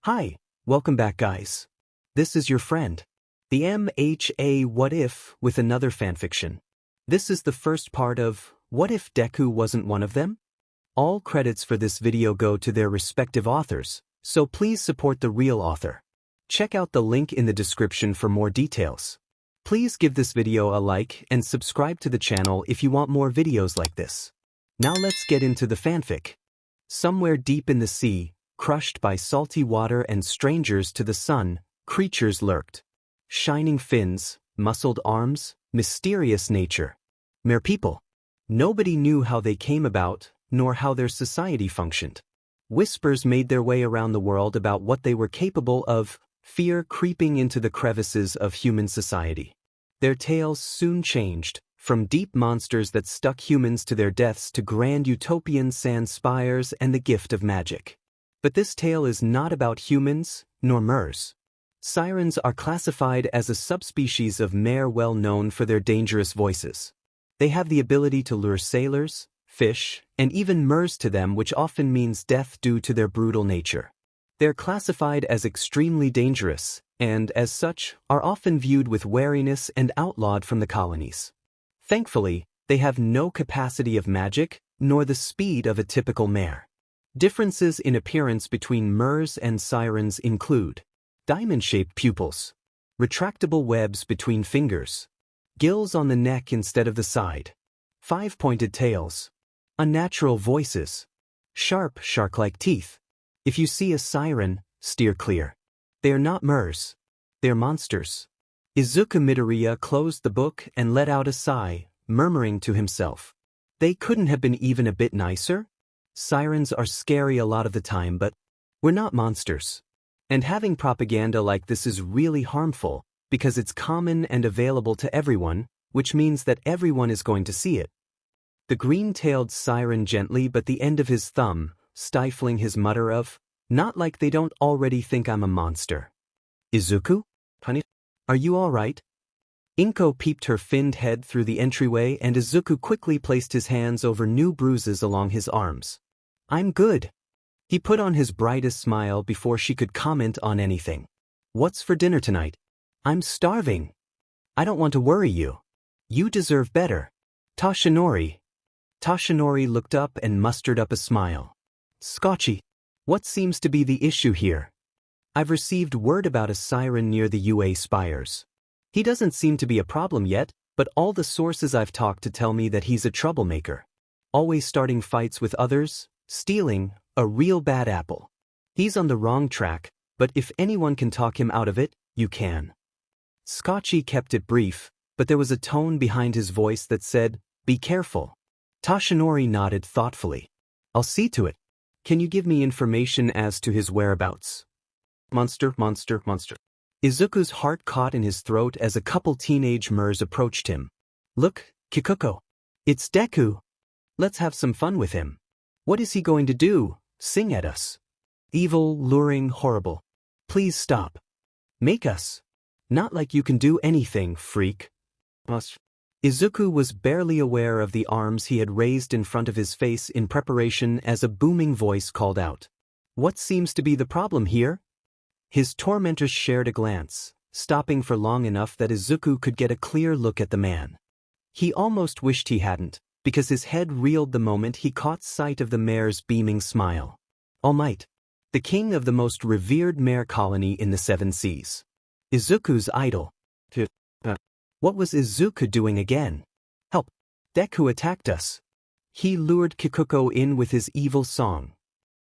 Hi, welcome back guys. This is your friend, the MHA What If with another fanfiction. This is the first part of What If Deku Wasn't One of Them? All credits for this video go to their respective authors, so please support the real author. Check out the link in the description for more details. Please give this video a like and subscribe to the channel if you want more videos like this. Now let's get into the fanfic. Somewhere deep in the sea, crushed by salty water and strangers to the sun, creatures lurked. Shining fins, muscled arms, mysterious nature. Mere people. Nobody knew how they came about, nor how their society functioned. Whispers made their way around the world about what they were capable of, fear creeping into the crevices of human society. Their tales soon changed, from deep monsters that stuck humans to their deaths to grand utopian sand spires and the gift of magic. But this tale is not about humans, nor mers. Sirens are classified as a subspecies of mare well known for their dangerous voices. They have the ability to lure sailors, fish, and even mers to them, which often means death due to their brutal nature. They're classified as extremely dangerous, and as such, are often viewed with wariness and outlawed from the colonies. Thankfully, they have no capacity of magic, nor the speed of a typical mare. Differences in appearance between mers and sirens include diamond-shaped pupils, retractable webs between fingers, gills on the neck instead of the side, 5-pointed tails, unnatural voices, sharp shark-like teeth. If you see a siren, steer clear. They are not mers. They're monsters. Izuku Midoriya closed the book and let out a sigh, murmuring to himself. They couldn't have been even a bit nicer? Sirens are scary a lot of the time, but we're not monsters. And having propaganda like this is really harmful, because it's common and available to everyone, which means that everyone is going to see it. The green-tailed siren gently but the end of his thumb, stifling his mutter of, "Not like they don't already think I'm a monster." Izuku? Honey? Are you all right? Inko peeped her finned head through the entryway and Izuku quickly placed his hands over new bruises along his arms. "I'm good." He put on his brightest smile before she could comment on anything. "What's for dinner tonight?" "I'm starving." "I don't want to worry you. You deserve better." Toshinori. Toshinori looked up and mustered up a smile. "Scotchy, what seems to be the issue here?" "I've received word about a siren near the UA Spires. He doesn't seem to be a problem yet, but all the sources I've talked to tell me that he's a troublemaker. Always starting fights with others, stealing, a real bad apple. He's on the wrong track, but if anyone can talk him out of it, you can." Scotchy kept it brief, but there was a tone behind his voice that said, "Be careful." Toshinori nodded thoughtfully. "I'll see to it. Can you give me information as to his whereabouts?" Monster. Izuku's heart caught in his throat as a couple teenage mers approached him. "Look, Kikuko. It's Deku. Let's have some fun with him." "What is he going to do? Sing at us?" "Evil, luring, horrible. Please stop." "Make us." "Not like you can do anything, freak." Izuku was barely aware of the arms he had raised in front of his face in preparation as a booming voice called out. "What seems to be the problem here?" His tormentors shared a glance, stopping for long enough that Izuku could get a clear look at the man. He almost wished he hadn't, because his head reeled the moment he caught sight of the mare's beaming smile. All Might, the king of the most revered mare colony in the Seven Seas. Izuku's idol. What was Izuku doing again? "Help! Deku attacked us." He lured Kikuko in with his evil song.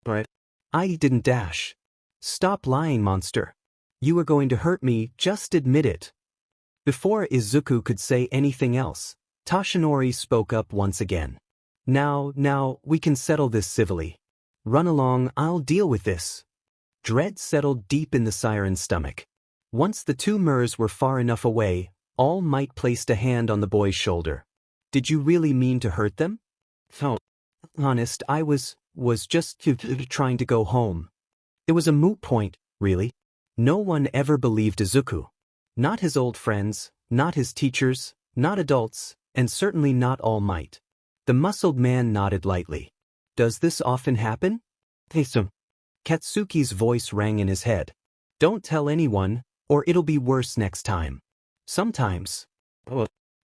"Right. I didn't dash." "Stop lying, monster. You were going to hurt me, just admit it." Before Izuku could say anything else, Toshinori spoke up once again. Now, we can settle this civilly. Run along, I'll deal with this." Dread settled deep in the siren's stomach. Once the two mers were far enough away, All Might placed a hand on the boy's shoulder. "Did you really mean to hurt them?" "No. Honest, I was just trying to go home." It was a moot point, really. No one ever believed Izuku. Not his old friends, not his teachers, not adults, and certainly not All Might. The muscled man nodded lightly. "Does this often happen?" Katsuki's voice rang in his head. Don't tell anyone, or it'll be worse next time. Sometimes.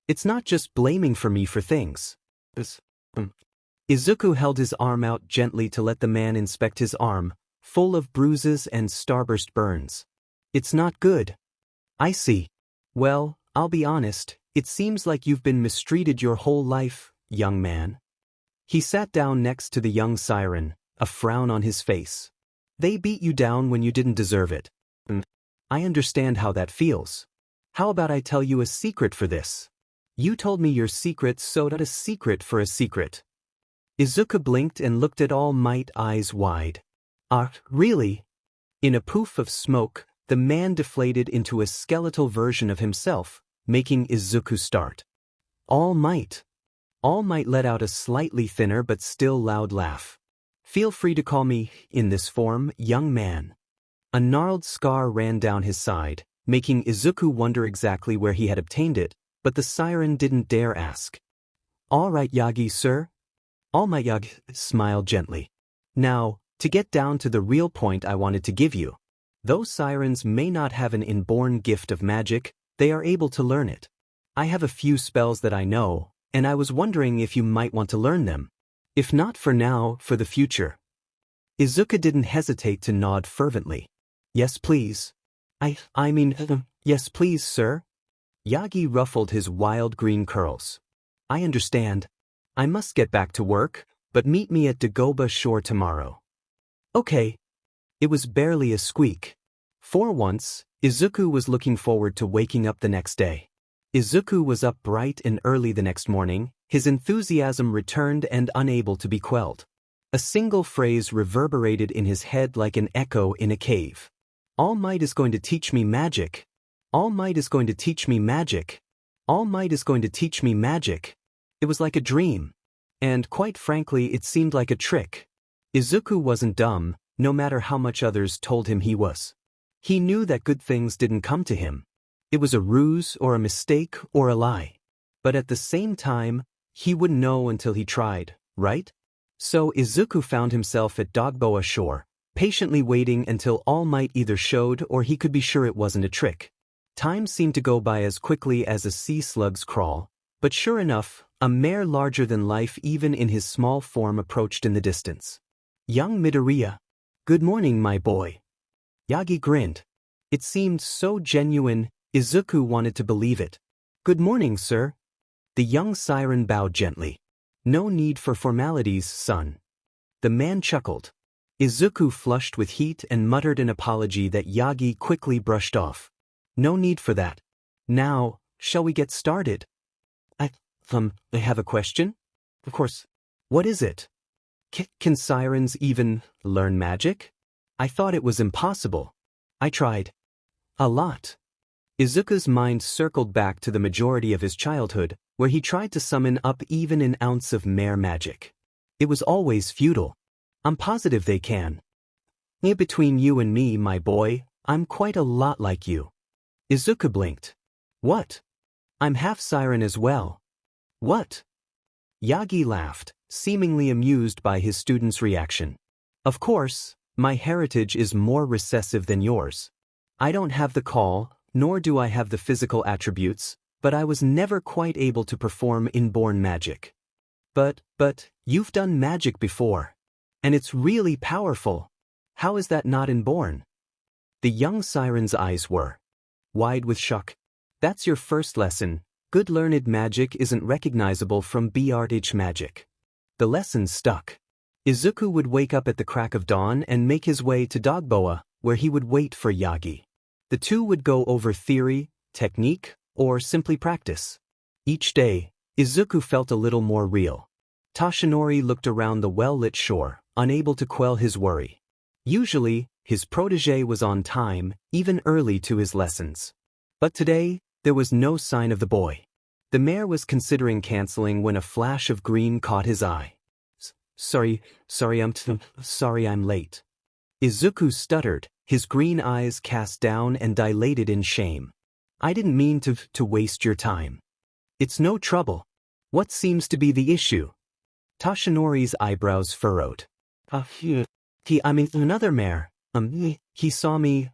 It's not just blaming for me for things. Izuku held his arm out gently to let the man inspect his arm, full of bruises and starburst burns. It's not good. I see. Well, I'll be honest, it seems like you've been mistreated your whole life, young man. He sat down next to the young siren, a frown on his face. They beat you down when you didn't deserve it. I understand how that feels. How about I tell you a secret for this? You told me your secret, so not a secret for a secret. Izuku blinked and looked at All Might, eyes wide. Really? In a poof of smoke, the man deflated into a skeletal version of himself, making Izuku start. All Might. All Might let out a slightly thinner but still loud laugh. Feel free to call me, in this form, young man. A gnarled scar ran down his side, making Izuku wonder exactly where he had obtained it, but the siren didn't dare ask. All right, Yagi, sir. All Might Yagi smiled gently. Now, to get down to the real point I wanted to give you. Though sirens may not have an inborn gift of magic, they are able to learn it. I have a few spells that I know, and I was wondering if you might want to learn them. If not for now, for the future. Izuku didn't hesitate to nod fervently. Yes, please. I mean, yes, please, sir. Yagi ruffled his wild green curls. I understand. I must get back to work, but meet me at Dagoba Shore tomorrow. Okay. It was barely a squeak. For once, Izuku was looking forward to waking up the next day. Izuku was up bright and early the next morning, his enthusiasm returned and unable to be quelled. A single phrase reverberated in his head like an echo in a cave. All Might is going to teach me magic. All Might is going to teach me magic. All Might is going to teach me magic. It was like a dream. And quite frankly, it seemed like a trick. Izuku wasn't dumb, no matter how much others told him he was. He knew that good things didn't come to him. It was a ruse or a mistake or a lie. But at the same time, he wouldn't know until he tried, right? So Izuku found himself at Dagoba Shore, patiently waiting until All Might either showed or he could be sure it wasn't a trick. Time seemed to go by as quickly as a sea slug's crawl, but sure enough, a mare larger than life even in his small form approached in the distance. Young Midoriya. Good morning, my boy. Yagi grinned. It seemed so genuine, Izuku wanted to believe it. Good morning, sir. The young siren bowed gently. No need for formalities, son. The man chuckled. Izuku flushed with heat and muttered an apology that Yagi quickly brushed off. No need for that. Now, shall we get started? I have a question? Of course. What is it? Can sirens even learn magic? I thought it was impossible. I tried. A lot. Izuku's mind circled back to the majority of his childhood, where he tried to summon up even an ounce of mare magic. It was always futile. I'm positive they can. Between you and me, my boy, I'm quite a lot like you. Izuku blinked. What? I'm half siren as well. What? Yagi laughed, seemingly amused by his student's reaction. Of course, my heritage is more recessive than yours. I don't have the call, nor do I have the physical attributes, but I was never quite able to perform inborn magic. But, you've done magic before. And it's really powerful. How is that not inborn? The young siren's eyes were wide with shock. That's your first lesson. Good learned magic isn't recognizable from BRH magic. The lesson stuck. Izuku would wake up at the crack of dawn and make his way to Dagoba, where he would wait for Yagi. The two would go over theory, technique, or simply practice. Each day, Izuku felt a little more real. Toshinori looked around the well-lit shore, unable to quell his worry. Usually, his protege was on time, even early to his lessons. But today, there was no sign of the boy. The mayor was considering canceling when a flash of green caught his eye. Sorry, I'm late. Izuku stuttered, his green eyes cast down and dilated in shame. I didn't mean to waste your time. It's no trouble. What seems to be the issue? Toshinori's eyebrows furrowed. Another mare. He saw me,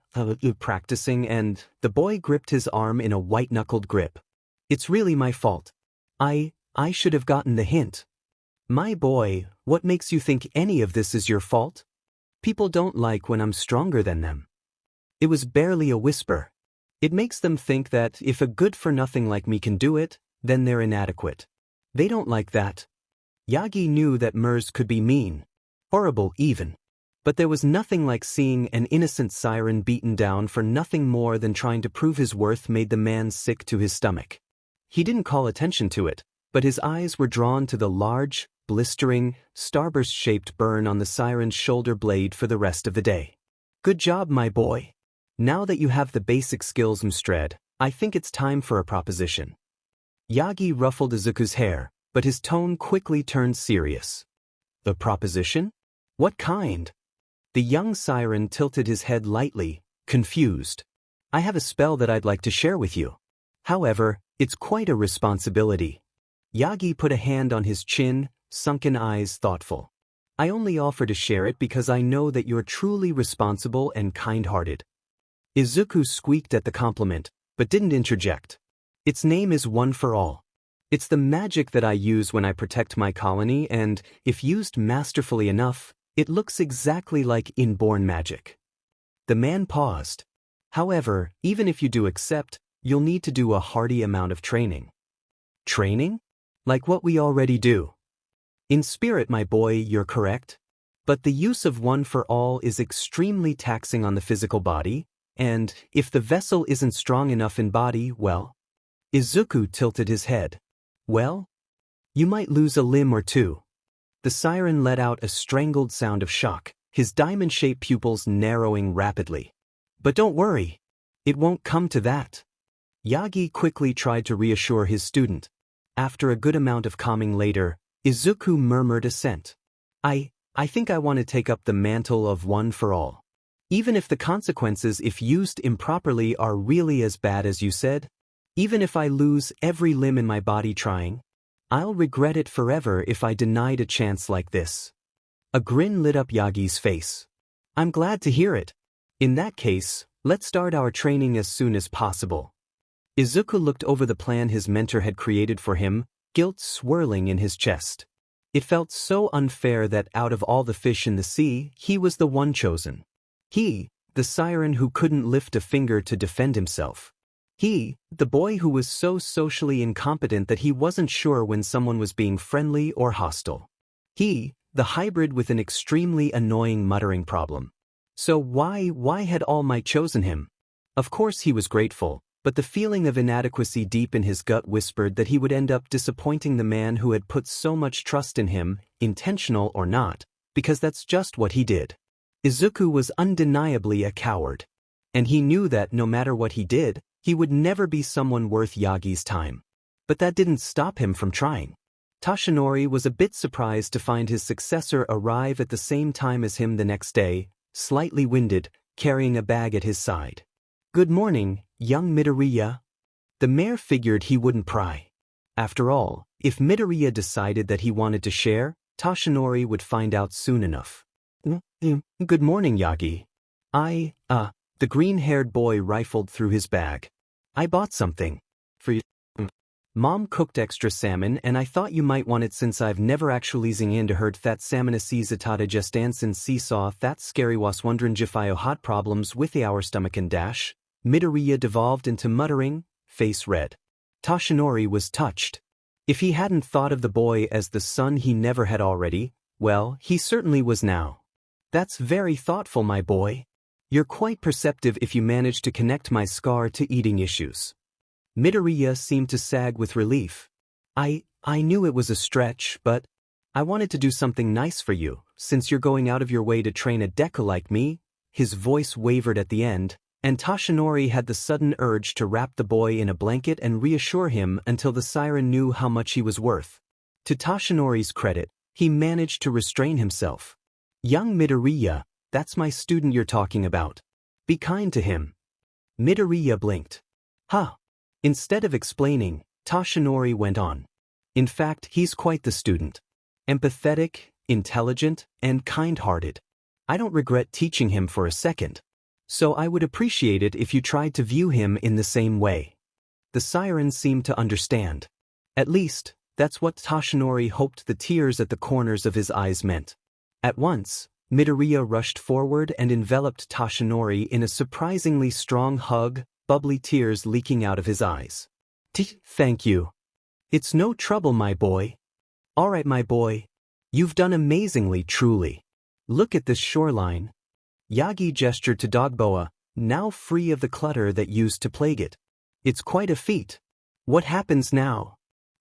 practicing and the boy gripped his arm in a white-knuckled grip. It's really my fault. I should have gotten the hint. My boy, what makes you think any of this is your fault? People don't like when I'm stronger than them. It was barely a whisper. It makes them think that if a good-for-nothing like me can do it, then they're inadequate. They don't like that. Yagi knew that Mers could be mean. Horrible even. But there was nothing like seeing an innocent siren beaten down for nothing more than trying to prove his worth made the man sick to his stomach. He didn't call attention to it, but his eyes were drawn to the large, blistering, starburst-shaped burn on the siren's shoulder blade for the rest of the day. Good job, my boy. Now that you have the basic skills mstred, I think it's time for a proposition. Yagi ruffled Izuku's hair, but his tone quickly turned serious. The proposition? What kind? The young siren tilted his head lightly, confused. I have a spell that I'd like to share with you. However, it's quite a responsibility. Yagi put a hand on his chin, sunken eyes thoughtful. I only offer to share it because I know that you're truly responsible and kind-hearted. Izuku squeaked at the compliment, but didn't interject. Its name is One for All. It's the magic that I use when I protect my colony and, if used masterfully enough, it looks exactly like inborn magic. The man paused. However, even if you do accept, you'll need to do a hearty amount of training. Training? Like what we already do. In spirit, my boy, you're correct. But the use of One for All is extremely taxing on the physical body, and if the vessel isn't strong enough in body, well... Izuku tilted his head. Well? You might lose a limb or two. The siren let out a strangled sound of shock, his diamond-shaped pupils narrowing rapidly. But don't worry. It won't come to that. Yagi quickly tried to reassure his student. After a good amount of calming later, Izuku murmured assent. I think I want to take up the mantle of One for All. Even if the consequences if used improperly are really as bad as you said, even if I lose every limb in my body trying, I'll regret it forever if I denied a chance like this. A grin lit up Yagi's face. I'm glad to hear it. In that case, let's start our training as soon as possible. Izuku looked over the plan his mentor had created for him, guilt swirling in his chest. It felt so unfair that out of all the fish in the sea, he was the one chosen. He, the siren who couldn't lift a finger to defend himself. He, the boy who was so socially incompetent that he wasn't sure when someone was being friendly or hostile. He, the hybrid with an extremely annoying muttering problem. So why had All Might chosen him? Of course he was grateful, but the feeling of inadequacy deep in his gut whispered that he would end up disappointing the man who had put so much trust in him, intentional or not, because that's just what he did. Izuku was undeniably a coward. And he knew that no matter what he did, he would never be someone worth Yagi's time. But that didn't stop him from trying. Toshinori was a bit surprised to find his successor arrive at the same time as him the next day, slightly winded, carrying a bag at his side. Good morning, young Midoriya. The mayor figured he wouldn't pry. After all, if Midoriya decided that he wanted to share, Toshinori would find out soon enough. Good morning, Yagi. The green-haired boy rifled through his bag. I bought something. For you. Mom cooked extra salmon and I thought you might want it since I've never actually seen in to hurt that salmon seasatada gestansen seesaw that scary was wondering if I had problems with our stomach and dash. Midoriya devolved into muttering, face red. Toshinori was touched. If he hadn't thought of the boy as the son he never had already, well, he certainly was now. That's very thoughtful, my boy. You're quite perceptive if you manage to connect my scar to eating issues. Midoriya seemed to sag with relief. I knew it was a stretch, but I wanted to do something nice for you, since you're going out of your way to train a Deku like me. His voice wavered at the end, and Toshinori had the sudden urge to wrap the boy in a blanket and reassure him until the siren knew how much he was worth. To Toshinori's credit, he managed to restrain himself. Young Midoriya, that's my student you're talking about. Be kind to him. Midoriya blinked. Huh. Instead of explaining, Toshinori went on. In fact, he's quite the student. Empathetic, intelligent, and kind-hearted. I don't regret teaching him for a second. So I would appreciate it if you tried to view him in the same way. The siren seemed to understand. At least, that's what Toshinori hoped the tears at the corners of his eyes meant. At once, Midoriya rushed forward and enveloped Toshinori in a surprisingly strong hug, bubbly tears leaking out of his eyes. Thank you. It's no trouble, my boy. Alright, my boy. You've done amazingly, truly. Look at this shoreline. Yagi gestured to Dogboa, now free of the clutter that used to plague it. It's quite a feat. What happens now?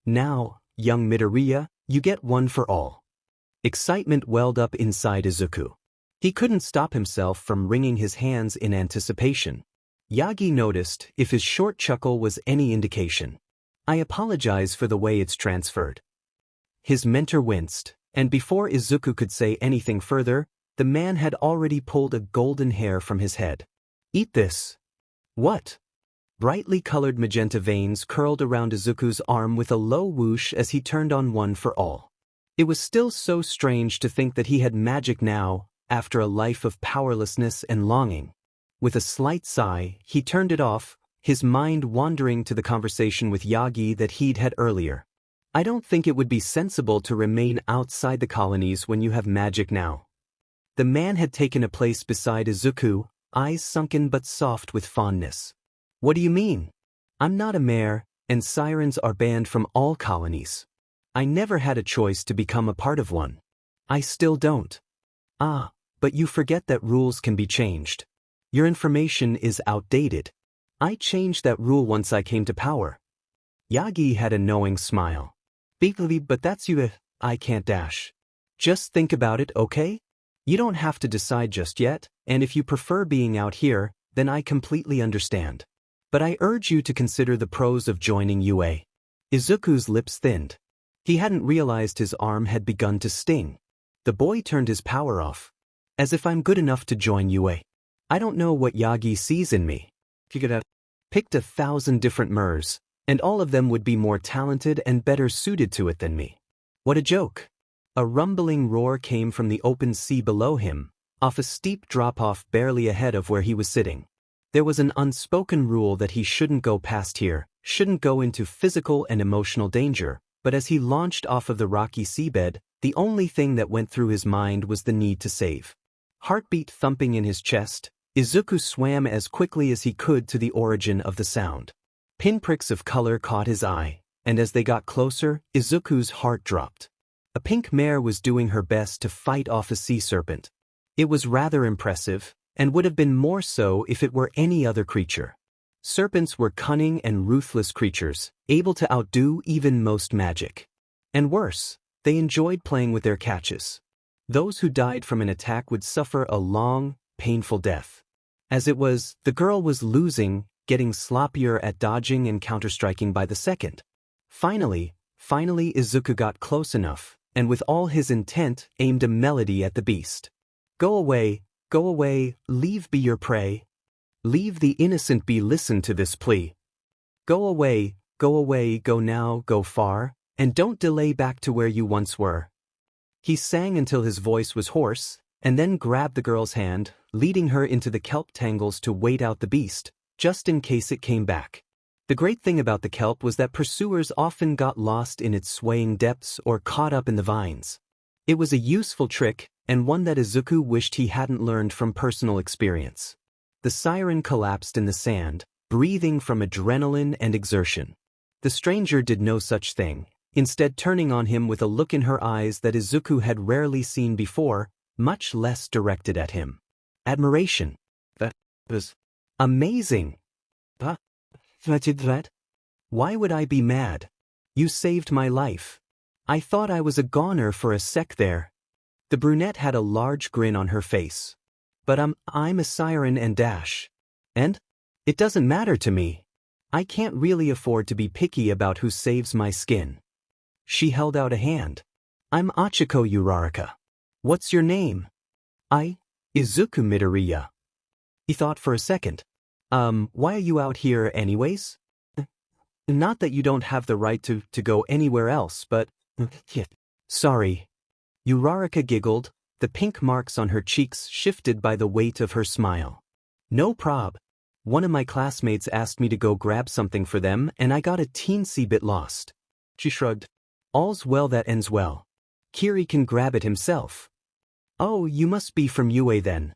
Now, young Midoriya, you get one for all. Excitement welled up inside Izuku. He couldn't stop himself from wringing his hands in anticipation. Yagi noticed if his short chuckle was any indication. I apologize for the way it's transferred. His mentor winced, and before Izuku could say anything further, the man had already pulled a golden hair from his head. Eat this. What? Brightly colored magenta veins curled around Izuku's arm with a low whoosh as he turned on one for all. It was still so strange to think that he had magic now, after a life of powerlessness and longing. With a slight sigh, he turned it off, his mind wandering to the conversation with Yagi that he'd had earlier. I don't think it would be sensible to remain outside the colonies when you have magic now. The man had taken a place beside Izuku, eyes sunken but soft with fondness. What do you mean? I'm not a mayor, and sirens are banned from all colonies. I never had a choice to become a part of one. I still don't. Ah, but you forget that rules can be changed. Your information is outdated. I changed that rule once I came to power. Yagi had a knowing smile. But that's you. I can't dash. Just think about it, okay? You don't have to decide just yet, and if you prefer being out here, then I completely understand. But I urge you to consider the pros of joining UA. Izuku's lips thinned. He hadn't realized his arm had begun to sting. The boy turned his power off. As if I'm good enough to join UA. I don't know what Yagi sees in me. He could have picked 1,000 different MERS, and all of them would be more talented and better suited to it than me. What a joke. A rumbling roar came from the open sea below him, off a steep drop-off barely ahead of where he was sitting. There was an unspoken rule that he shouldn't go past here, shouldn't go into physical and emotional danger, but as he launched off of the rocky seabed, the only thing that went through his mind was the need to save. Heartbeat thumping in his chest, Izuku swam as quickly as he could to the origin of the sound. Pinpricks of color caught his eye, and as they got closer, Izuku's heart dropped. A pink mare was doing her best to fight off a sea serpent. It was rather impressive, and would have been more so if it were any other creature. Serpents were cunning and ruthless creatures, able to outdo even most magic. And worse, they enjoyed playing with their catches. Those who died from an attack would suffer a long, painful death. As it was, the girl was losing, getting sloppier at dodging and counterstriking by the second. Finally Izuku got close enough, and with all his intent, aimed a melody at the beast. Go away, leave be your prey. Leave the innocent be, listen to this plea. Go away, go now, go far, and don't delay back to where you once were. He sang until his voice was hoarse, and then grabbed the girl's hand, leading her into the kelp tangles to wait out the beast, just in case it came back. The great thing about the kelp was that pursuers often got lost in its swaying depths or caught up in the vines. It was a useful trick, and one that Izuku wished he hadn't learned from personal experience. The siren collapsed in the sand, breathing from adrenaline and exertion. The stranger did no such thing, instead turning on him with a look in her eyes that Izuku had rarely seen before, much less directed at him. Admiration. That was amazing. Why would I be mad? You saved my life. I thought I was a goner for a sec there. The brunette had a large grin on her face. But I'm a siren and dash. And? It doesn't matter to me. I can't really afford to be picky about who saves my skin. She held out a hand. I'm Achiko Uraraka. What's your name? Izuku Midoriya. He thought for a second. Why are you out here anyways? Not that you don't have the right to go anywhere else, but... Sorry. Uraraka giggled, The pink marks on her cheeks shifted by the weight of her smile. No prob. One of my classmates asked me to go grab something for them and I got a teensy bit lost. She shrugged. All's well that ends well. Kiri can grab it himself. Oh, you must be from UA then.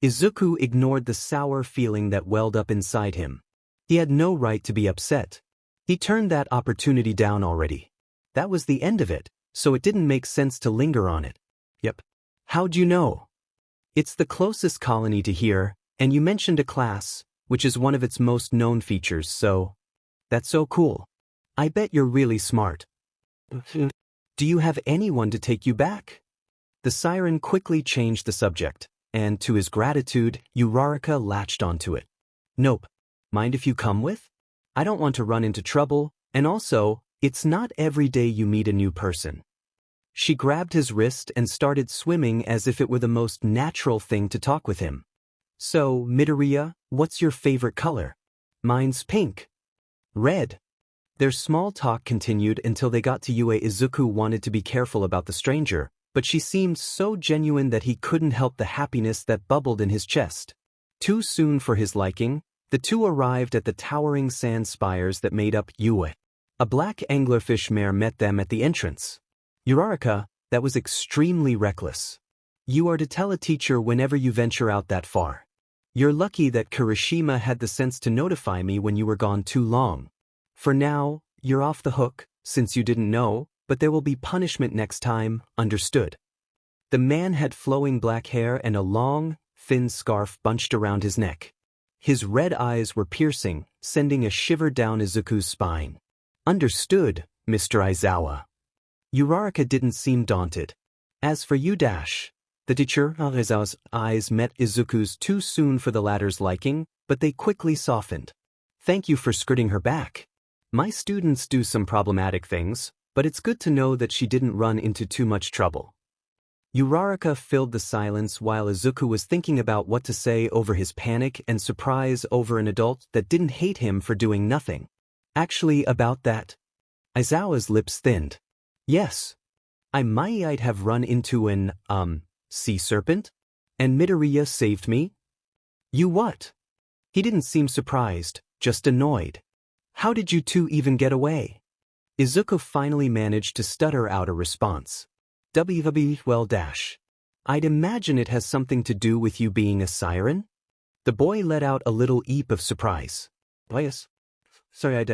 Izuku ignored the sour feeling that welled up inside him. He had no right to be upset. He turned that opportunity down already. That was the end of it, so it didn't make sense to linger on it. Yep. How'd you know? It's the closest colony to here, and you mentioned a class, which is one of its most known features, so... That's so cool. I bet you're really smart. Do you have anyone to take you back? The siren quickly changed the subject, and to his gratitude, Uraraka latched onto it. Nope. Mind if you come with? I don't want to run into trouble, and also, it's not every day you meet a new person. She grabbed his wrist and started swimming as if it were the most natural thing to talk with him. So, Midoriya, what's your favorite color? Mine's pink. Red. Their small talk continued until they got to UA. Izuku wanted to be careful about the stranger, but she seemed so genuine that he couldn't help the happiness that bubbled in his chest. Too soon for his liking, the two arrived at the towering sand spires that made up UA. A black anglerfish mare met them at the entrance. Uraraka, that was extremely reckless. You are to tell a teacher whenever you venture out that far. You're lucky that Kirishima had the sense to notify me when you were gone too long. For now, you're off the hook, since you didn't know, but there will be punishment next time, understood? The man had flowing black hair and a long, thin scarf bunched around his neck. His red eyes were piercing, sending a shiver down Izuku's spine. Understood, Mr. Aizawa. Uraraka didn't seem daunted. As for you, the teacher, Aizawa's eyes met Izuku's too soon for the latter's liking, but they quickly softened. Thank you for skirting her back. My students do some problematic things, but it's good to know that she didn't run into too much trouble. Uraraka filled the silence while Izuku was thinking about what to say over his panic and surprise over an adult that didn't hate him for doing nothing. Actually, about that. Aizawa's lips thinned. Yes. I might have run into an, sea serpent? And Midoriya saved me? You what? He didn't seem surprised, just annoyed. How did you two even get away? Izuku finally managed to stutter out a response. Well, I'd imagine it has something to do with you being a siren? The boy let out a little eep of surprise. Yes. Sorry,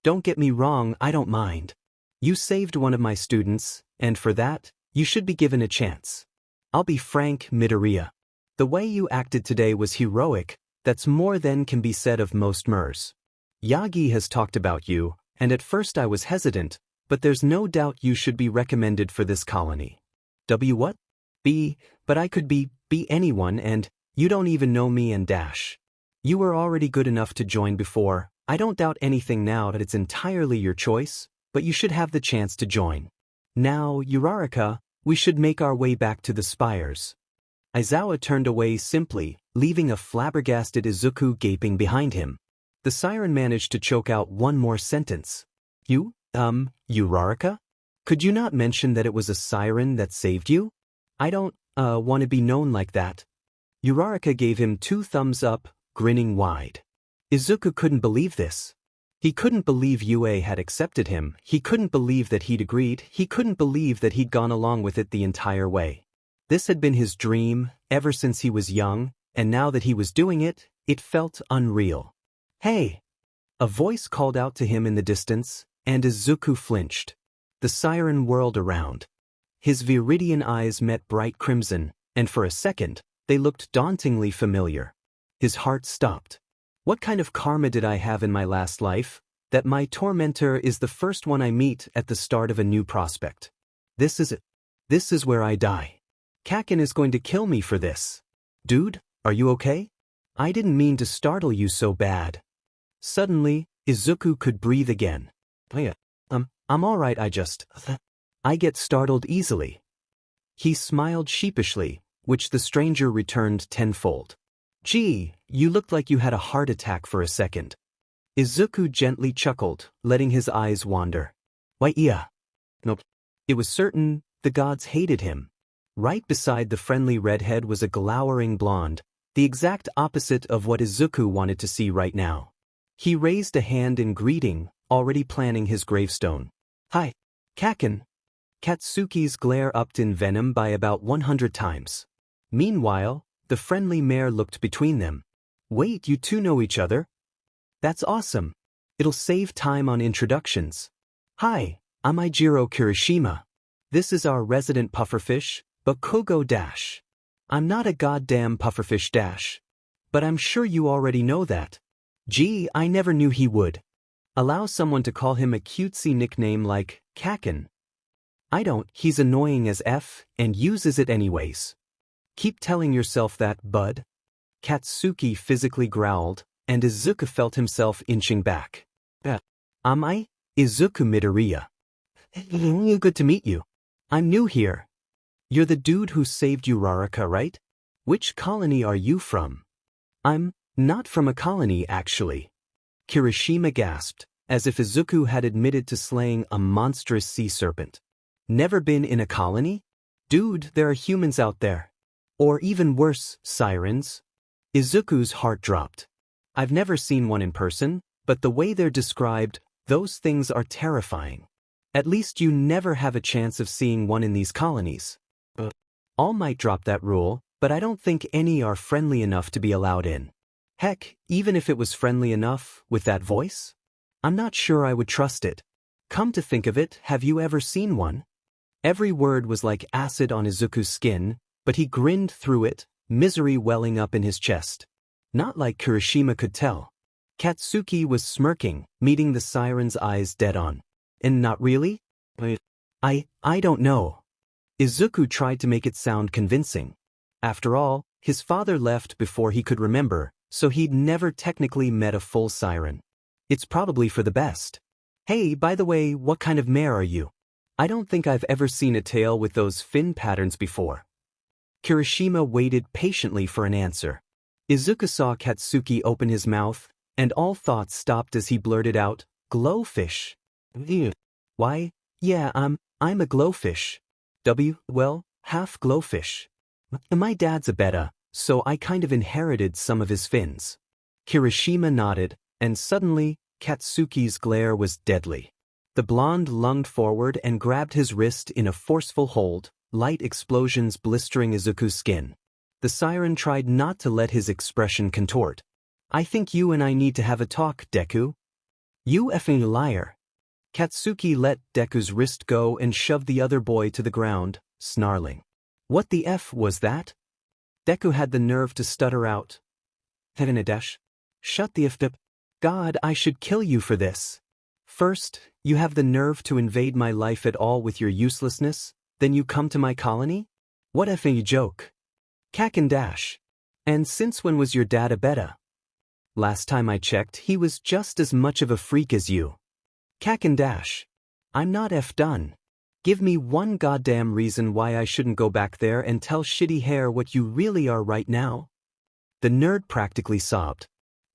Don't get me wrong, I don't mind. You saved one of my students, and for that, you should be given a chance. I'll be frank, Midoriya. The way you acted today was heroic, that's more than can be said of most MERS. Yagi has talked about you, and at first I was hesitant, but there's no doubt you should be recommended for this colony. What? But I could be anyone and, you don't even know me and . You were already good enough to join before, I don't doubt anything now that it's entirely your choice, but you should have the chance to join. Now, Uraraka, we should make our way back to the Spires. Aizawa turned away simply, leaving a flabbergasted Izuku gaping behind him. The siren managed to choke out one more sentence. You, Uraraka? Could you not mention that it was a siren that saved you? I don't, want to be known like that. Uraraka gave him 2 thumbs up, grinning wide. Izuku couldn't believe this. He couldn't believe UA had accepted him, he couldn't believe that he'd agreed, he couldn't believe that he'd gone along with it the entire way. This had been his dream, ever since he was young, and now that he was doing it, it felt unreal. Hey! A voice called out to him in the distance, and Izuku flinched. The siren whirled around. His viridian eyes met bright crimson, and for a second, they looked dauntingly familiar. His heart stopped. What kind of karma did I have in my last life, that my tormentor is the first one I meet at the start of a new prospect? This is it. This is where I die. Kakin is going to kill me for this. Dude, are you okay? I didn't mean to startle you so bad. Suddenly, Izuku could breathe again. I'm alright, I get startled easily. He smiled sheepishly, which the stranger returned tenfold. Gee, you looked like you had a heart attack for a second. Izuku gently chuckled, letting his eyes wander. Why, yeah. Nope. It was certain, the gods hated him. Right beside the friendly redhead was a glowering blonde, the exact opposite of what Izuku wanted to see right now. He raised a hand in greeting, already planning his gravestone. Hi, Kaken. Katsuki's glare upped in venom by about 100 times. Meanwhile, the friendly mare looked between them. Wait, you two know each other? That's awesome. It'll save time on introductions. Hi, I'm Ajiro Kirishima. This is our resident pufferfish, Bakugo Dash. I'm not a goddamn pufferfish Dash. But I'm sure you already know that. Gee, I never knew he would. Allow someone to call him a cutesy nickname like Kaken. I don't, he's annoying as F and uses it anyways. Keep telling yourself that, bud. Katsuki physically growled, and Izuku felt himself inching back. Am I? Izuku Midoriya. Good to meet you. I'm new here. You're the dude who saved Uraraka, right? Which colony are you from? I'm not from a colony, actually. Kirishima gasped, as if Izuku had admitted to slaying a monstrous sea serpent. Never been in a colony? Dude, there are humans out there. Or even worse, sirens. Izuku's heart dropped. I've never seen one in person, but the way they're described, those things are terrifying. At least you never have a chance of seeing one in these colonies. All might drop that rule, but I don't think any are friendly enough to be allowed in. Heck, even if it was friendly enough, with that voice? I'm not sure I would trust it. Come to think of it, have you ever seen one? Every word was like acid on Izuku's skin, but he grinned through it, misery welling up in his chest. Not like Kirishima could tell. Katsuki was smirking, meeting the siren's eyes dead-on. And not really? I don't know. Izuku tried to make it sound convincing. After all, his father left before he could remember, so he'd never technically met a full siren. It's probably for the best. Hey, by the way, what kind of mare are you? I don't think I've ever seen a tail with those fin patterns before. Kirishima waited patiently for an answer. Izuku saw Katsuki open his mouth, and all thoughts stopped as he blurted out, "Glowfish." Why, yeah, I'm a glowfish. Well, half glowfish. My dad's a betta, so I kind of inherited some of his fins. Kirishima nodded, and suddenly, Katsuki's glare was deadly. The blonde lunged forward and grabbed his wrist in a forceful hold, light explosions blistering Izuku's skin. The siren tried not to let his expression contort. I think you and I need to have a talk, Deku. You effing liar. Katsuki let Deku's wrist go and shoved the other boy to the ground, snarling. What the F was that? Deku had the nerve to stutter out. Dash. Shut the F up. God, I should kill you for this. First, you have the nerve to invade my life at all with your uselessness, then you come to my colony? What effing joke. Kaken Dash. And since when was your dad a betta? Last time I checked, he was just as much of a freak as you. Kaken Dash. I'm not F done. Give me one goddamn reason why I shouldn't go back there and tell Shitty Hair what you really are right now. The nerd practically sobbed.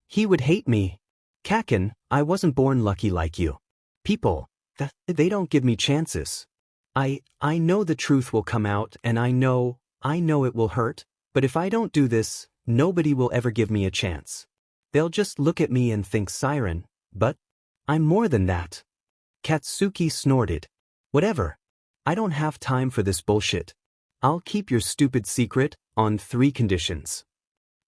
He would hate me. Kaken, I wasn't born lucky like you. People, they don't give me chances. I know the truth will come out and I know it will hurt, but if I don't do this, nobody will ever give me a chance. They'll just look at me and think siren, but I'm more than that. Katsuki snorted. Whatever. I don't have time for this bullshit. I'll keep your stupid secret on 3 conditions.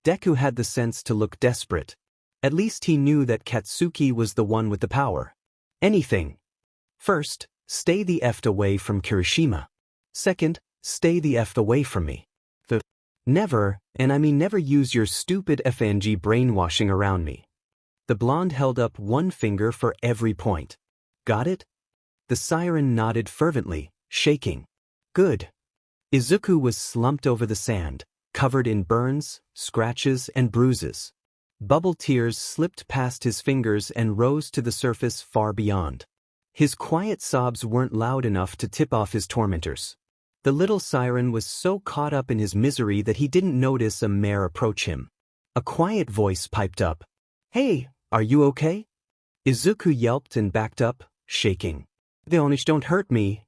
Deku had the sense to look desperate. At least he knew that Katsuki was the one with the power. Anything. First, stay the F away from Kirishima. Second, stay the F away from me. Never, and I mean never use your stupid FNG brainwashing around me. The blonde held up one finger for every point. Got it? The siren nodded fervently, shaking. Good. Izuku was slumped over the sand, covered in burns, scratches, and bruises. Bubble tears slipped past his fingers and rose to the surface far beyond. His quiet sobs weren't loud enough to tip off his tormentors. The little siren was so caught up in his misery that he didn't notice a mare approach him. A quiet voice piped up. Hey, are you okay? Izuku yelped and backed up, shaking. Don't hurt me.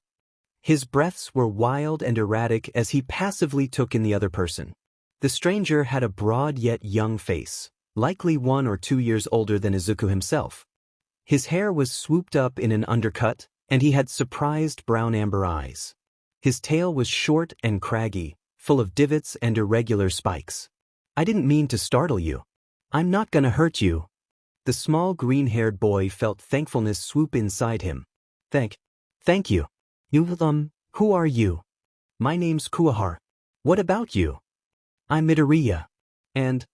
His breaths were wild and erratic as he passively took in the other person. The stranger had a broad yet young face, likely 1 or 2 years older than Izuku himself. His hair was swooped up in an undercut, and he had surprised brown-amber eyes. His tail was short and craggy, full of divots and irregular spikes. "I didn't mean to startle you. I'm not gonna hurt you." The small green-haired boy felt thankfulness swoop inside him. Thank you. Who are you? "My name's Kuwahara. What about you?" "I'm Midoriya. And,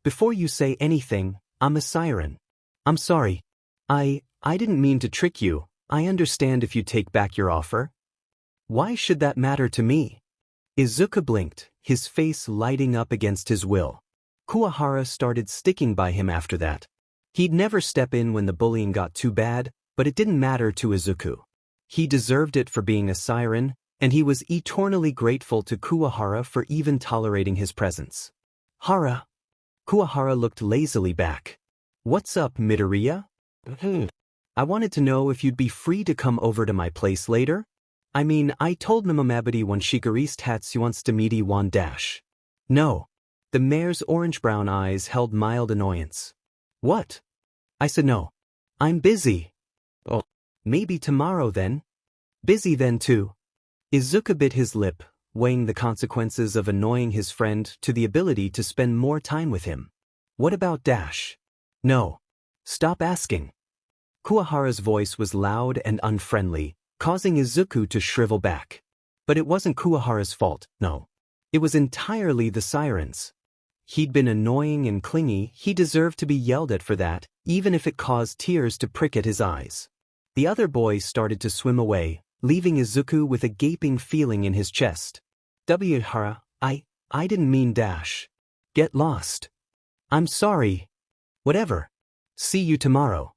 before you say anything, I'm a siren." "I'm sorry. I didn't mean to trick you. I understand if you take back your offer." "Why should that matter to me?" Izuku blinked, his face lighting up against his will. Kuwahara started sticking by him after that. He'd never step in when the bullying got too bad, but it didn't matter to Izuku. He deserved it for being a siren, and he was eternally grateful to Kuwahara for even tolerating his presence. "Hara." Kuwahara looked lazily back. "What's up, Midoriya?" "I wanted to know if you'd be free to come over to my place later. I mean, I told Mimamabiti when Shigariste wants to meet one dash." "No." The mare's orange-brown eyes held mild annoyance. "What?" I said no. "I'm busy." "Oh, maybe tomorrow then." "Busy then too." Izuku bit his lip, weighing the consequences of annoying his friend to the ability to spend more time with him. "What about Dash?" "No. Stop asking." Kuwahara's voice was loud and unfriendly, causing Izuku to shrivel back. But it wasn't Kuwahara's fault, no. It was entirely the sirens. He'd been annoying and clingy, he deserved to be yelled at for that, even if it caused tears to prick at his eyes. The other boy started to swim away, leaving Izuku with a gaping feeling in his chest. "Hara, I didn't mean Dash. Get lost." "I'm sorry." "Whatever. See you tomorrow."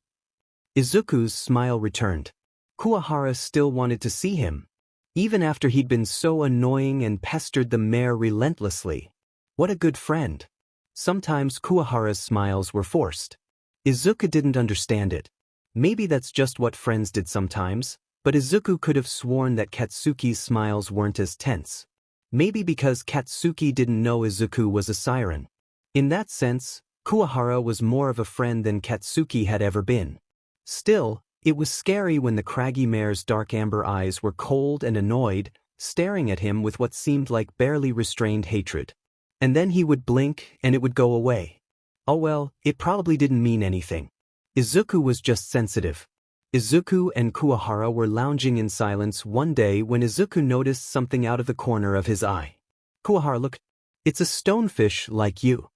Izuku's smile returned. Kuwahara still wanted to see him, even after he'd been so annoying and pestered the mare relentlessly. What a good friend. Sometimes Kuwahara's smiles were forced. Izuku didn't understand it. Maybe that's just what friends did sometimes, but Izuku could have sworn that Katsuki's smiles weren't as tense. Maybe because Katsuki didn't know Izuku was a siren. In that sense, Kuwahara was more of a friend than Katsuki had ever been. Still, it was scary when the craggy mare's dark amber eyes were cold and annoyed, staring at him with what seemed like barely restrained hatred. And then he would blink and it would go away. Oh well, it probably didn't mean anything. Izuku was just sensitive. Izuku and Kuwahara were lounging in silence one day when Izuku noticed something out of the corner of his eye. "Kuwahara, look. It's a stonefish like you."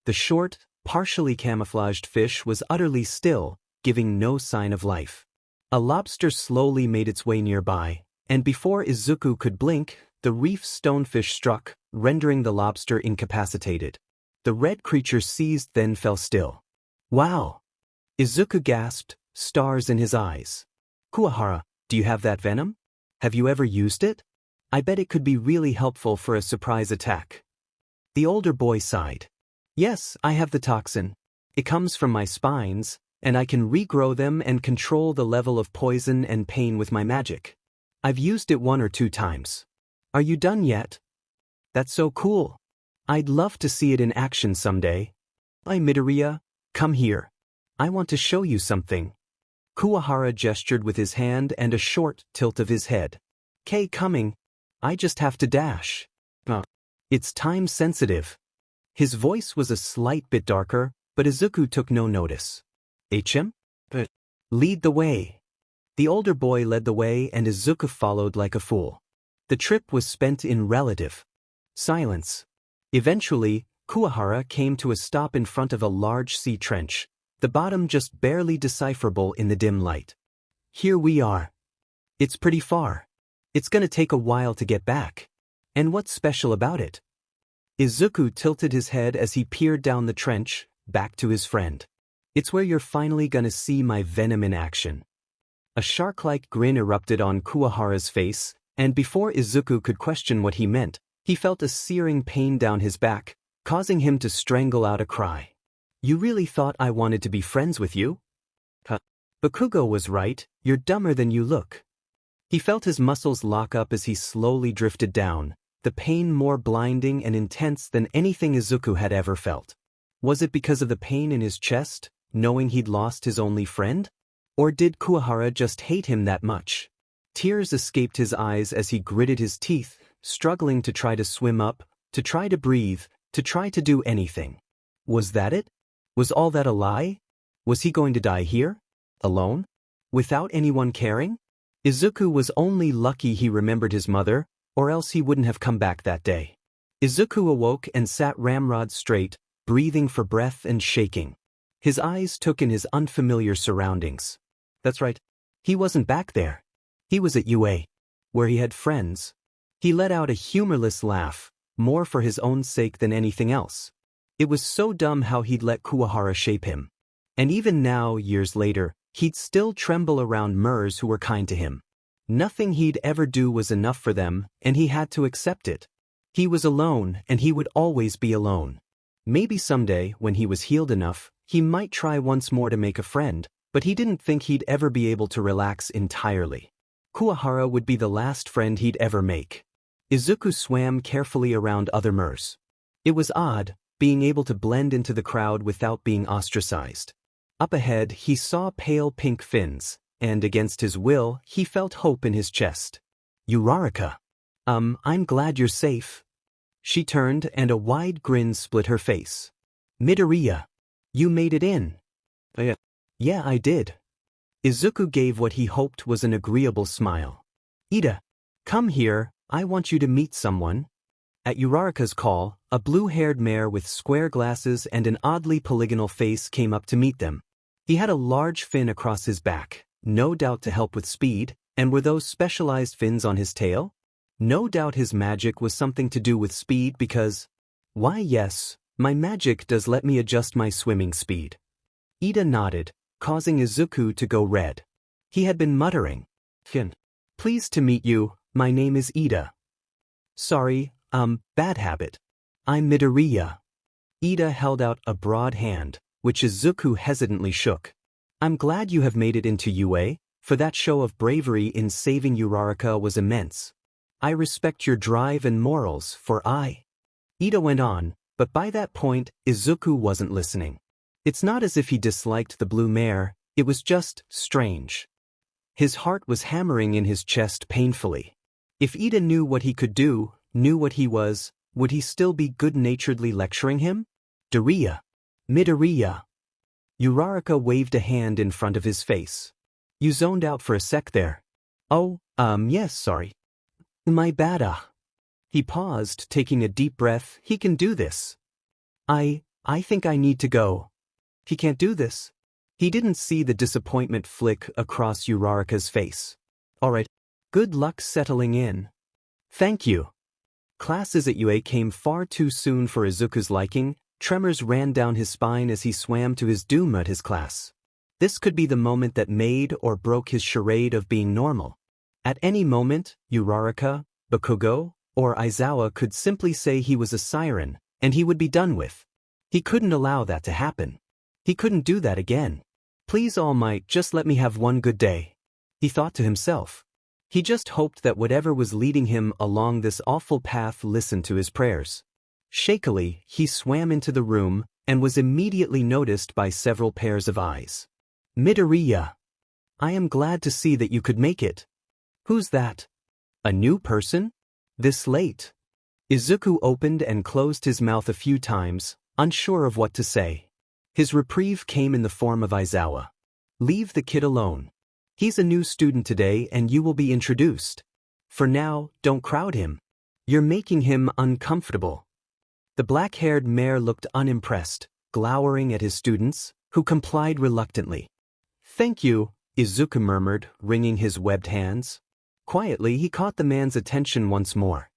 The short, partially camouflaged fish was utterly still, giving no sign of life. A lobster slowly made its way nearby, and before Izuku could blink, the reef stonefish struck, rendering the lobster incapacitated. The red creature seized then fell still. "Wow!" Izuku gasped, stars in his eyes. "Kuwahara, do you have that venom? Have you ever used it? I bet it could be really helpful for a surprise attack." The older boy sighed. "Yes, I have the toxin. It comes from my spines, and I can regrow them and control the level of poison and pain with my magic. I've used it 1 or 2 times. Are you done yet?" "That's so cool. I'd love to see it in action someday." "Hey Midoriya, come here. I want to show you something." Kuwahara gestured with his hand and a short tilt of his head. "K coming. I just have to dash." It's time sensitive." His voice was a slight bit darker, but Izuku took no notice. "HM? But lead the way." The older boy led the way and Izuku followed like a fool. The trip was spent in relative silence. Eventually, Kuwahara came to a stop in front of a large sea trench, the bottom just barely decipherable in the dim light. "Here we are. It's pretty far. It's gonna take a while to get back. And what's special about it?" Izuku tilted his head as he peered down the trench, back to his friend. "It's where you're finally gonna see my venom in action." A shark-like grin erupted on Kuwahara's face, and before Izuku could question what he meant, he felt a searing pain down his back, causing him to strangle out a cry. "You really thought I wanted to be friends with you? Bakugo was right, you're dumber than you look." He felt his muscles lock up as he slowly drifted down, the pain more blinding and intense than anything Izuku had ever felt. Was it because of the pain in his chest, knowing he'd lost his only friend? Or did Kuwahara just hate him that much? Tears escaped his eyes as he gritted his teeth, struggling to try to swim up, to try to breathe, to try to do anything. Was that it? Was all that a lie? Was he going to die here? Alone? Without anyone caring? Izuku was only lucky he remembered his mother, or else he wouldn't have come back that day. Izuku awoke and sat ramrod straight, breathing for breath and shaking. His eyes took in his unfamiliar surroundings. That's right. He wasn't back there. He was at UA, where he had friends. He let out a humorless laugh, more for his own sake than anything else. It was so dumb how he'd let Kuwahara shape him. And even now, years later, he'd still tremble around Mers who were kind to him. Nothing he'd ever do was enough for them, and he had to accept it. He was alone, and he would always be alone. Maybe someday, when he was healed enough, he might try once more to make a friend, but he didn't think he'd ever be able to relax entirely. Kuwahara would be the last friend he'd ever make. Izuku swam carefully around other Mers. It was odd, being able to blend into the crowd without being ostracized. Up ahead, he saw pale pink fins, and against his will, he felt hope in his chest. Uraraka. I'm glad you're safe. She turned and a wide grin split her face. Midoriya. You made it in. Yeah, I did. Izuku gave what he hoped was an agreeable smile. Ida, come here, I want you to meet someone. At Uraraka's call, a blue-haired mare with square glasses and an oddly polygonal face came up to meet them. He had a large fin across his back, no doubt to help with speed, and were those specialized fins on his tail? No doubt his magic was something to do with speed because, why yes, my magic does let me adjust my swimming speed. Ida nodded, causing Izuku to go red. He had been muttering. Pleased to meet you, my name is Ida. Sorry, bad habit. I'm Midoriya. Ida held out a broad hand, which Izuku hesitantly shook. I'm glad you have made it into UA, for that show of bravery in saving Uraraka was immense. I respect your drive and morals, for Ida went on, but by that point, Izuku wasn't listening. It's not as if he disliked the blue mare, it was just strange. His heart was hammering in his chest painfully. If Ida knew what he could do, knew what he was, would he still be good-naturedly lecturing him? Midoriya. Uraraka waved a hand in front of his face. You zoned out for a sec there. Oh, yes, sorry. My bad. He paused, taking a deep breath. He can do this. I think I need to go. He can't do this. He didn't see the disappointment flick across Uraraka's face. All right. Good luck settling in. Thank you. Classes at UA came far too soon for Izuku's liking. Tremors ran down his spine as he swam to his doom at his class. This could be the moment that made or broke his charade of being normal. At any moment, Uraraka, Bakugo, or Aizawa could simply say he was a siren, and he would be done with. He couldn't allow that to happen. He couldn't do that again. Please All Might, just let me have one good day. He thought to himself. He just hoped that whatever was leading him along this awful path listened to his prayers. Shakily, he swam into the room, and was immediately noticed by several pairs of eyes. Midoriya. I am glad to see that you could make it. Who's that? A new person? This late? Izuku opened and closed his mouth a few times, unsure of what to say. His reprieve came in the form of Aizawa. Leave the kid alone. He's a new student today and you will be introduced. For now, don't crowd him. You're making him uncomfortable. The black-haired mare looked unimpressed, glowering at his students, who complied reluctantly. Thank you, Izuku murmured, wringing his webbed hands. Quietly, he caught the man's attention once more.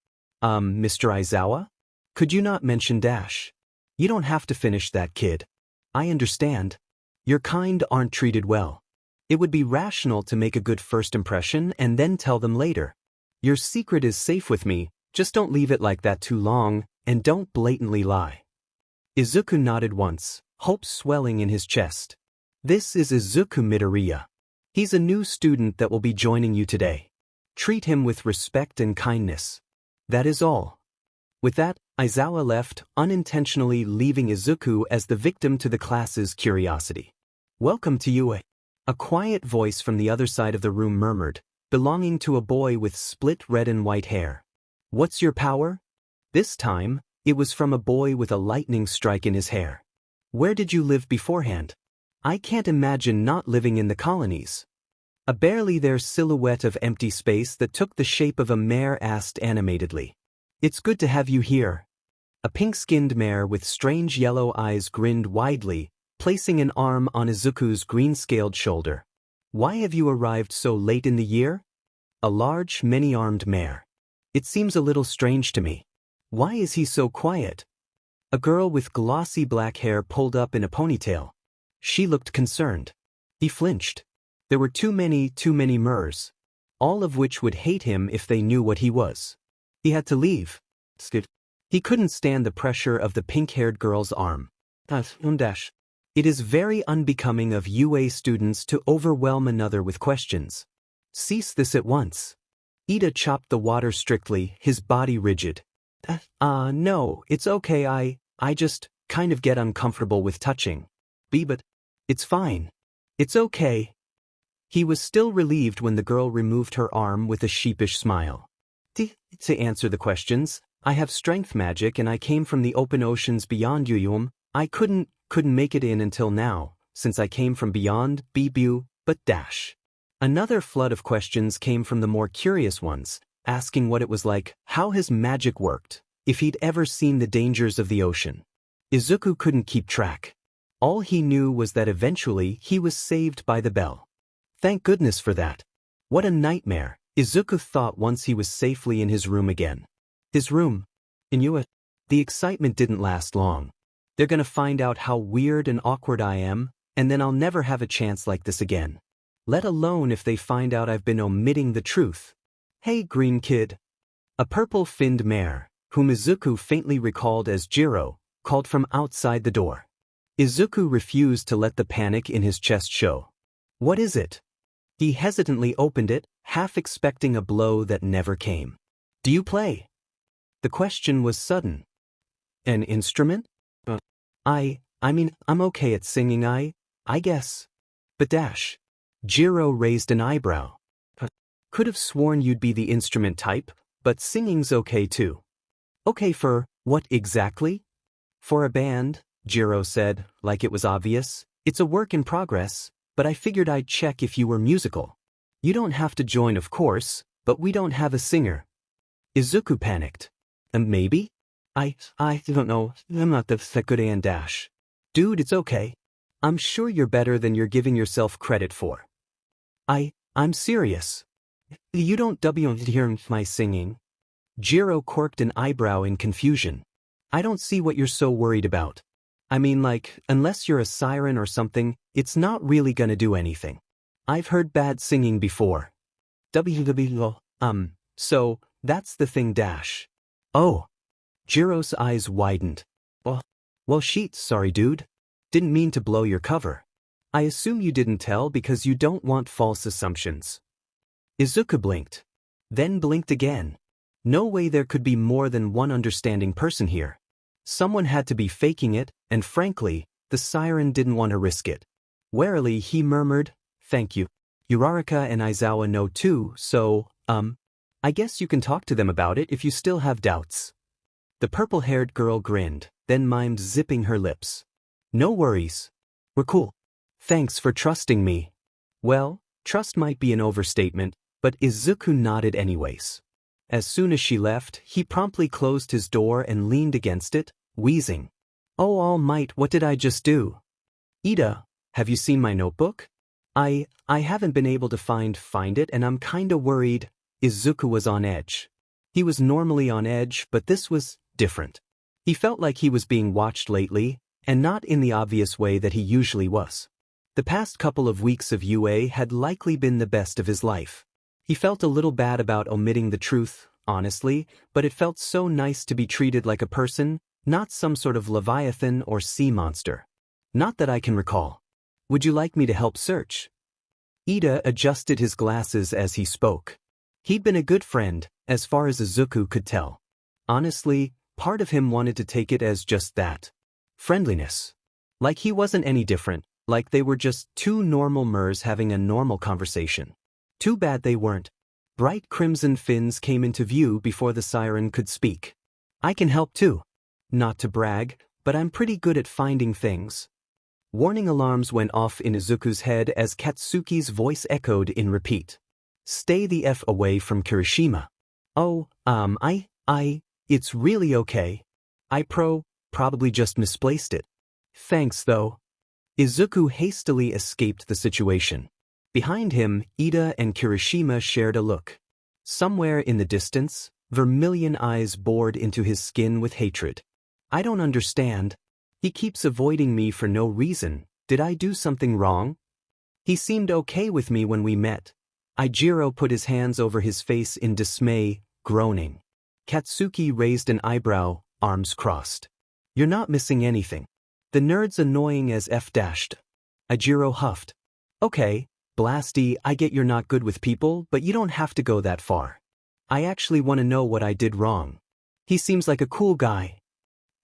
Mr. Aizawa? Could you not mention Dash? You don't have to finish that, kid. I understand. Your kind aren't treated well. It would be rational to make a good first impression and then tell them later. Your secret is safe with me, just don't leave it like that too long, and don't blatantly lie. Izuku nodded once, hope swelling in his chest. This is Izuku Midoriya. He's a new student that will be joining you today. Treat him with respect and kindness. That is all. With that, Aizawa left, unintentionally leaving Izuku as the victim to the class's curiosity. Welcome to UA. A quiet voice from the other side of the room murmured, belonging to a boy with split red and white hair. What's your power? This time, it was from a boy with a lightning strike in his hair. Where did you live beforehand? I can't imagine not living in the colonies. A barely there silhouette of empty space that took the shape of a mare asked animatedly. It's good to have you here. A pink-skinned mare with strange yellow eyes grinned widely, placing an arm on Izuku's green-scaled shoulder. Why have you arrived so late in the year? A large, many-armed mare. It seems a little strange to me. Why is he so quiet? A girl with glossy black hair pulled up in a ponytail. She looked concerned. He flinched. There were too many Mers, all of which would hate him if they knew what he was. He had to leave. He couldn't stand the pressure of the pink-haired girl's arm. It is very unbecoming of UA students to overwhelm another with questions. Cease this at once. Ida chopped the water strictly, his body rigid. No, it's okay, I just kind of get uncomfortable with touching. But it's fine. It's okay. He was still relieved when the girl removed her arm with a sheepish smile. To answer the questions, I have strength magic and I came from the open oceans beyond Yuyum. I couldn't make it in until now, since I came from beyond, but dash. Another flood of questions came from the more curious ones, asking what it was like, how his magic worked, if he'd ever seen the dangers of the ocean. Izuku couldn't keep track. All he knew was that eventually he was saved by the bell. Thank goodness for that. What a nightmare, Izuku thought once he was safely in his room again. His room? In UA? The excitement didn't last long. They're gonna find out how weird and awkward I am, and then I'll never have a chance like this again. Let alone if they find out I've been omitting the truth. Hey, green kid. A purple-finned mare, whom Izuku faintly recalled as Jiro, called from outside the door. Izuku refused to let the panic in his chest show. What is it? He hesitantly opened it, half expecting a blow that never came. Do you play? The question was sudden. An instrument? I mean, I'm okay at singing, I guess. But dash. Jiro raised an eyebrow. Could have sworn you'd be the instrument type, but singing's okay too. Okay for what exactly? For a band, Jiro said, like it was obvious. It's a work in progress, but I figured I'd check if you were musical. You don't have to join, of course, but we don't have a singer. Izuku panicked. Maybe? I don't know, I'm not that good and dash. Dude, it's okay. I'm sure you're better than you're giving yourself credit for. I'm serious. You don't hear my singing. Jiro quirked an eyebrow in confusion. I don't see what you're so worried about. I mean, like, unless you're a siren or something, it's not really gonna do anything. I've heard bad singing before. So, that's the thing dash. Oh. Jiro's eyes widened. Well, sorry dude. Didn't mean to blow your cover. I assume you didn't tell because you don't want false assumptions. Izuku blinked. Then blinked again. No way there could be more than one understanding person here. Someone had to be faking it, and frankly, the siren didn't want to risk it. Warily he murmured, thank you. Uraraka and Aizawa know too, so, I guess you can talk to them about it if you still have doubts. The purple-haired girl grinned, then mimed zipping her lips. No worries. We're cool. Thanks for trusting me. Well, trust might be an overstatement, but Izuku nodded anyways. As soon as she left, he promptly closed his door and leaned against it, wheezing. Oh all might, what did I just do? Ida, have you seen my notebook? I haven't been able to find it and I'm kinda worried. Izuku was on edge. He was normally on edge, but this was different. He felt like he was being watched lately, and not in the obvious way that he usually was. The past couple of weeks of UA had likely been the best of his life. He felt a little bad about omitting the truth, honestly, but it felt so nice to be treated like a person, not some sort of leviathan or sea monster. Not that I can recall. Would you like me to help search? Ida adjusted his glasses as he spoke. He'd been a good friend, as far as Izuku could tell. Honestly, part of him wanted to take it as just that. Friendliness. Like he wasn't any different, like they were just two normal mers having a normal conversation. Too bad they weren't. Bright crimson fins came into view before the siren could speak. I can help too. Not to brag, but I'm pretty good at finding things. Warning alarms went off in Izuku's head as Katsuki's voice echoed in repeat. Stay the F away from Kirishima. Oh, it's really okay. I probably just misplaced it. Thanks though. Izuku hastily escaped the situation. Behind him, Ida and Kirishima shared a look. Somewhere in the distance, vermilion eyes bored into his skin with hatred. I don't understand. He keeps avoiding me for no reason. Did I do something wrong? He seemed okay with me when we met. Ajiro put his hands over his face in dismay, groaning. Katsuki raised an eyebrow, arms crossed. You're not missing anything. The nerd's annoying as F dashed. Ajiro huffed. Okay, Blasty, I get you're not good with people, but you don't have to go that far. I actually want to know what I did wrong. He seems like a cool guy.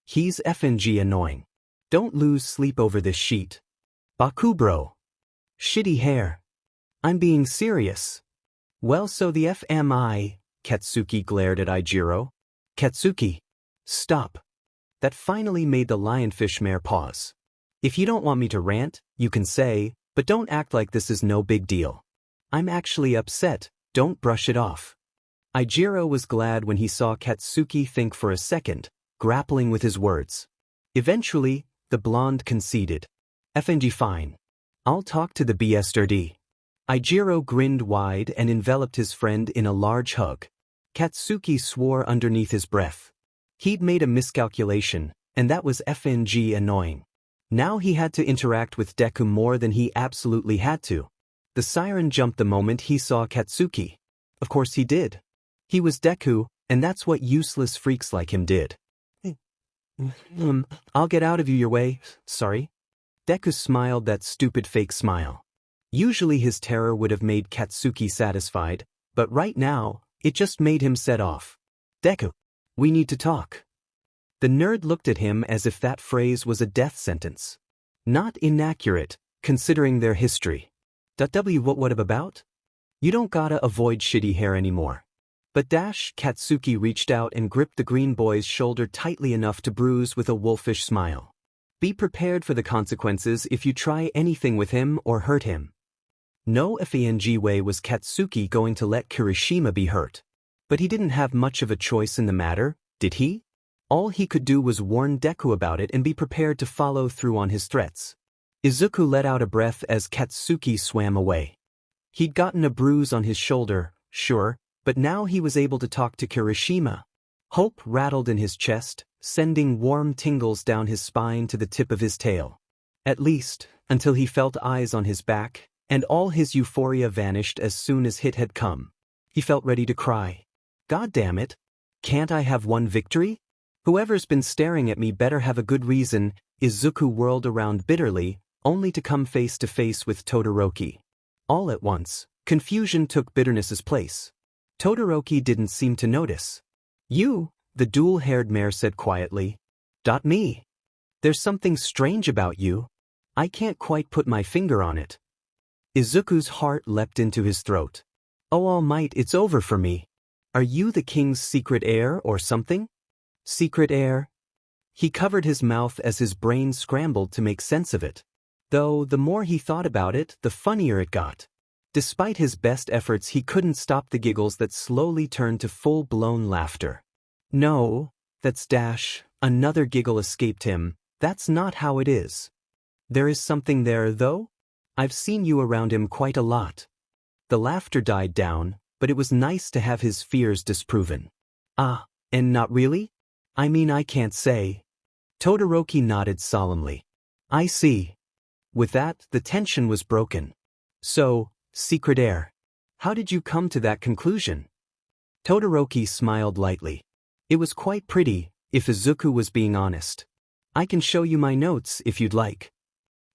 He's FNG annoying. Don't lose sleep over this sheet. Bakugo. Shitty hair. I'm being serious. Well, so the F am I? Katsuki glared at Ajiro. Katsuki. Stop. That finally made the lionfish mare pause. If you don't want me to rant, you can say, but don't act like this is no big deal. I'm actually upset, don't brush it off. Ajiro was glad when he saw Katsuki think for a second, grappling with his words. Eventually, the blonde conceded. FNG fine. I'll talk to the BSRD. Ajiro grinned wide and enveloped his friend in a large hug. Katsuki swore underneath his breath. He'd made a miscalculation, and that was FNG annoying. Now he had to interact with Deku more than he absolutely had to. The siren jumped the moment he saw Katsuki. Of course he did. He was Deku, and that's what useless freaks like him did. I'll get out of your way, sorry. Deku smiled that stupid fake smile. Usually his terror would have made Katsuki satisfied, but right now, it just made him set off. Deku, we need to talk. The nerd looked at him as if that phrase was a death sentence. Not inaccurate, considering their history. What about? You don't gotta avoid shitty hair anymore. But Katsuki reached out and gripped the green boy's shoulder tightly enough to bruise with a wolfish smile. Be prepared for the consequences if you try anything with him or hurt him. No FNG way was Katsuki going to let Kirishima be hurt. But he didn't have much of a choice in the matter, did he? All he could do was warn Deku about it and be prepared to follow through on his threats. Izuku let out a breath as Katsuki swam away. He'd gotten a bruise on his shoulder, sure, but now he was able to talk to Kirishima. Hope rattled in his chest, sending warm tingles down his spine to the tip of his tail. At least, until he felt eyes on his back, and all his euphoria vanished as soon as Hit had come. He felt ready to cry. God damn it. Can't I have one victory? Whoever's been staring at me better have a good reason. Izuku whirled around bitterly, only to come face to face with Todoroki. All at once, confusion took bitterness's place. Todoroki didn't seem to notice. You, the dual-haired mare said quietly. Me. There's something strange about you. I can't quite put my finger on it. Izuku's heart leapt into his throat. Oh All Might, it's over for me. Are you the king's secret heir or something? Secret heir? He covered his mouth as his brain scrambled to make sense of it. Though the more he thought about it, the funnier it got. Despite his best efforts, he couldn't stop the giggles that slowly turned to full-blown laughter. No, that's another giggle escaped him. That's not how it is. There is something there, though? I've seen you around him quite a lot. The laughter died down, but it was nice to have his fears disproven. Ah, and not really? I mean, I can't say. Todoroki nodded solemnly. I see. With that, the tension was broken. So, secret heir. How did you come to that conclusion? Todoroki smiled lightly. It was quite pretty, if Izuku was being honest. I can show you my notes if you'd like.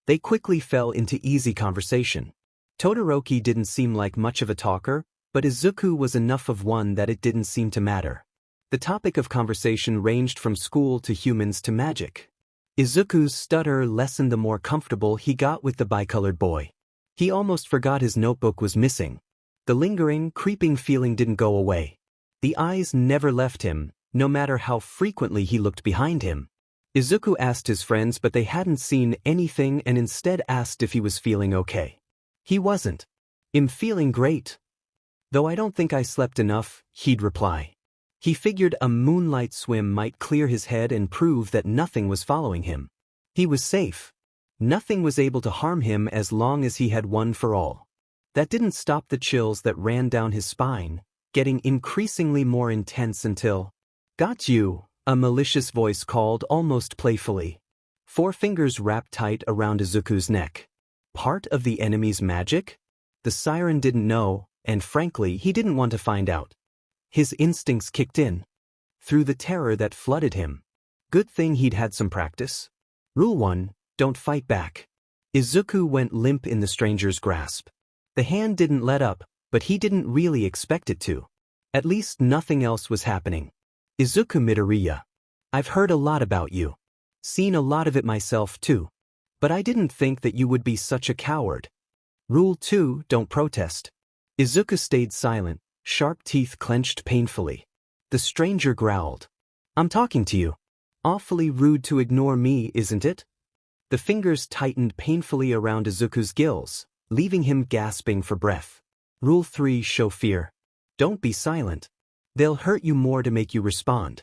They quickly fell into easy conversation. Todoroki didn't seem like much of a talker, But Izuku was enough of one that it didn't seem to matter. The topic of conversation ranged from school to humans to magic. Izuku's stutter lessened the more comfortable he got with the bicolored boy. He almost forgot his notebook was missing. The lingering, creeping feeling didn't go away. The eyes never left him, no matter how frequently he looked behind him. Izuku asked his friends, but they hadn't seen anything and instead asked if he was feeling okay. He wasn't. "I'm feeling great. Though I don't think I slept enough," he'd reply. He figured a moonlight swim might clear his head and prove that nothing was following him. He was safe. Nothing was able to harm him as long as he had one for all. That didn't stop the chills that ran down his spine, getting increasingly more intense until, "Got you," a malicious voice called almost playfully. 4 fingers wrapped tight around Izuku's neck. Part of the enemy's magic? The siren didn't know, and frankly he didn't want to find out. His instincts kicked in. Through the terror that flooded him. Good thing he'd had some practice. Rule 1, don't fight back. Izuku went limp in the stranger's grasp. The hand didn't let up, but he didn't really expect it to. At least nothing else was happening. "Izuku Midoriya. I've heard a lot about you. Seen a lot of it myself too. But I didn't think that you would be such a coward. Rule 2, don't protest." Izuku stayed silent, sharp teeth clenched painfully. The stranger growled. "I'm talking to you. Awfully rude to ignore me, isn't it?" The fingers tightened painfully around Izuku's gills, leaving him gasping for breath. Rule 3, show fear. Don't be silent. They'll hurt you more to make you respond.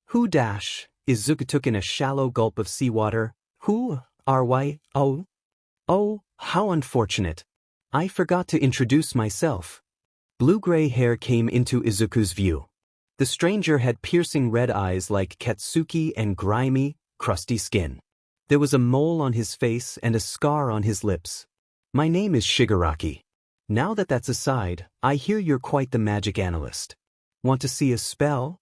"Who dash?" Izuku took in a shallow gulp of seawater. "Who are we? Oh, how unfortunate. I forgot to introduce myself." Blue-gray hair came into Izuku's view. The stranger had piercing red eyes like Katsuki and grimy, crusty skin. There was a mole on his face and a scar on his lips. "My name is Shigaraki. Now that that's aside, I hear you're quite the magic analyst. Want to see a spell?"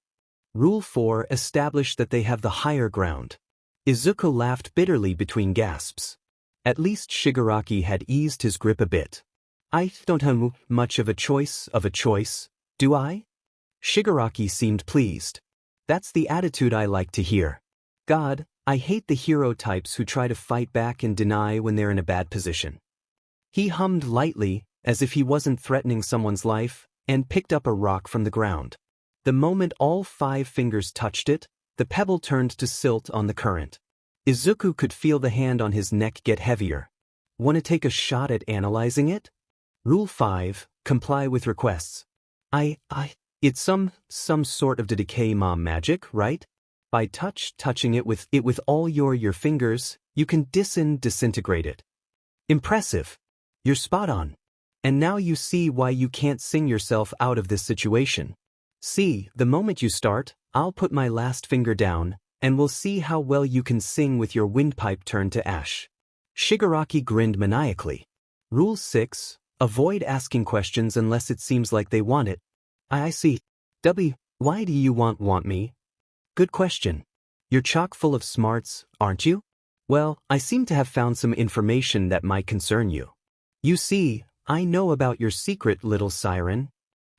Rule 4, establish that they have the higher ground. Izuku laughed bitterly between gasps. At least Shigaraki had eased his grip a bit. "I don't have much of a choice, do I?" Shigaraki seemed pleased. "That's the attitude I like to hear. God, I hate the hero types who try to fight back and deny when they're in a bad position." He hummed lightly, as if he wasn't threatening someone's life, and picked up a rock from the ground. The moment all 5 fingers touched it, the pebble turned to silt on the current. Izuku could feel the hand on his neck get heavier. "Want to take a shot at analyzing it?" Rule 5, comply with requests. It's some sort of decay mom magic, right? By touching it with all your fingers, you can disintegrate it. Impressive. You're spot on. And now you see why you can't sing yourself out of this situation. See, the moment you start, I'll put my last finger down, and we'll see how well you can sing with your windpipe turned to ash. Shigaraki grinned maniacally. Rule 6, avoid asking questions unless it seems like they want it. I see. Dabi, why do you want me? Good question. You're chock full of smarts, aren't you? Well, I seem to have found some information that might concern you. You see, I know about your secret, little siren.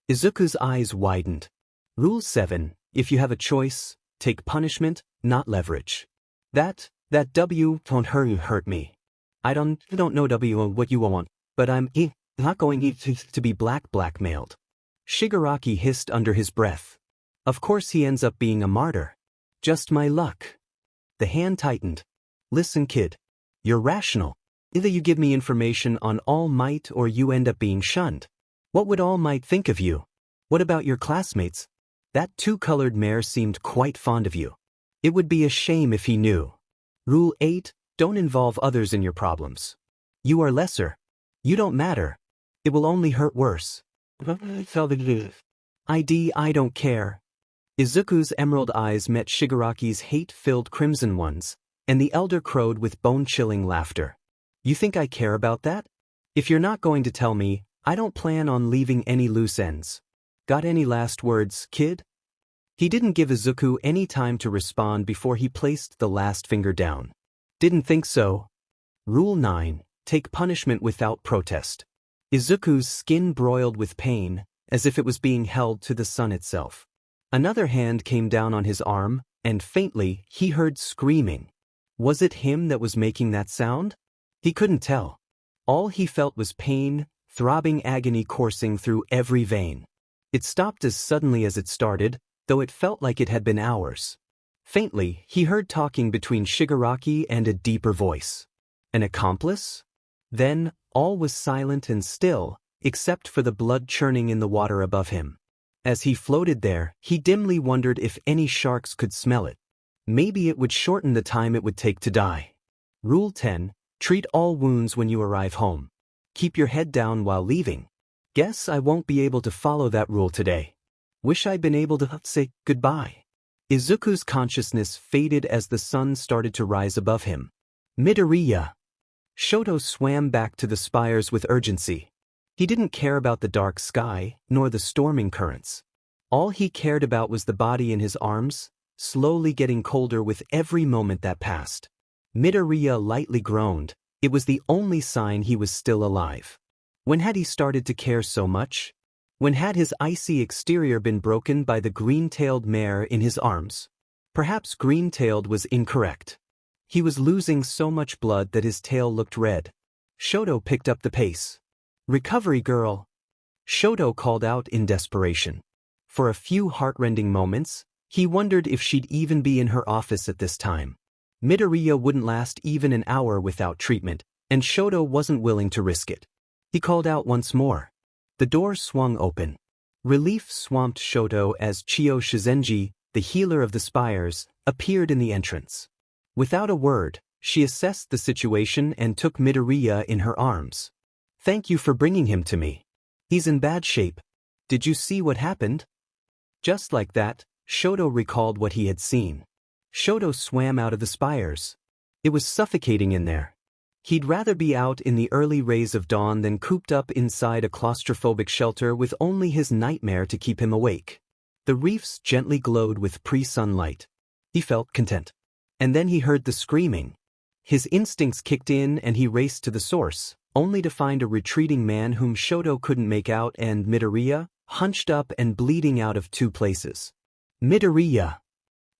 Izuku's eyes widened. Rule 7, if you have a choice, take punishment, not leverage. That W won't hurt me. I don't know W what you want, but I'm not going to be blackmailed. Shigaraki hissed under his breath. Of course he ends up being a martyr. Just my luck. The hand tightened. Listen, kid. You're rational. Either you give me information on All Might or you end up being shunned. What would All Might think of you? What about your classmates? That 2-colored mare seemed quite fond of you. It would be a shame if he knew. Rule 8, don't involve others in your problems. You are lesser. You don't matter. It will only hurt worse. I don't care. Izuku's emerald eyes met Shigaraki's hate-filled crimson ones, and the elder crowed with bone-chilling laughter. You think I care about that? If you're not going to tell me, I don't plan on leaving any loose ends. Got any last words, kid? He didn't give Izuku any time to respond before he placed the last finger down. Didn't think so. Rule 9, take punishment without protest. Izuku's skin broiled with pain, as if it was being held to the sun itself. Another hand came down on his arm, and faintly, he heard screaming. Was it him that was making that sound? He couldn't tell. All he felt was pain, throbbing agony coursing through every vein. It stopped as suddenly as it started, though it felt like it had been hours. Faintly, he heard talking between Shigaraki and a deeper voice. An accomplice? Then, all was silent and still, except for the blood churning in the water above him. As he floated there, he dimly wondered if any sharks could smell it. Maybe it would shorten the time it would take to die. Rule 10. Treat all wounds when you arrive home. Keep your head down while leaving. Guess I won't be able to follow that rule today. Wish I'd been able to say goodbye. Izuku's consciousness faded as the sun started to rise above him. Midoriya. Shoto swam back to the spires with urgency. He didn't care about the dark sky, nor the storming currents. All he cared about was the body in his arms, slowly getting colder with every moment that passed. Midoriya lightly groaned. It was the only sign he was still alive. When had he started to care so much? When had his icy exterior been broken by the green-tailed mare in his arms? Perhaps green-tailed was incorrect. He was losing so much blood that his tail looked red. Shoto picked up the pace. "Recovery girl!" Shoto called out in desperation. For a few heartrending moments, he wondered if she'd even be in her office at this time. Midoriya wouldn't last even an hour without treatment, and Shoto wasn't willing to risk it. He called out once more. The door swung open. Relief swamped Shoto as Chio Shizenji, the healer of the Spires, appeared in the entrance. Without a word, she assessed the situation and took Midoriya in her arms. "Thank you for bringing him to me. He's in bad shape. Did you see what happened?" Just like that, Shoto recalled what he had seen. Shoto swam out of the Spires. It was suffocating in there. He'd rather be out in the early rays of dawn than cooped up inside a claustrophobic shelter with only his nightmare to keep him awake. The reefs gently glowed with pre-sunlight. He felt content. And then he heard the screaming. His instincts kicked in and he raced to the source, only to find a retreating man whom Shoto couldn't make out and Midoriya, hunched up and bleeding out of two places. Midoriya!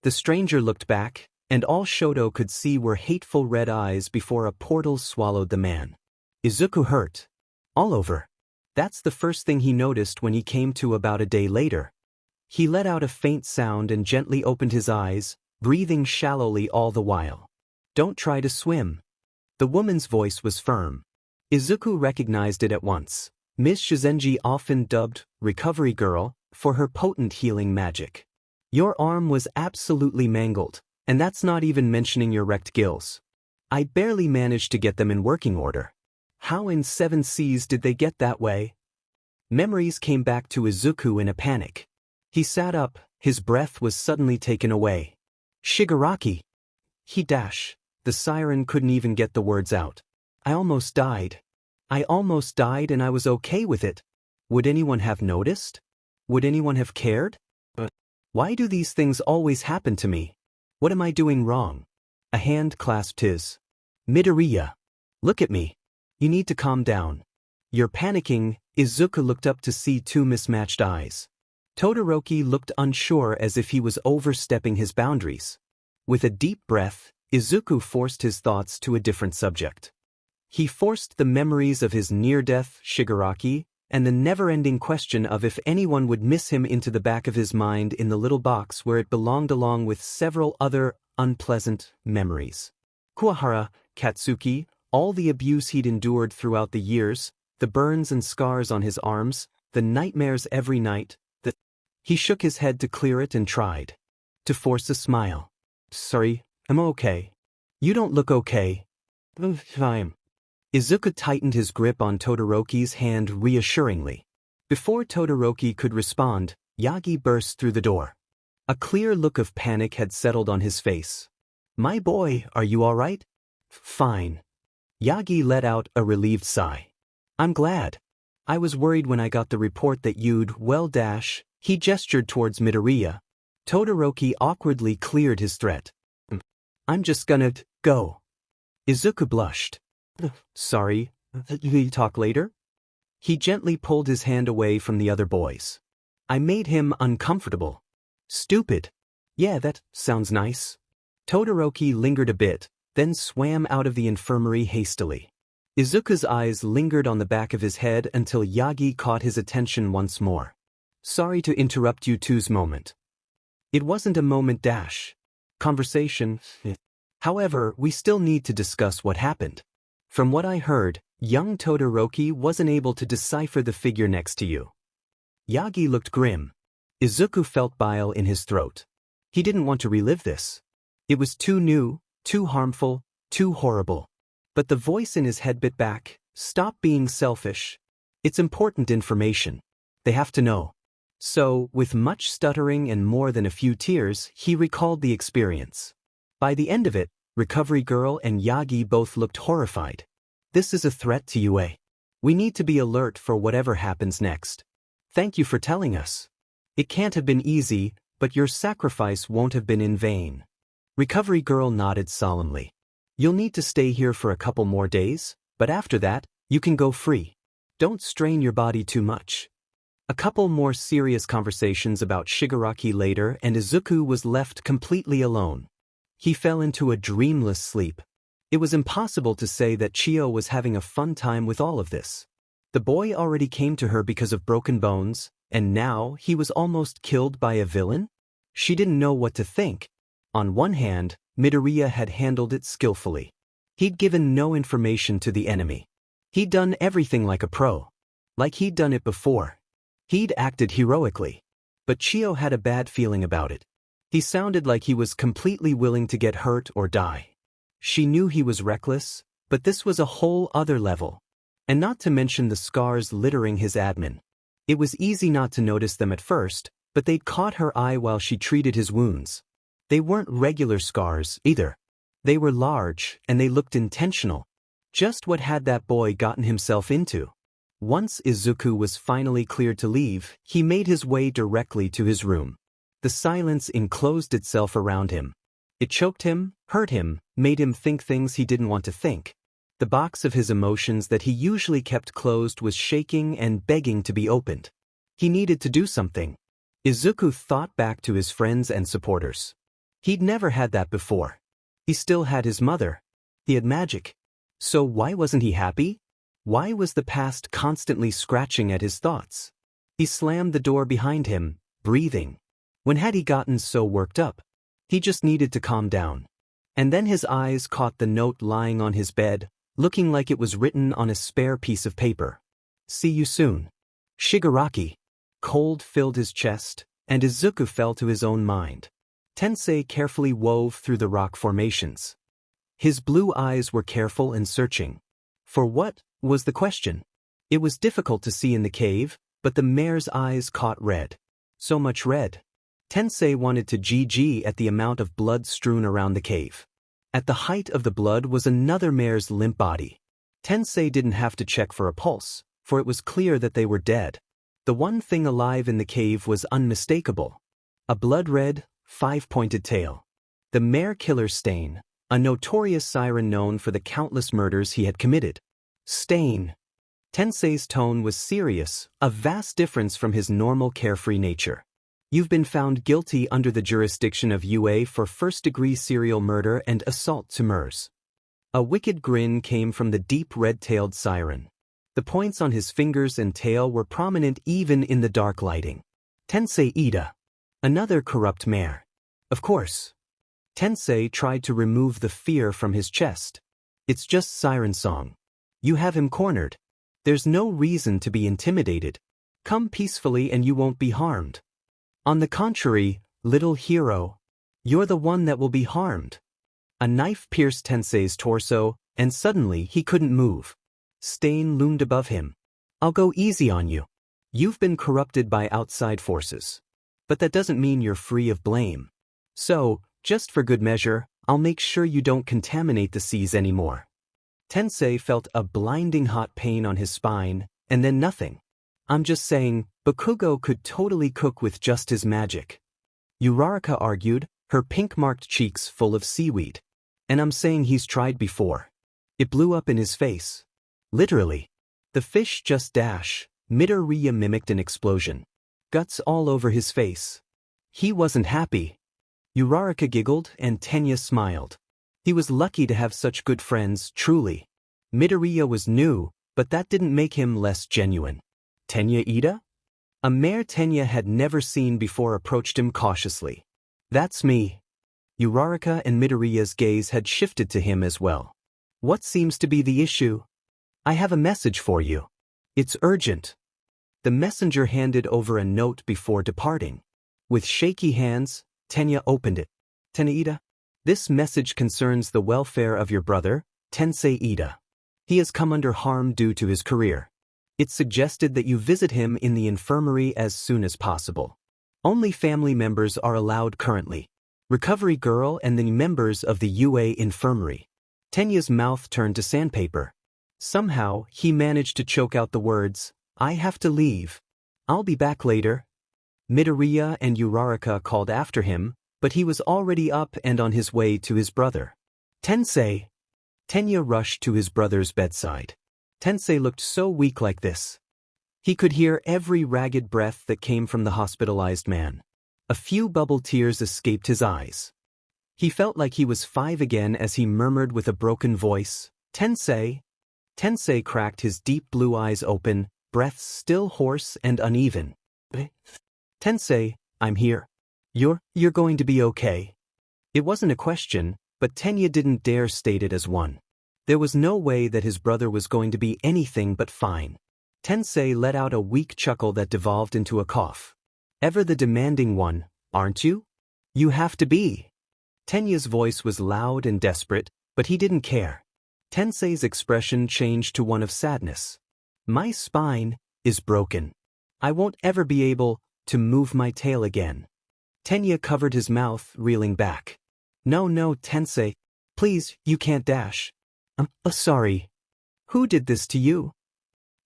The stranger looked back, and all Shoto could see were hateful red eyes before a portal swallowed the man. Izuku hurt. All over. That's the first thing he noticed when he came to about a day later. He let out a faint sound and gently opened his eyes, breathing shallowly all the while. "Don't try to swim." The woman's voice was firm. Izuku recognized it at once. Miss Shizenji, often dubbed Recovery Girl, for her potent healing magic. "Your arm was absolutely mangled. And that's not even mentioning your wrecked gills. I barely managed to get them in working order. How in 7 seas did they get that way?" Memories came back to Izuku in a panic. He sat up, his breath was suddenly taken away. "Shigaraki!" The siren couldn't even get the words out. I almost died and I was okay with it. Would anyone have noticed? Would anyone have cared? Why do these things always happen to me? What am I doing wrong?" A hand clasped his. "Midoriya. Look at me. You need to calm down. You're panicking." Izuku looked up to see two mismatched eyes. Todoroki looked unsure as if he was overstepping his boundaries. With a deep breath, Izuku forced his thoughts to a different subject. He forced the memories of his near-death Shigaraki and the never-ending question of if anyone would miss him into the back of his mind in the little box where it belonged, along with several other unpleasant memories. Kuwahara, Katsuki, all the abuse he'd endured throughout the years, the burns and scars on his arms, the nightmares every night, He shook his head to clear it and tried to force a smile. "Sorry, I'm okay." "You don't look okay." "Fine." Izuku tightened his grip on Todoroki's hand reassuringly. Before Todoroki could respond, Yagi burst through the door. A clear look of panic had settled on his face. "My boy, are you all right?" "Fine." Yagi let out a relieved sigh. "I'm glad. I was worried when I got the report that you'd, he gestured towards Midoriya. Todoroki awkwardly cleared his threat. "I'm just gonna go." Izuku blushed. "Sorry, we talk later?" He gently pulled his hand away from the other boys. I made him uncomfortable. Stupid. Yeah, that sounds nice. Todoroki lingered a bit, then swam out of the infirmary hastily. Izuku's eyes lingered on the back of his head until Yagi caught his attention once more. Sorry to interrupt you two's moment. It wasn't a moment dash. Conversation. However, we still need to discuss what happened. From what I heard, young Todoroki wasn't able to decipher the figure next to you. Yagi looked grim. Izuku felt bile in his throat. He didn't want to relive this. It was too new, too harmful, too horrible. But the voice in his head bit back. Stop being selfish. It's important information. They have to know. So, with much stuttering and more than a few tears, he recalled the experience. By the end of it, Recovery Girl and Yagi both looked horrified. This is a threat to UA. We need to be alert for whatever happens next. Thank you for telling us. It can't have been easy, but your sacrifice won't have been in vain. Recovery Girl nodded solemnly. You'll need to stay here for a couple more days, but after that, you can go free. Don't strain your body too much. A couple more serious conversations about Shigaraki later and Izuku was left completely alone. He fell into a dreamless sleep. It was impossible to say that Chio was having a fun time with all of this. The boy already came to her because of broken bones, and now he was almost killed by a villain? She didn't know what to think. On one hand, Midoriya had handled it skillfully. He'd given no information to the enemy. He'd done everything like a pro. Like he'd done it before. He'd acted heroically. But Chio had a bad feeling about it. He sounded like he was completely willing to get hurt or die. She knew he was reckless, but this was a whole other level. And not to mention the scars littering his admin. It was easy not to notice them at first, but they'd caught her eye while she treated his wounds. They weren't regular scars, either. They were large, and they looked intentional. Just what had that boy gotten himself into? Once Izuku was finally cleared to leave, he made his way directly to his room. The silence enclosed itself around him. It choked him, hurt him, made him think things he didn't want to think. The box of his emotions that he usually kept closed was shaking and begging to be opened. He needed to do something. Izuku thought back to his friends and supporters. He'd never had that before. He still had his mother. He had magic. So why wasn't he happy? Why was the past constantly scratching at his thoughts? He slammed the door behind him, breathing. When had he gotten so worked up? He just needed to calm down. And then his eyes caught the note lying on his bed, looking like it was written on a spare piece of paper. See you soon. Shigaraki. Cold filled his chest, and Izuku fell to his own mind. Tensei carefully wove through the rock formations. His blue eyes were careful and searching. For what was the question? It was difficult to see in the cave, but the mare's eyes caught red. So much red. Tensei wanted to GG at the amount of blood strewn around the cave. At the height of the blood was another mare's limp body. Tensei didn't have to check for a pulse, for it was clear that they were dead. The one thing alive in the cave was unmistakable. A blood-red, five-pointed tail. The mare killer Stain, a notorious siren known for the countless murders he had committed. Stain. Tensei's tone was serious, a vast difference from his normal carefree nature. You've been found guilty under the jurisdiction of UA for first-degree serial murder and assault to MERS. A wicked grin came from the deep red-tailed siren. The points on his fingers and tail were prominent even in the dark lighting. Tensei Ida. Another corrupt mare. Of course. Tensei tried to remove the fear from his chest. It's just siren song. You have him cornered. There's no reason to be intimidated. Come peacefully and you won't be harmed. On the contrary, little hero, you're the one that will be harmed. A knife pierced Tensei's torso, and suddenly he couldn't move. Stain loomed above him. I'll go easy on you. You've been corrupted by outside forces. But that doesn't mean you're free of blame. So, just for good measure, I'll make sure you don't contaminate the seas anymore. Tensei felt a blinding hot pain on his spine, and then nothing. I'm just saying, Bakugo could totally cook with just his magic. Uraraka argued, her pink-marked cheeks full of seaweed. And I'm saying he's tried before. It blew up in his face. Literally. The fish just dash. Midoriya mimicked an explosion. Guts all over his face. He wasn't happy. Uraraka giggled and Tenya smiled. He was lucky to have such good friends, truly. Midoriya was new, but that didn't make him less genuine. Tenya Ida? A mare Tenya had never seen before approached him cautiously. That's me. Uraraka and Midoriya's gaze had shifted to him as well. What seems to be the issue? I have a message for you. It's urgent. The messenger handed over a note before departing. With shaky hands, Tenya opened it. Tenya Ida? This message concerns the welfare of your brother, Tensei Ida. He has come under harm due to his career. It suggested that you visit him in the infirmary as soon as possible. Only family members are allowed currently. Recovery girl and the members of the UA infirmary. Tenya's mouth turned to sandpaper. Somehow, he managed to choke out the words, I have to leave. I'll be back later. Midoriya and Uraraka called after him, but he was already up and on his way to his brother. Tensei! Tenya rushed to his brother's bedside. Tensei looked so weak like this. He could hear every ragged breath that came from the hospitalized man. A few bubble tears escaped his eyes. He felt like he was 5 again as he murmured with a broken voice, Tensei! Tensei cracked his deep blue eyes open, breath still hoarse and uneven. Tensei, I'm here. You're going to be okay. It wasn't a question, but Tenya didn't dare state it as one. There was no way that his brother was going to be anything but fine. Tensei let out a weak chuckle that devolved into a cough. Ever the demanding one, aren't you? You have to be. Tenya's voice was loud and desperate, but he didn't care. Tensei's expression changed to one of sadness. My spine is broken. I won't ever be able to move my tail again. Tenya covered his mouth, reeling back. No, Tensei. Please, you can't dash. Sorry. Who did this to you?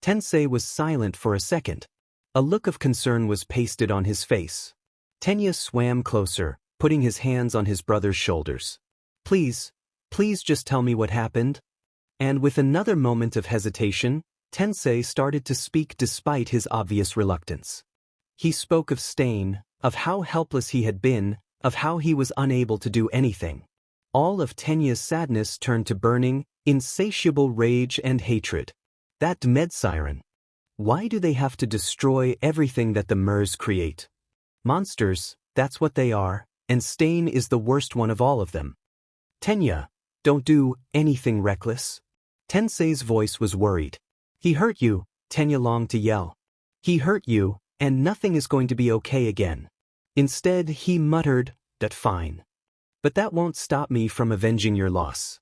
Tensei was silent for a second. A look of concern was pasted on his face. Tenya swam closer, putting his hands on his brother's shoulders. Please just tell me what happened. And with another moment of hesitation, Tensei started to speak despite his obvious reluctance. He spoke of Stain, of how helpless he had been, of how he was unable to do anything. All of Tenya's sadness turned to burning, insatiable rage and hatred. That Siren. Why do they have to destroy everything that the Mers create? Monsters, that's what they are, and Stain is the worst one of all of them. Tenya, don't do anything reckless. Tensei's voice was worried. He hurt you, Tenya longed to yell. He hurt you, and nothing is going to be okay again. Instead, he muttered, that's fine. But that won't stop me from avenging your loss.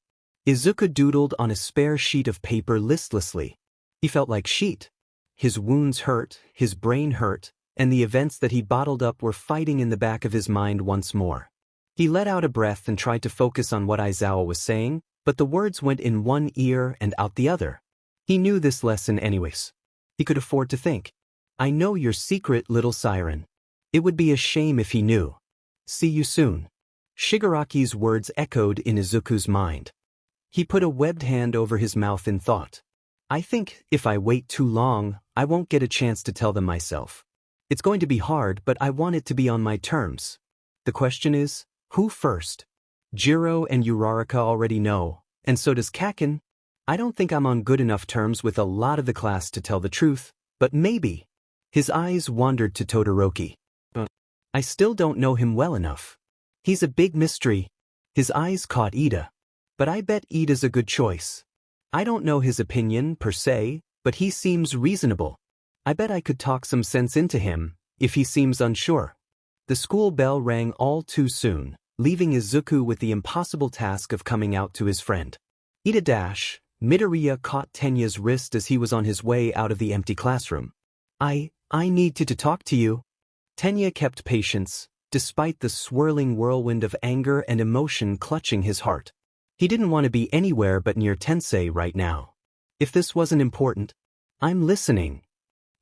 Izuku doodled on a spare sheet of paper listlessly. He felt like sheet. His wounds hurt, his brain hurt, and the events that he bottled up were fighting in the back of his mind once more. He let out a breath and tried to focus on what Aizawa was saying, but the words went in one ear and out the other. He knew this lesson anyways. He could afford to think. I know your secret, little siren. It would be a shame if he knew. See you soon. Shigaraki's words echoed in Izuku's mind. He put a webbed hand over his mouth in thought. I think if I wait too long, I won't get a chance to tell them myself. It's going to be hard, but I want it to be on my terms. The question is, who first? Jiro and Uraraka already know, and so does Kaken. I don't think I'm on good enough terms with a lot of the class to tell the truth, but maybe. His eyes wandered to Todoroki. I still don't know him well enough. He's a big mystery. His eyes caught Ida. But I bet Ida's a good choice. I don't know his opinion, per se, but he seems reasonable. I bet I could talk some sense into him, if he seems unsure. The school bell rang all too soon, leaving Izuku with the impossible task of coming out to his friend. Ida dash, Midoriya caught Tenya's wrist as he was on his way out of the empty classroom. I need to talk to you. Tenya kept patience, despite the swirling whirlwind of anger and emotion clutching his heart. He didn't want to be anywhere but near Tensei right now. If this wasn't important, I'm listening.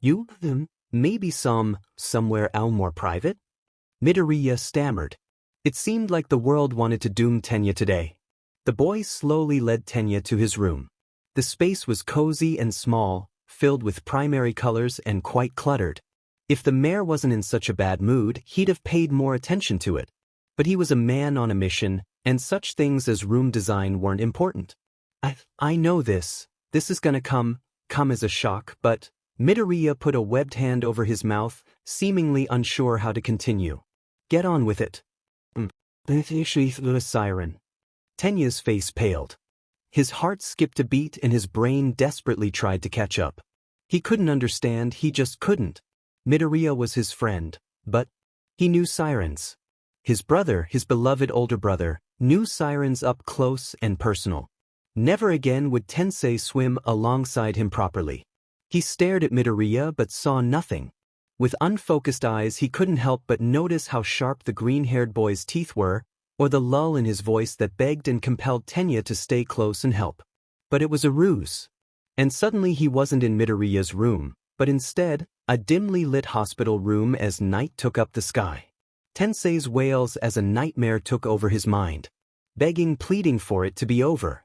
You, them, maybe somewhere more private? Midoriya stammered. It seemed like the world wanted to doom Tenya today. The boy slowly led Tenya to his room. The space was cozy and small, filled with primary colors and quite cluttered. If the mayor wasn't in such a bad mood, he'd have paid more attention to it. But he was a man on a mission, and such things as room design weren't important. I know this is gonna come as a shock, but Midoriya put a webbed hand over his mouth, seemingly unsure how to continue. Get on with it. Siren. Tenya's face paled. His heart skipped a beat and his brain desperately tried to catch up. He couldn't understand, he just couldn't. Midoriya was his friend, but he knew sirens. His brother, his beloved older brother, knew sirens up close and personal. Never again would Tensei swim alongside him properly. He stared at Midoriya but saw nothing. With unfocused eyes he couldn't help but notice how sharp the green-haired boy's teeth were, or the lull in his voice that begged and compelled Tenya to stay close and help. But it was a ruse. And suddenly he wasn't in Midoriya's room, but instead, a dimly lit hospital room as night took up the sky. Tensei's wails as a nightmare took over his mind. Begging, pleading for it to be over.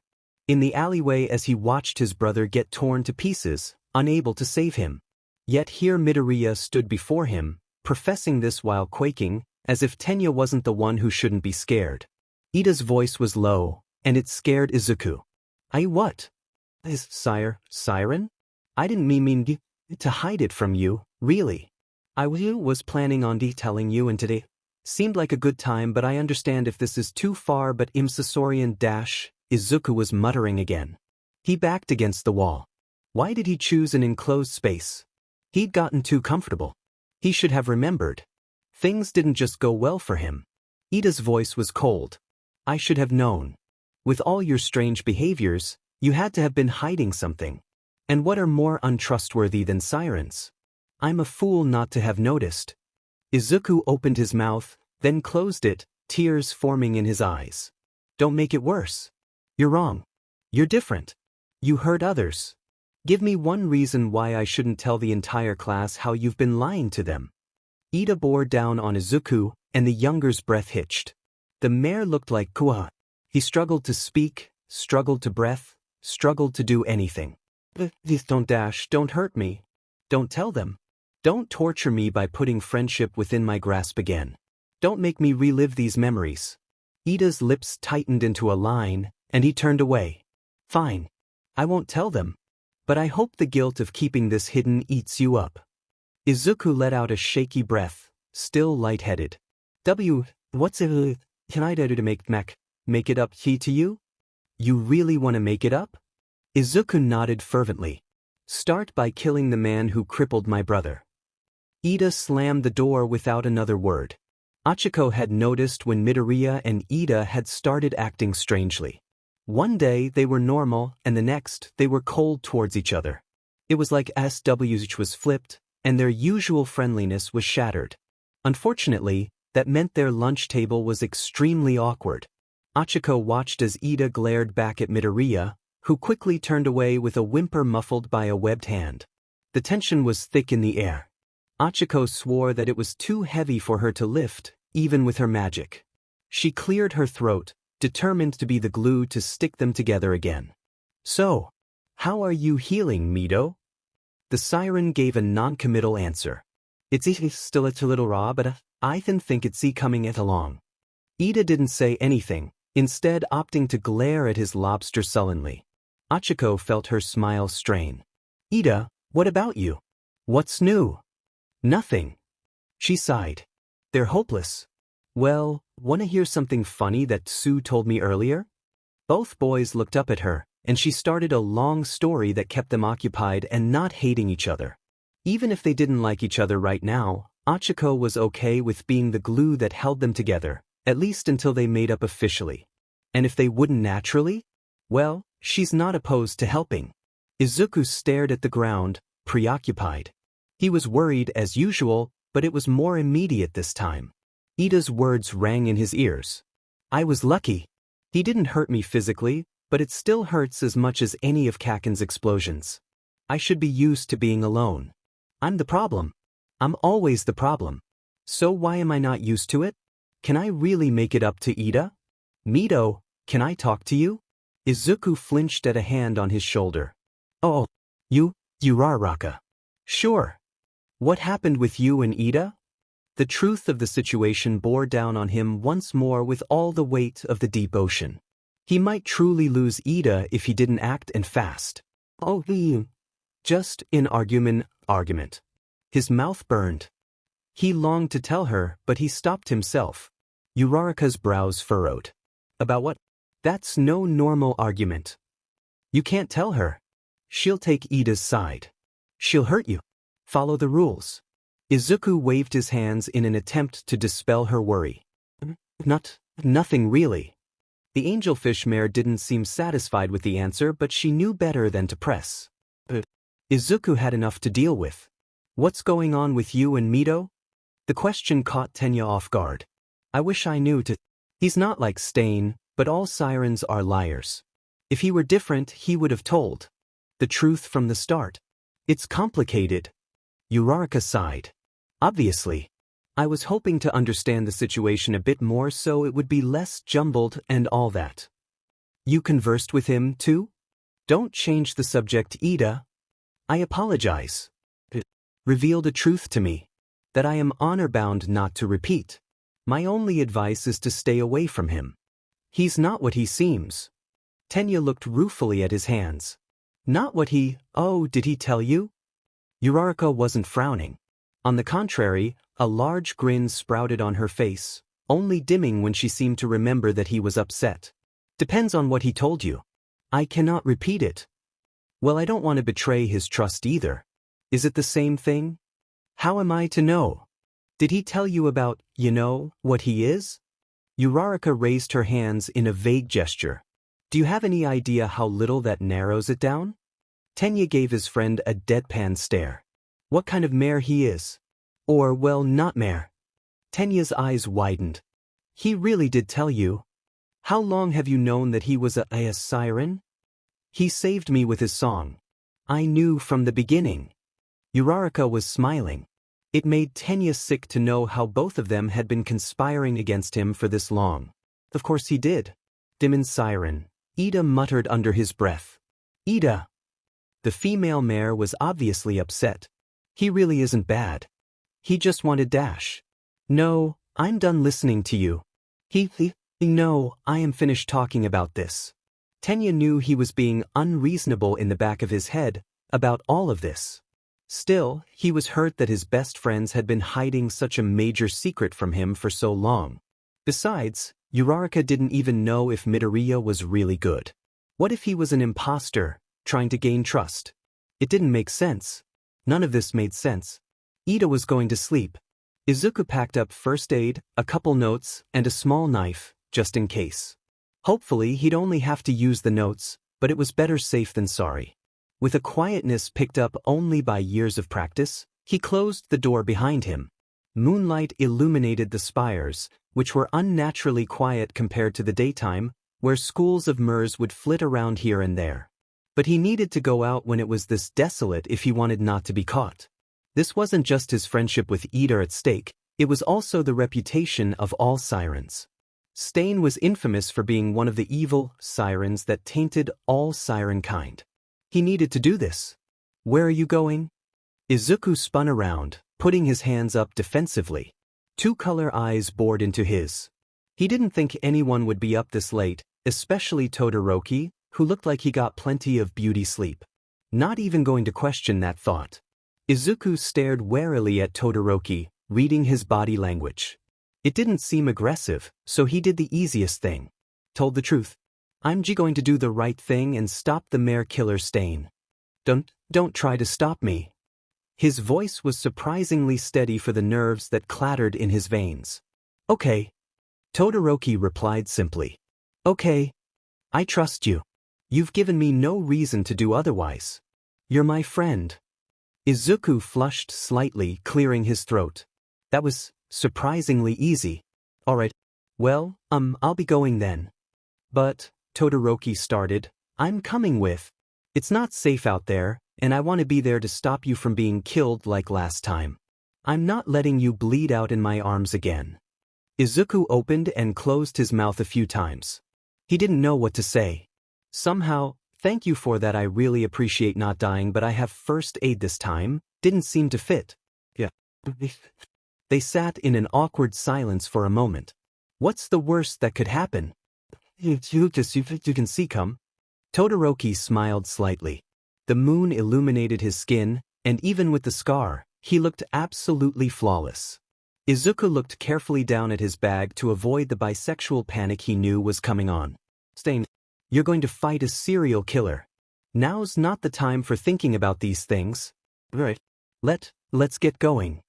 In the alleyway as he watched his brother get torn to pieces, unable to save him. Yet here Midoriya stood before him, professing this while quaking, as if Tenya wasn't the one who shouldn't be scared. Ida's voice was low, and it scared Izuku. What? Siren? I didn't mean to hide it from you, really. I was planning on telling you, and today seemed like a good time, but I understand if this is too far, but Imsasorian Izuku was muttering again. He backed against the wall. Why did he choose an enclosed space? He'd gotten too comfortable. He should have remembered. Things didn't just go well for him. Ida's voice was cold. I should have known. With all your strange behaviors, you had to have been hiding something. And what are more untrustworthy than sirens? I'm a fool not to have noticed. Izuku opened his mouth, then closed it, tears forming in his eyes. Don't make it worse. You're wrong. You're different. You hurt others. Give me one reason why I shouldn't tell the entire class how you've been lying to them. Ida bore down on Izuku, and the younger's breath hitched. The mayor looked like Kua. He struggled to speak, struggled to breath, struggled to do anything. Don't hurt me. Don't tell them. Don't torture me by putting friendship within my grasp again. Don't make me relive these memories. Ida's lips tightened into a line, and he turned away. Fine. I won't tell them. But I hope the guilt of keeping this hidden eats you up. Izuku let out a shaky breath, still lightheaded. What's it? Can I do to make it up to you? You really want to make it up? Izuku nodded fervently. Start by killing the man who crippled my brother. Ida slammed the door without another word. Achiko had noticed when Midoriya and Ida had started acting strangely. One day they were normal, and the next they were cold towards each other. It was like SWH was flipped, and their usual friendliness was shattered. Unfortunately, that meant their lunch table was extremely awkward. Achiko watched as Ida glared back at Midoriya, who quickly turned away with a whimper muffled by a webbed hand. The tension was thick in the air. Achiko swore that it was too heavy for her to lift, even with her magic. She cleared her throat, determined to be the glue to stick them together again. So, how are you healing, Mido? The siren gave a non-committal answer. It's still a little raw, but I think it's coming it along. Ida didn't say anything, instead opting to glare at his lobster sullenly. Achiko felt her smile strain. Ida, what about you? What's new? Nothing. She sighed. They're hopeless. Well, want to hear something funny that Sue told me earlier? Both boys looked up at her, and she started a long story that kept them occupied and not hating each other. Even if they didn't like each other right now, Achiko was okay with being the glue that held them together, at least until they made up officially. And if they wouldn't naturally? Well, she's not opposed to helping. Izuku stared at the ground, preoccupied. He was worried as usual, but it was more immediate this time. Ida's words rang in his ears. I was lucky. He didn't hurt me physically, but it still hurts as much as any of Kaken's explosions. I should be used to being alone. I'm the problem. I'm always the problem. So why am I not used to it? Can I really make it up to Ida? Mido, can I talk to you? Izuku flinched at a hand on his shoulder. Oh, you? Uraraka. Sure. What happened with you and Ida? The truth of the situation bore down on him once more with all the weight of the deep ocean. He might truly lose Ida if he didn't act and fast. Oh, just in argument. His mouth burned. He longed to tell her, but he stopped himself. Uraraka's brows furrowed. About what? That's no normal argument. You can't tell her. She'll take Ida's side. She'll hurt you. Follow the rules. Izuku waved his hands in an attempt to dispel her worry. Nothing really. The angelfish mare didn't seem satisfied with the answer, but she knew better than to press. Izuku had enough to deal with. What's going on with you and Mito? The question caught Tenya off guard. I wish I knew to. He's not like Stain, but all sirens are liars. If he were different, he would have told the truth from the start. It's complicated. Uraraka sighed. Obviously. I was hoping to understand the situation a bit more so it would be less jumbled and all that. You conversed with him, too? Don't change the subject, Ida. I apologize. It revealed a truth to me that I am honor-bound not to repeat. My only advice is to stay away from him. He's not what he seems. Tenya looked ruefully at his hands. Not what he. Oh, did he tell you? Uraraka wasn't frowning. On the contrary, a large grin sprouted on her face, only dimming when she seemed to remember that he was upset. Depends on what he told you. I cannot repeat it. Well, I don't want to betray his trust either. Is it the same thing? How am I to know? Did he tell you about, what he is? Uraraka raised her hands in a vague gesture. Do you have any idea how little that narrows it down? Tenya gave his friend a deadpan stare. What kind of mare he is? Or, well, not mare. Tenya's eyes widened. He really did tell you? How long have you known that he was a siren? He saved me with his song. I knew from the beginning. Uraraka was smiling. It made Tenya sick to know how both of them had been conspiring against him for this long. Of course he did. Demon siren. Ida muttered under his breath. Ida. The female mare was obviously upset. He really isn't bad. He just wanted dash. No, I'm done listening to you. No, I am finished talking about this. Tenya knew he was being unreasonable in the back of his head about all of this. Still, he was hurt that his best friends had been hiding such a major secret from him for so long. Besides, Uraraka didn't even know if Midoriya was really good. What if he was an imposter, trying to gain trust? It didn't make sense. None of this made sense. Ida was going to sleep. Izuku packed up first aid, a couple notes, and a small knife, just in case. Hopefully he'd only have to use the notes, but it was better safe than sorry. With a quietness picked up only by years of practice, he closed the door behind him. Moonlight illuminated the spires, which were unnaturally quiet compared to the daytime, where schools of Mers would flit around here and there. But he needed to go out when it was this desolate if he wanted not to be caught. This wasn't just his friendship with Ida at stake, it was also the reputation of all sirens. Stain was infamous for being one of the evil sirens that tainted all siren kind. He needed to do this. Where are you going? Izuku spun around, putting his hands up defensively. Two color eyes bored into his. He didn't think anyone would be up this late, especially Todoroki, who looked like he got plenty of beauty sleep. Not even going to question that thought. Izuku stared warily at Todoroki, reading his body language. It didn't seem aggressive, so he did the easiest thing. Told the truth. I'm going to do the right thing and stop the mare killer Stain. Don't try to stop me. His voice was surprisingly steady for the nerves that clattered in his veins. Okay. Todoroki replied simply. Okay. I trust you. You've given me no reason to do otherwise. You're my friend. Izuku flushed slightly, clearing his throat. That was surprisingly easy. Alright. Well, I'll be going then. But, Todoroki started, I'm coming with. It's not safe out there, and I want to be there to stop you from being killed like last time. I'm not letting you bleed out in my arms again. Izuku opened and closed his mouth a few times. He didn't know what to say. Somehow, Thank you for that. I really appreciate not dying, but I have first aid this time. Didn't seem to fit. Yeah. They sat in an awkward silence for a moment. What's the worst that could happen? You can see come. Todoroki smiled slightly. The moon illuminated his skin, and even with the scar, he looked absolutely flawless. Izuku looked carefully down at his bag to avoid the bisexual panic he knew was coming on. Stain, you're going to fight a serial killer. Now's not the time for thinking about these things. Right. Let's get going.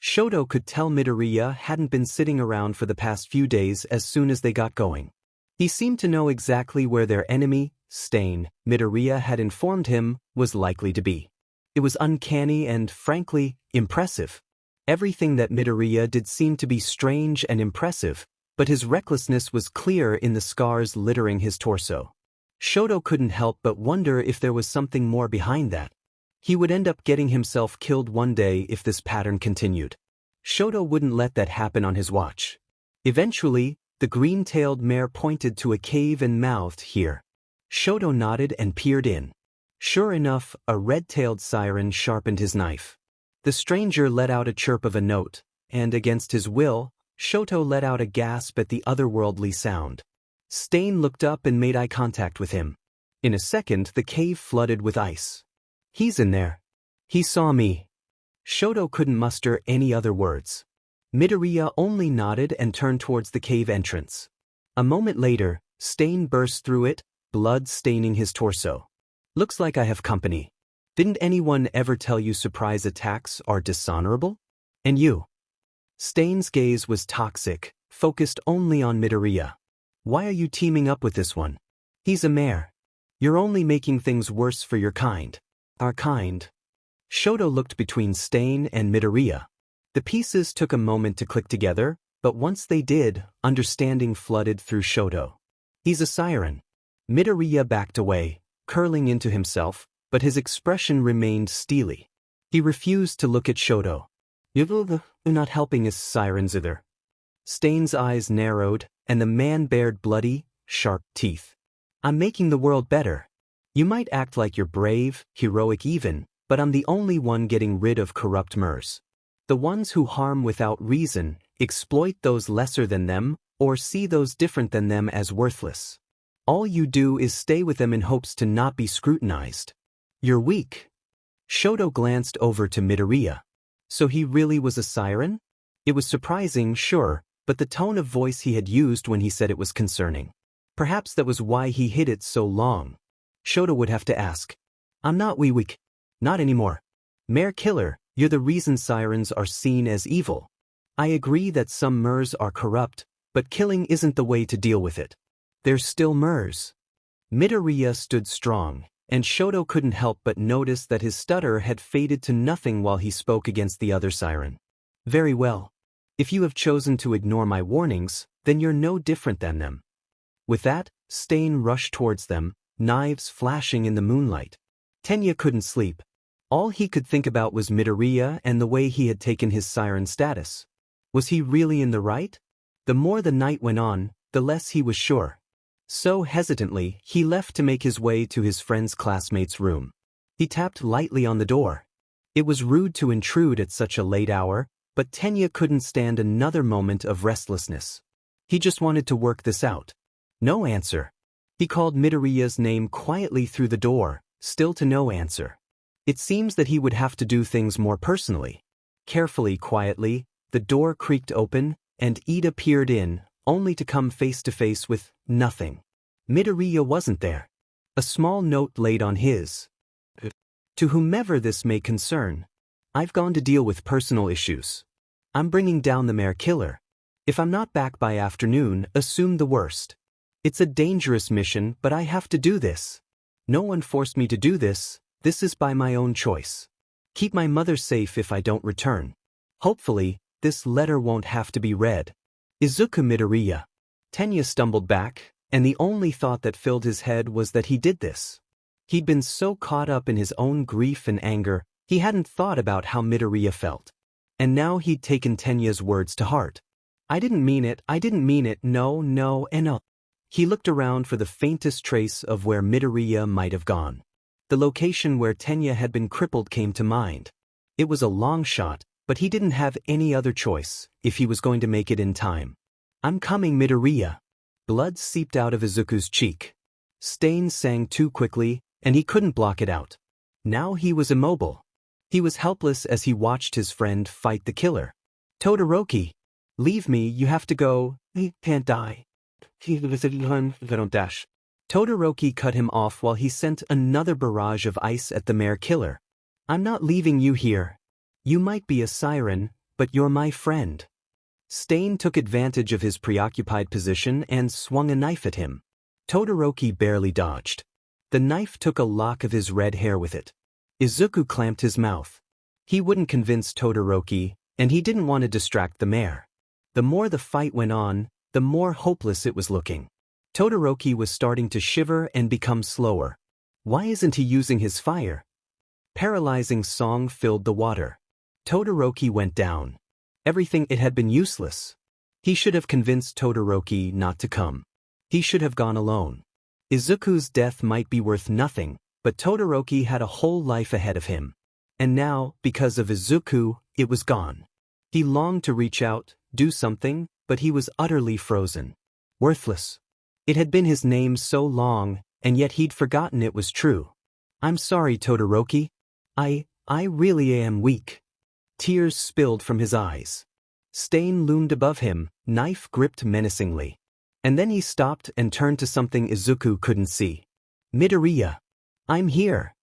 Shoto could tell Midoriya hadn't been sitting around for the past few days as soon as they got going. He seemed to know exactly where their enemy, Stain, Midoriya had informed him, was likely to be. It was uncanny and, frankly, impressive. Everything that Midoriya did seemed to be strange and impressive, but his recklessness was clear in the scars littering his torso. Shoto couldn't help but wonder if there was something more behind that. He would end up getting himself killed one day if this pattern continued. Shoto wouldn't let that happen on his watch. Eventually, the green-tailed mare pointed to a cave and mouthed here. Shoto nodded and peered in. Sure enough, a red-tailed siren sharpened his knife. The stranger let out a chirp of a note, and against his will, Shoto let out a gasp at the otherworldly sound. Stain looked up and made eye contact with him. In a second, the cave flooded with ice. He's in there. He saw me. Shoto couldn't muster any other words. Midoriya only nodded and turned towards the cave entrance. A moment later, Stain burst through it, blood staining his torso. Looks like I have company. Didn't anyone ever tell you surprise attacks are dishonorable? And you? Stain's gaze was toxic, focused only on Midoriya. Why are you teaming up with this one? He's a mare. You're only making things worse for your kind. Our kind. Shoto looked between Stain and Midoriya. The pieces took a moment to click together, but once they did, understanding flooded through Shoto. He's a siren. Midoriya backed away, curling into himself, but his expression remained steely. He refused to look at Shoto. You're not helping us sirens either. Stain's eyes narrowed, and the man bared bloody, sharp teeth. I'm making the world better. You might act like you're brave, heroic even, but I'm the only one getting rid of corrupt mers. The ones who harm without reason, exploit those lesser than them, or see those different than them as worthless. All you do is stay with them in hopes to not be scrutinized. You're weak. Shoto glanced over to Midoriya. So he really was a siren? It was surprising, sure, but the tone of voice he had used when he said it was concerning. Perhaps that was why he hid it so long. Shoto would have to ask. I'm not weak. Not anymore. Mare killer, you're the reason sirens are seen as evil. I agree that some mers are corrupt, but killing isn't the way to deal with it. There's still mers. Midoriya stood strong, and Shoto couldn't help but notice that his stutter had faded to nothing while he spoke against the other siren. Very well. If you have chosen to ignore my warnings, then you're no different than them. With that, Stain rushed towards them, knives flashing in the moonlight. Tenya couldn't sleep. All he could think about was Midoriya and the way he had taken his siren status. Was he really in the right? The more the night went on, the less he was sure. So hesitantly, he left to make his way to his friend's classmate's room. He tapped lightly on the door. It was rude to intrude at such a late hour, but Tenya couldn't stand another moment of restlessness. He just wanted to work this out. No answer. He called Midoriya's name quietly through the door, still to no answer. It seems that he would have to do things more personally. Carefully, quietly, the door creaked open, and Ida peered in, only to come face to face with nothing. Midoriya wasn't there. A small note laid on his. To whomever this may concern, I've gone to deal with personal issues. I'm bringing down the mare killer. If I'm not back by afternoon, assume the worst. It's a dangerous mission, but I have to do this. No one forced me to do this. This is by my own choice. Keep my mother safe if I don't return. Hopefully, this letter won't have to be read. Izuku Midoriya. Tenya stumbled back, and the only thought that filled his head was that he did this. He'd been so caught up in his own grief and anger, he hadn't thought about how Midoriya felt. And now he'd taken Tenya's words to heart. I didn't mean it, no, and no. He looked around for the faintest trace of where Midoriya might have gone. The location where Tenya had been crippled came to mind. It was a long shot, but he didn't have any other choice if he was going to make it in time. "I'm coming, Midoriya." Blood seeped out of Izuku's cheek. Stain sang too quickly, and he couldn't block it out. Now he was immobile. He was helpless as he watched his friend fight the killer. "Todoroki, leave me, you have to go. He can't die. Don't dash." Todoroki cut him off while he sent another barrage of ice at the mare killer. "I'm not leaving you here. You might be a siren, but you're my friend." Stain took advantage of his preoccupied position and swung a knife at him. Todoroki barely dodged. The knife took a lock of his red hair with it. Izuku clamped his mouth. He wouldn't convince Todoroki, and he didn't want to distract the mare. The more the fight went on, the more hopeless it was looking. Todoroki was starting to shiver and become slower. Why isn't he using his fire? Paralyzing song filled the water. Todoroki went down. Everything it had been useless. He should have convinced Todoroki not to come. He should have gone alone. Izuku's death might be worth nothing, but Todoroki had a whole life ahead of him. And now, because of Izuku, it was gone. He longed to reach out, do something, but he was utterly frozen. Worthless. It had been his name so long, and yet he'd forgotten it was true. "I'm sorry, Todoroki. I really am weak." Tears spilled from his eyes. Stain loomed above him, knife gripped menacingly. And then he stopped and turned to something Izuku couldn't see. "Midoriya. I'm here."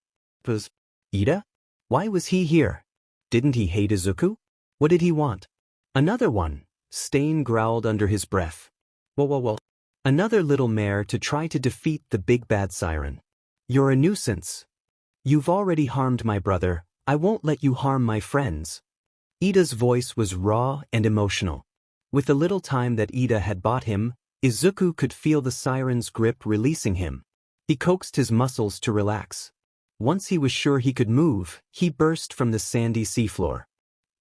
Was Ida? Why was he here? Didn't he hate Izuku? What did he want? Another one, Stain growled under his breath. Whoa. Another little mare to try to defeat the big bad siren. "You're a nuisance. You've already harmed my brother, I won't let you harm my friends." Ida's voice was raw and emotional. With the little time that Ida had bought him, Izuku could feel the siren's grip releasing him. He coaxed his muscles to relax. Once he was sure he could move, he burst from the sandy seafloor.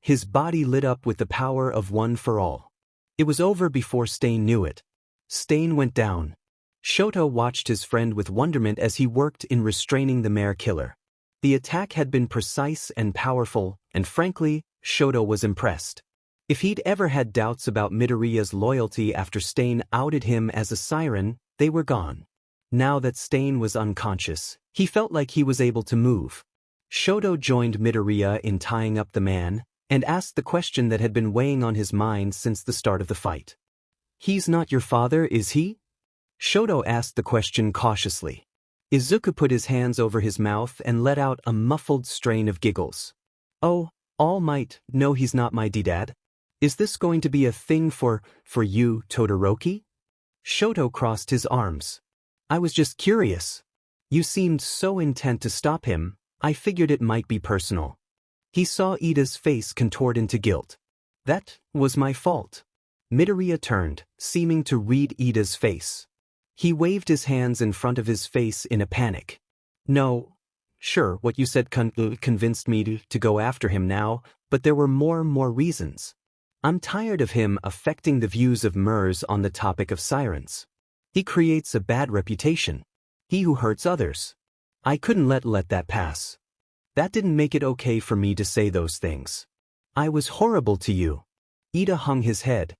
His body lit up with the power of one for all. It was over before Stain knew it. Stain went down. Shoto watched his friend with wonderment as he worked in restraining the mare killer. The attack had been precise and powerful, and frankly, Shoto was impressed. If he'd ever had doubts about Midoriya's loyalty after Stain outed him as a siren, they were gone. Now that Stain was unconscious, he felt like he was able to move. Shoto joined Midoriya in tying up the man, and asked the question that had been weighing on his mind since the start of the fight. "He's not your father, is he?" Shoto asked the question cautiously. Izuku put his hands over his mouth and let out a muffled strain of giggles. "Oh, All Might, no, he's not my dad. Is this going to be a thing for you, Todoroki?" Shoto crossed his arms. "I was just curious. You seemed so intent to stop him, I figured it might be personal." He saw Ida's face contort into guilt. "That was my fault." Midoriya turned, seeming to read Ida's face. He waved his hands in front of his face in a panic. "No, sure, what you said convinced me to go after him now, but there were more reasons. I'm tired of him affecting the views of MERS on the topic of sirens. He creates a bad reputation. He who hurts others. I couldn't let that pass. That didn't make it okay for me to say those things. I was horrible to you." Ida hung his head.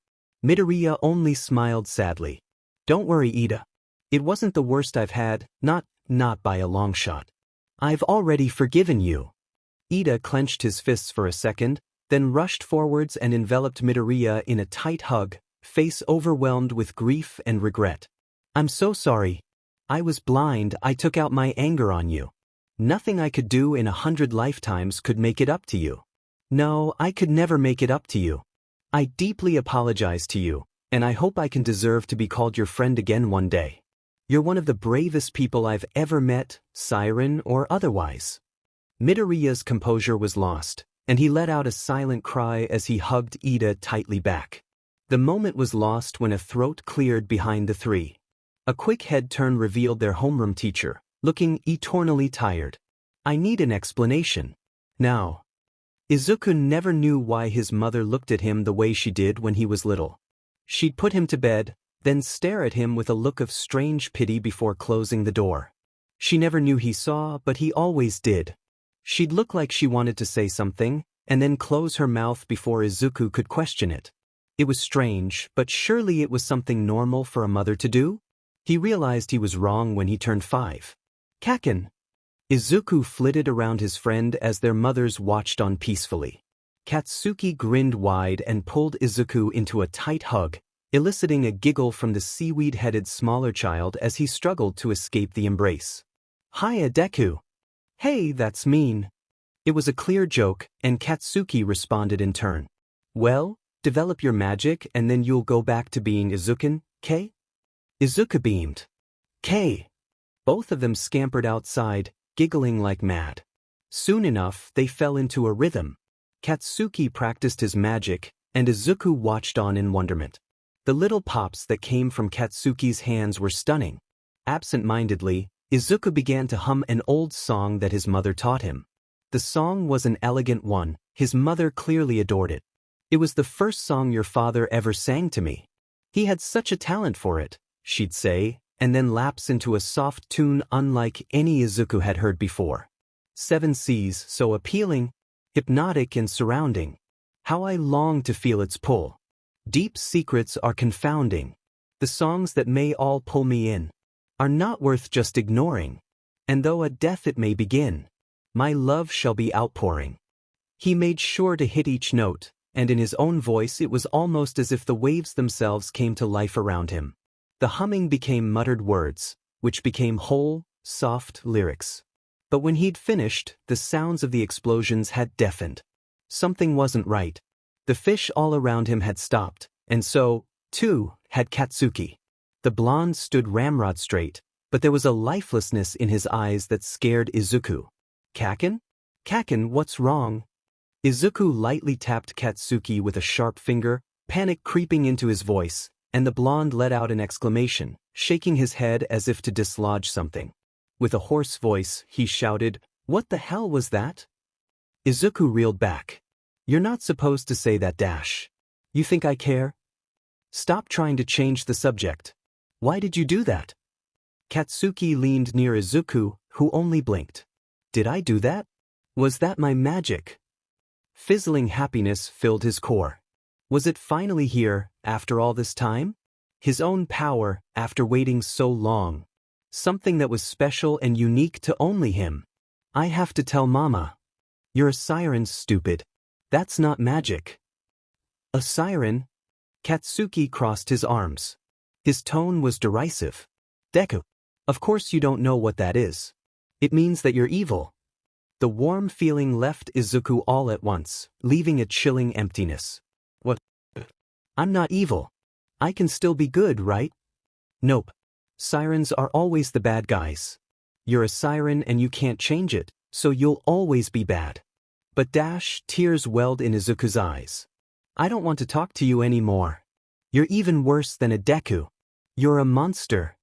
Midoriya only smiled sadly. "Don't worry, Ida. It wasn't the worst I've had, not by a long shot. I've already forgiven you." Ida clenched his fists for a second, then rushed forwards and enveloped Midoriya in a tight hug, face overwhelmed with grief and regret. "I'm so sorry. I was blind, I took out my anger on you. Nothing I could do in 100 lifetimes could make it up to you. No, I could never make it up to you. I deeply apologize to you, and I hope I can deserve to be called your friend again one day. You're one of the bravest people I've ever met, siren or otherwise." Midoriya's composure was lost, and he let out a silent cry as he hugged Ida tightly back. The moment was lost when a throat cleared behind the three. A quick head turn revealed their homeroom teacher, looking eternally tired. "I need an explanation. Now." Izuku never knew why his mother looked at him the way she did when he was little. She'd put him to bed, then stare at him with a look of strange pity before closing the door. She never knew he saw, but he always did. She'd look like she wanted to say something, and then close her mouth before Izuku could question it. It was strange, but surely it was something normal for a mother to do? He realized he was wrong when he turned 5. Kaken. Izuku flitted around his friend as their mothers watched on peacefully. Katsuki grinned wide and pulled Izuku into a tight hug, eliciting a giggle from the seaweed-headed smaller child as he struggled to escape the embrace. Hiya, Deku. Hey, that's mean. It was a clear joke, and Katsuki responded in turn. Well, develop your magic and then you'll go back to being Izuken, K? Izuku beamed. K. Both of them scampered outside, giggling like mad. Soon enough, they fell into a rhythm. Katsuki practiced his magic, and Izuku watched on in wonderment. The little pops that came from Katsuki's hands were stunning. Absent-mindedly, Izuku began to hum an old song that his mother taught him. The song was an elegant one, his mother clearly adored it. It was the first song your father ever sang to me. He had such a talent for it, she'd say, and then lapse into a soft tune unlike any Izuku had heard before. 7 Seas, so appealing, hypnotic and surrounding. How I long to feel its pull. Deep secrets are confounding. The songs that may all pull me in are not worth just ignoring. And though at death it may begin, my love shall be outpouring. He made sure to hit each note, and in his own voice it was almost as if the waves themselves came to life around him. The humming became muttered words, which became whole, soft lyrics. But when he'd finished, the sounds of the explosions had deafened. Something wasn't right. The fish all around him had stopped, and so, too, had Katsuki. The blonde stood ramrod straight, but there was a lifelessness in his eyes that scared Izuku. Kaken? Kaken, what's wrong? Izuku lightly tapped Katsuki with a sharp finger, panic creeping into his voice, and the blonde let out an exclamation, shaking his head as if to dislodge something. With a hoarse voice, he shouted, "What the hell was that?" Izuku reeled back. "You're not supposed to say that, Dash. You think I care? Stop trying to change the subject. Why did you do that?" Katsuki leaned near Izuku, who only blinked. "Did I do that? Was that my magic?" Fizzling happiness filled his core. Was it finally here, after all this time? His own power, after waiting so long. Something that was special and unique to only him. "I have to tell Mama. You're a siren, stupid. That's not magic." "A siren?" Katsuki crossed his arms. His tone was derisive. "Deku, of course you don't know what that is. It means that you're evil." The warm feeling left Izuku all at once, leaving a chilling emptiness. "What? I'm not evil. I can still be good, right?" "Nope. Sirens are always the bad guys. You're a siren and you can't change it, so you'll always be bad." But tears welled in Izuku's eyes. "I don't want to talk to you anymore. You're even worse than a Deku. You're a monster."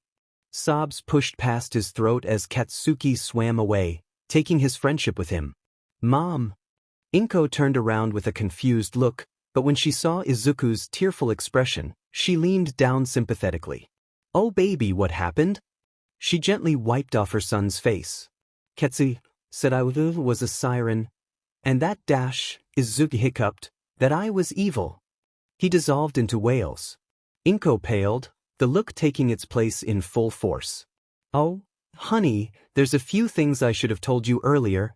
Sobs pushed past his throat as Katsuki swam away, taking his friendship with him. "Mom." Inko turned around with a confused look, but when she saw Izuku's tearful expression, she leaned down sympathetically. "Oh baby, what happened?" She gently wiped off her son's face. "Ketsu said I was a siren, and that Izuku hiccuped, that I was evil." He dissolved into wails. Inko paled, the look taking its place in full force. "Oh, honey, there's a few things I should have told you earlier."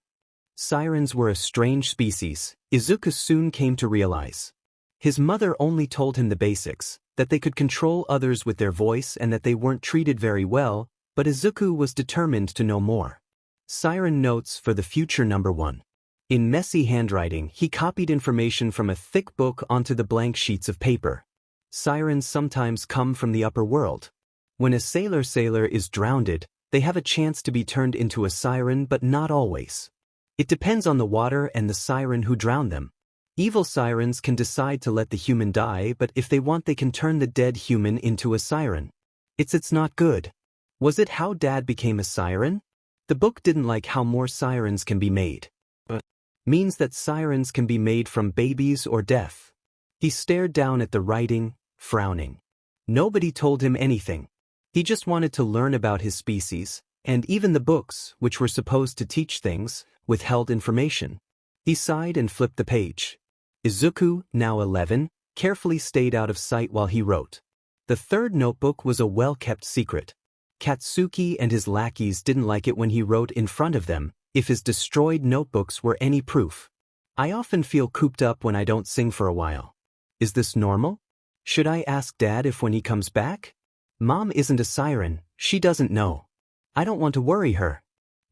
Sirens were a strange species, Izuku soon came to realize. His mother only told him the basics, that they could control others with their voice and that they weren't treated very well, but Izuku was determined to know more. Siren notes for the future #1. In messy handwriting, he copied information from a thick book onto the blank sheets of paper. Sirens sometimes come from the upper world. When a sailor is drowned, they have a chance to be turned into a siren, but not always. It depends on the water and the siren who drowned them. Evil sirens can decide to let the human die, but if they want they can turn the dead human into a siren. It's not good. Was it how Dad became a siren? The book didn't like how more sirens can be made. But means that sirens can be made from babies or death. He stared down at the writing, frowning. Nobody told him anything. He just wanted to learn about his species, and even the books, which were supposed to teach things, withheld information. He sighed and flipped the page. Izuku, now 11, carefully stayed out of sight while he wrote. The third notebook was a well-kept secret. Katsuki and his lackeys didn't like it when he wrote in front of them, if his destroyed notebooks were any proof. I often feel cooped up when I don't sing for a while. Is this normal? Should I ask Dad if when he comes back? Mom isn't a siren, she doesn't know. I don't want to worry her.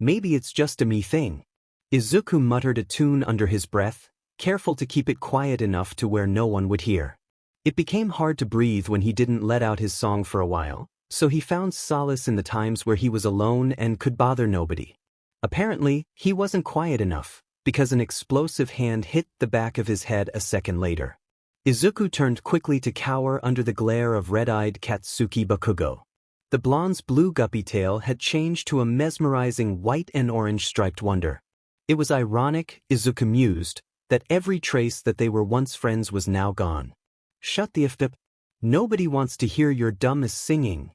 Maybe it's just a me thing. Izuku muttered a tune under his breath, careful to keep it quiet enough to where no one would hear. It became hard to breathe when he didn't let out his song for a while, so he found solace in the times where he was alone and could bother nobody. Apparently, he wasn't quiet enough, because an explosive hand hit the back of his head a second later. Izuku turned quickly to cower under the glare of red-eyed Katsuki Bakugo. The blonde's blue guppy tail had changed to a mesmerizing white and orange striped wonder. It was ironic, Izuku mused, that every trace that they were once friends was now gone. Shut the f up. Nobody wants to hear your dumbest singing.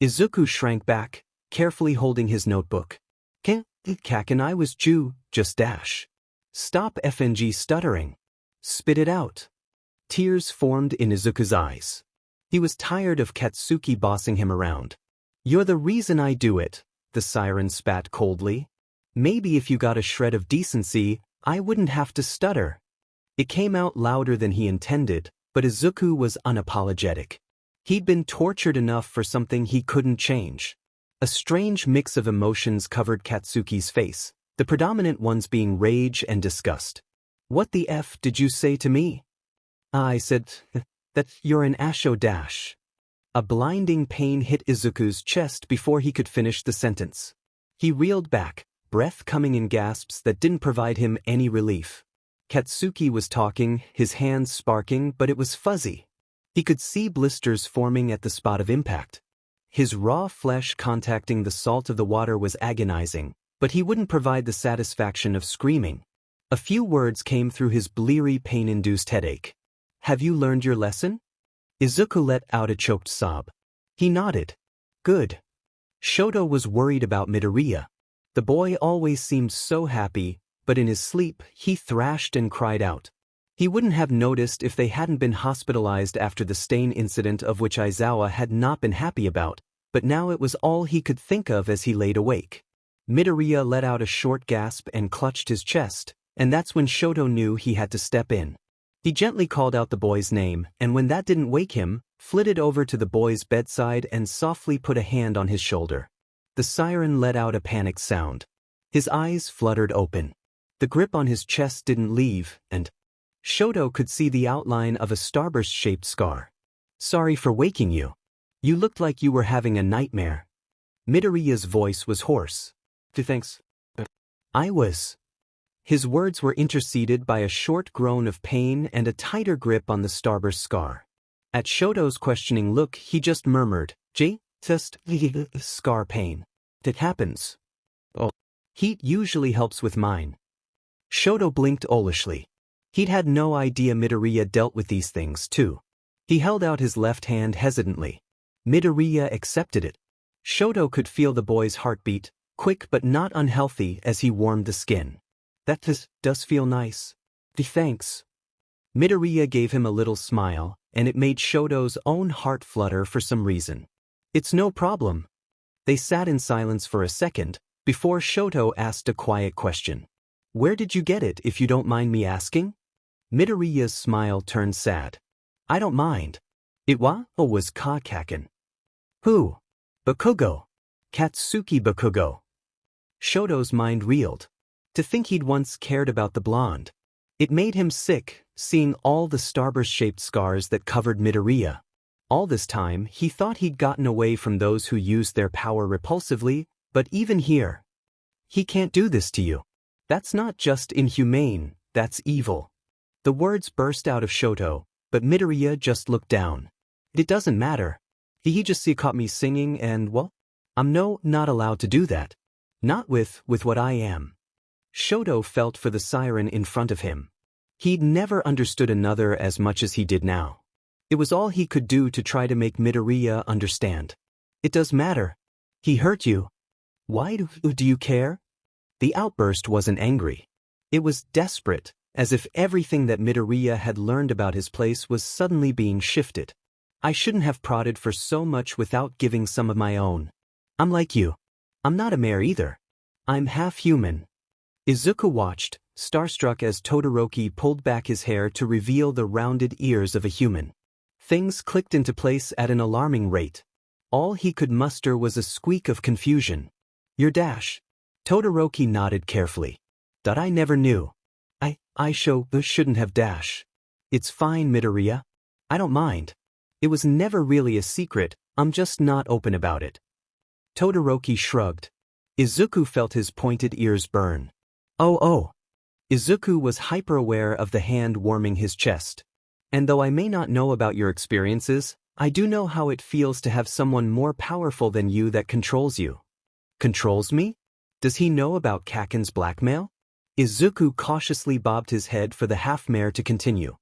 Izuku shrank back, carefully holding his notebook. Kaken I was just dash. Stop FNG stuttering. Spit it out. Tears formed in Izuku's eyes. He was tired of Katsuki bossing him around. You're the reason I do it, the siren spat coldly. Maybe if you got a shred of decency, I wouldn't have to stutter. It came out louder than he intended, but Izuku was unapologetic. He'd been tortured enough for something he couldn't change. A strange mix of emotions covered Katsuki's face, the predominant ones being rage and disgust. What the F did you say to me? I said that you're an Asho dash. A blinding pain hit Izuku's chest before he could finish the sentence. He reeled back, breath coming in gasps that didn't provide him any relief. Katsuki was talking, his hands sparking, but it was fuzzy. He could see blisters forming at the spot of impact. His raw flesh contacting the salt of the water was agonizing, but he wouldn't provide the satisfaction of screaming. A few words came through his bleary pain-induced headache. Have you learned your lesson? Izuku let out a choked sob. He nodded. Good. Shoto was worried about Midoriya. The boy always seemed so happy, but in his sleep, he thrashed and cried out. He wouldn't have noticed if they hadn't been hospitalized after the stain incident of which Aizawa had not been happy about, but now it was all he could think of as he laid awake. Midoriya let out a short gasp and clutched his chest, and that's when Shoto knew he had to step in. He gently called out the boy's name, and when that didn't wake him, flitted over to the boy's bedside and softly put a hand on his shoulder. The siren let out a panicked sound. His eyes fluttered open. The grip on his chest didn't leave, and Shoto could see the outline of a starburst-shaped scar. Sorry for waking you. You looked like you were having a nightmare. Midoriya's voice was hoarse. Thanks. I was. His words were interceded by a short groan of pain and a tighter grip on the starburst scar. At Shoto's questioning look, he just murmured, just scar pain. That happens. Oh. Heat usually helps with mine. Shoto blinked owlishly. He'd had no idea Midoriya dealt with these things too. He held out his left hand hesitantly. Midoriya accepted it. Shoto could feel the boy's heartbeat, quick but not unhealthy as he warmed the skin. That does feel nice. Thanks. Midoriya gave him a little smile, and it made Shoto's own heart flutter for some reason. It's no problem. They sat in silence for a second, before Shoto asked a quiet question. Where did you get it, if you don't mind me asking? Midoriya's smile turned sad. I don't mind. It was Kaken. Who? Bakugo. Katsuki Bakugo. Shoto's mind reeled. To think he'd once cared about the blonde. It made him sick, seeing all the starburst-shaped scars that covered Midoriya. All this time, he thought he'd gotten away from those who used their power repulsively, but even here. He can't do this to you. That's not just inhumane, that's evil. The words burst out of Shoto, but Midoriya just looked down. It doesn't matter. He just caught me singing and, well, I'm not allowed to do that. Not with what I am. Shoto felt for the siren in front of him. He'd never understood another as much as he did now. It was all he could do to try to make Midoriya understand. It does matter. He hurt you. Why do you care? The outburst wasn't angry. It was desperate, as if everything that Midoriya had learned about his place was suddenly being shifted. I shouldn't have prodded for so much without giving some of my own. I'm like you. I'm not a mare either. I'm half human. Izuku watched, starstruck as Todoroki pulled back his hair to reveal the rounded ears of a human. Things clicked into place at an alarming rate. All he could muster was a squeak of confusion. Your dash. Todoroki nodded carefully. That I never knew. I shouldn't have dash. It's fine, Midoriya. I don't mind. It was never really a secret, I'm just not open about it. Todoroki shrugged. Izuku felt his pointed ears burn. Oh. Izuku was hyper-aware of the hand warming his chest. And though I may not know about your experiences, I do know how it feels to have someone more powerful than you that controls you. Controls me? Does he know about Kaken's blackmail? Izuku cautiously bobbed his head for the half-mare to continue.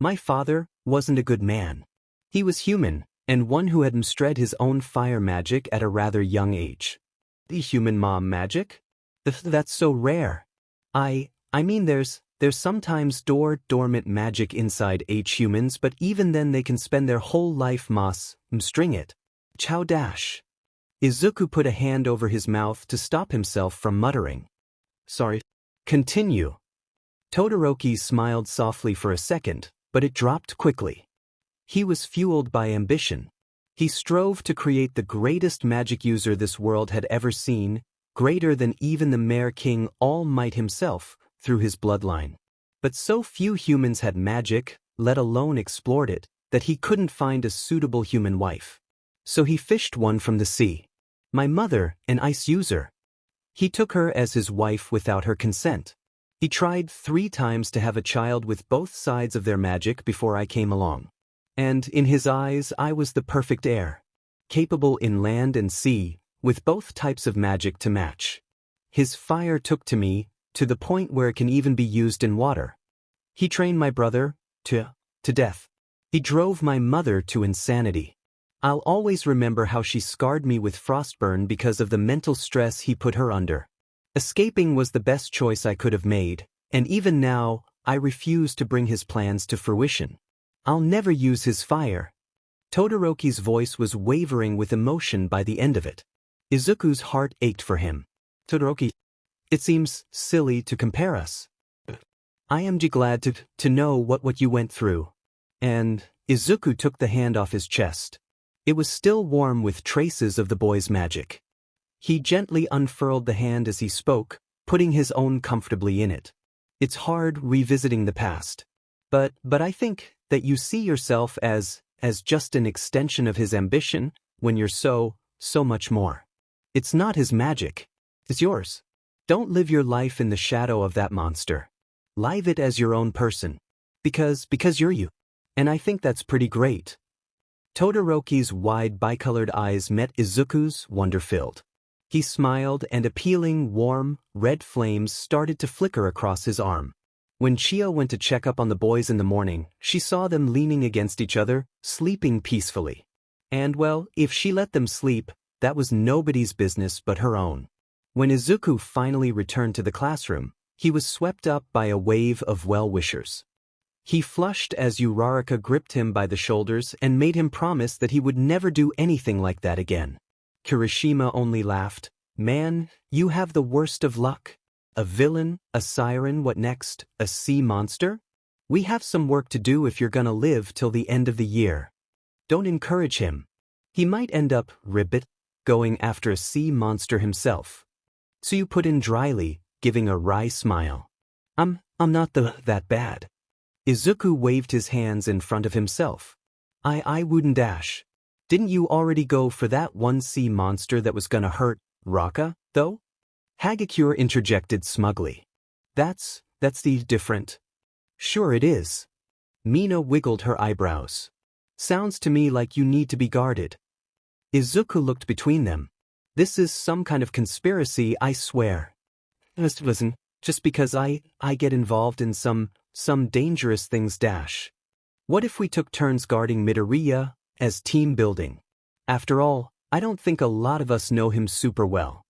My father wasn't a good man. He was human, and one who had mastered his own fire magic at a rather young age. The human mom magic? That's so rare. I mean there's sometimes dormant magic inside H-humans, but even then they can spend their whole life mastering it. Chow dash. Izuku put a hand over his mouth to stop himself from muttering. Sorry. Continue. Todoroki smiled softly for a second, but it dropped quickly. He was fueled by ambition. He strove to create the greatest magic user this world had ever seen, greater than even the Mare King All Might himself, through his bloodline. But so few humans had magic, let alone explored it, that he couldn't find a suitable human wife. So he fished one from the sea. My mother, an ice user. He took her as his wife without her consent. He tried 3 times to have a child with both sides of their magic before I came along. And in his eyes I was the perfect heir. Capable in land and sea, with both types of magic to match. His fire took to me, to the point where it can even be used in water. He trained my brother to death. He drove my mother to insanity. I'll always remember how she scarred me with frostburn because of the mental stress he put her under. Escaping was the best choice I could have made, and even now, I refuse to bring his plans to fruition. I'll never use his fire. Todoroki's voice was wavering with emotion by the end of it. Izuku's heart ached for him. Todoroki, it seems silly to compare us. I am glad to know what you went through. And Izuku took the hand off his chest. It was still warm with traces of the boy's magic. He gently unfurled the hand as he spoke, putting his own comfortably in it. It's hard revisiting the past. But I think that you see yourself as just an extension of his ambition when you're so much more. It's not his magic. It's yours. Don't live your life in the shadow of that monster. Live it as your own person. Because you're you. And I think that's pretty great. Todoroki's wide bicolored eyes met Izuku's, wonder-filled. He smiled and appealing, warm, red flames started to flicker across his arm. When Chio went to check up on the boys in the morning, she saw them leaning against each other, sleeping peacefully. And well, if she let them sleep, that was nobody's business but her own. When Izuku finally returned to the classroom, he was swept up by a wave of well-wishers. He flushed as Uraraka gripped him by the shoulders and made him promise that he would never do anything like that again. Kirishima only laughed. Man, you have the worst of luck. A villain, a siren, what next? A sea monster? We have some work to do if you're gonna live till the end of the year. Don't encourage him. He might end up, ribbit, going after a sea monster himself. So you put in dryly, giving a wry smile. I'm not that bad. Izuku waved his hands in front of himself. I wouldn't dash. Didn't you already go for that one sea monster that was gonna hurt Raka, though? Hagakure interjected smugly. That's the different. Sure it is. Mina wiggled her eyebrows. Sounds to me like you need to be guarded. Izuku looked between them. This is some kind of conspiracy, I swear. Listen, just because I get involved in some dangerous things dash. What if we took turns guarding Midoriya, as team building? After all, I don't think a lot of us know him super well.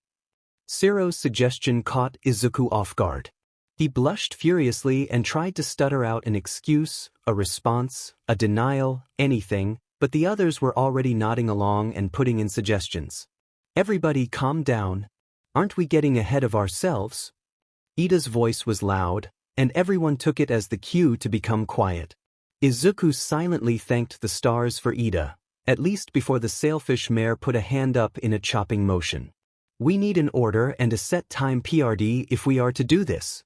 Siro's suggestion caught Izuku off guard. He blushed furiously and tried to stutter out an excuse, a response, a denial, anything, but the others were already nodding along and putting in suggestions. Everybody calm down. Aren't we getting ahead of ourselves? Ida's voice was loud, and everyone took it as the cue to become quiet. Izuku silently thanked the stars for Ida, at least before the sailfish mare put a hand up in a chopping motion. We need an order and a set time PRD if we are to do this.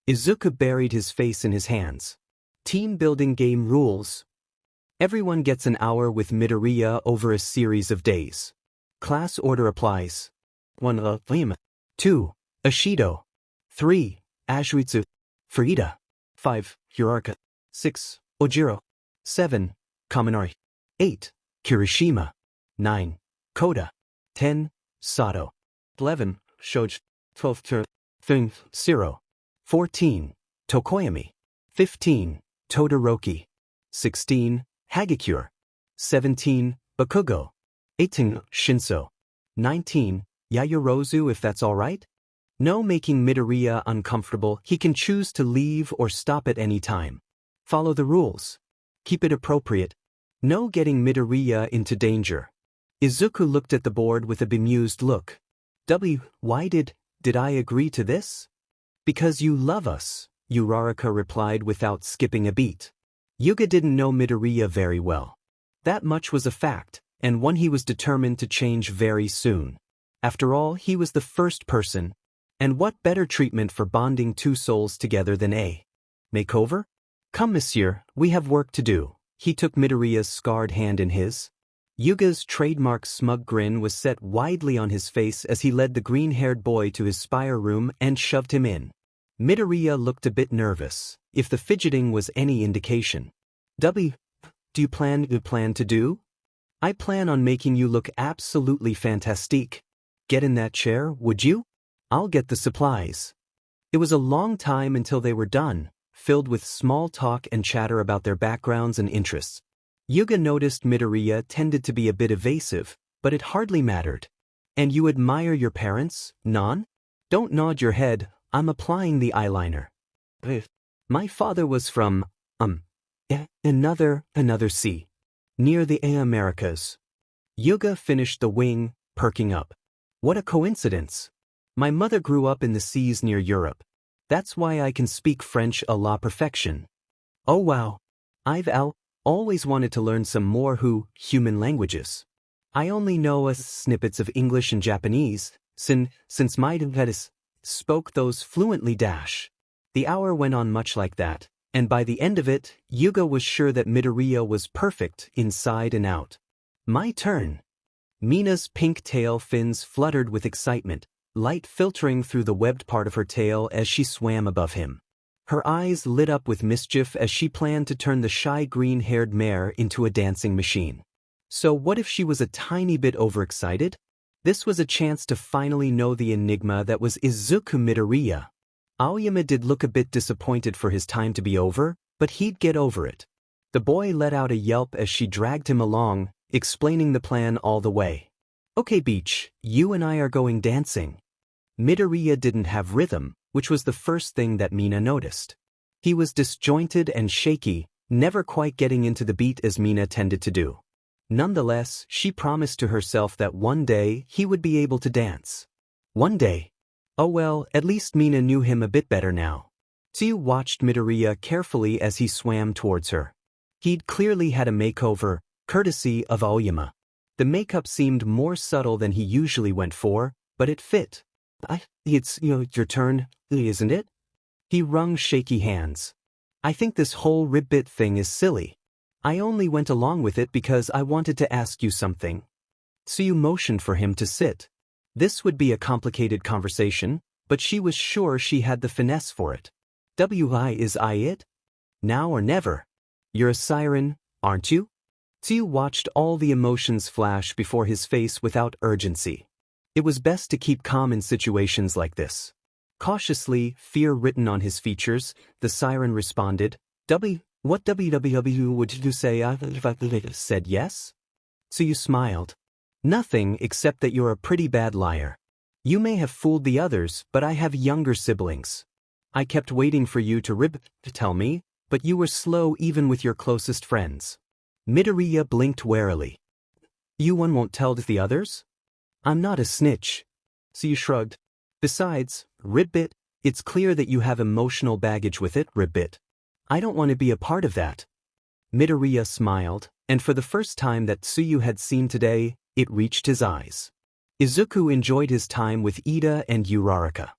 Izuku buried his face in his hands. Team building game rules. Everyone gets an hour with Midoriya over a series of days. Class order applies. 1. Lima. 2. Ashido. 3. Ashritsu. For Ida. 5. Uraraka. 6. Ajiro. 7. Kaminari. 8. Kirishima. 9. Koda. 10. Sato. 11. Shoji. 12. Thing. 0. 14. Tokoyami. 15. Todoroki. 16. Hagakure. 17. Bakugo. 18. Shinszo. 19. Yayorozu if that's alright? No making Midoriya uncomfortable, he can choose to leave or stop at any time. Follow the rules. Keep it appropriate. No getting Midoriya into danger. Izuku looked at the board with a bemused look. Why did I agree to this? Because you love us, Uraraka replied without skipping a beat. Yuga didn't know Midoriya very well. That much was a fact, and one he was determined to change very soon. After all, he was the first person. And what better treatment for bonding two souls together than a makeover? Come, monsieur, we have work to do. He took Midoriya's scarred hand in his. Yuga's trademark smug grin was set widely on his face as he led the green-haired boy to his spire room and shoved him in. Midoriya looked a bit nervous, if the fidgeting was any indication. Do you plan to do? I plan on making you look absolutely fantastique. Get in that chair, would you? I'll get the supplies. It was a long time until they were done, filled with small talk and chatter about their backgrounds and interests. Yuga noticed Midoriya tended to be a bit evasive, but it hardly mattered. And you admire your parents, non? Don't nod your head, I'm applying the eyeliner. My father was from, another sea. Near the Americas. Yuga finished the wing, perking up. What a coincidence. My mother grew up in the seas near Europe. That's why I can speak French à la perfection. Oh wow. I've always wanted to learn some more human languages. I only know snippets of English and Japanese, since my dad spoke those fluently. The hour went on much like that, and by the end of it, Yuga was sure that Midoriya was perfect inside and out. My turn. Mina's pink tail fins fluttered with excitement, light filtering through the webbed part of her tail as she swam above him. Her eyes lit up with mischief as she planned to turn the shy green-haired mare into a dancing machine. So what if she was a tiny bit overexcited? This was a chance to finally know the enigma that was Izuku Midoriya. Aoyama did look a bit disappointed for his time to be over, but he'd get over it. The boy let out a yelp as she dragged him along, explaining the plan all the way. Okay, Beach, you and I are going dancing. Midoriya didn't have rhythm, which was the first thing that Mina noticed. He was disjointed and shaky, never quite getting into the beat as Mina tended to do. Nonetheless, she promised to herself that one day he would be able to dance. One day. Oh well, at least Mina knew him a bit better now. Tsuyu watched Midoriya carefully as he swam towards her. He'd clearly had a makeover, courtesy of Aoyama. The makeup seemed more subtle than he usually went for, but it fit. It's your turn, isn't it? He wrung shaky hands. I think this whole ribbit thing is silly. I only went along with it because I wanted to ask you something. Tsuyu motioned for him to sit. This would be a complicated conversation, but she was sure she had the finesse for it. Is I it? Now or never? You're a siren, aren't you? Tsuyu watched all the emotions flash before his face without urgency. It was best to keep calm in situations like this. Cautiously, fear written on his features, the siren responded, What WWW would you say if I said yes? So you smiled. Nothing except that you're a pretty bad liar. You may have fooled the others, but I have younger siblings. I kept waiting for you to tell me, but you were slow even with your closest friends. Midoriya blinked warily. You one won't tell the others? I'm not a snitch. So you shrugged. Besides, Ribbit, it's clear that you have emotional baggage with it, Ribbit. I don't want to be a part of that. Midoriya smiled, and for the first time that Tsuyu had seen today, it reached his eyes. Izuku enjoyed his time with Ida and Uraraka.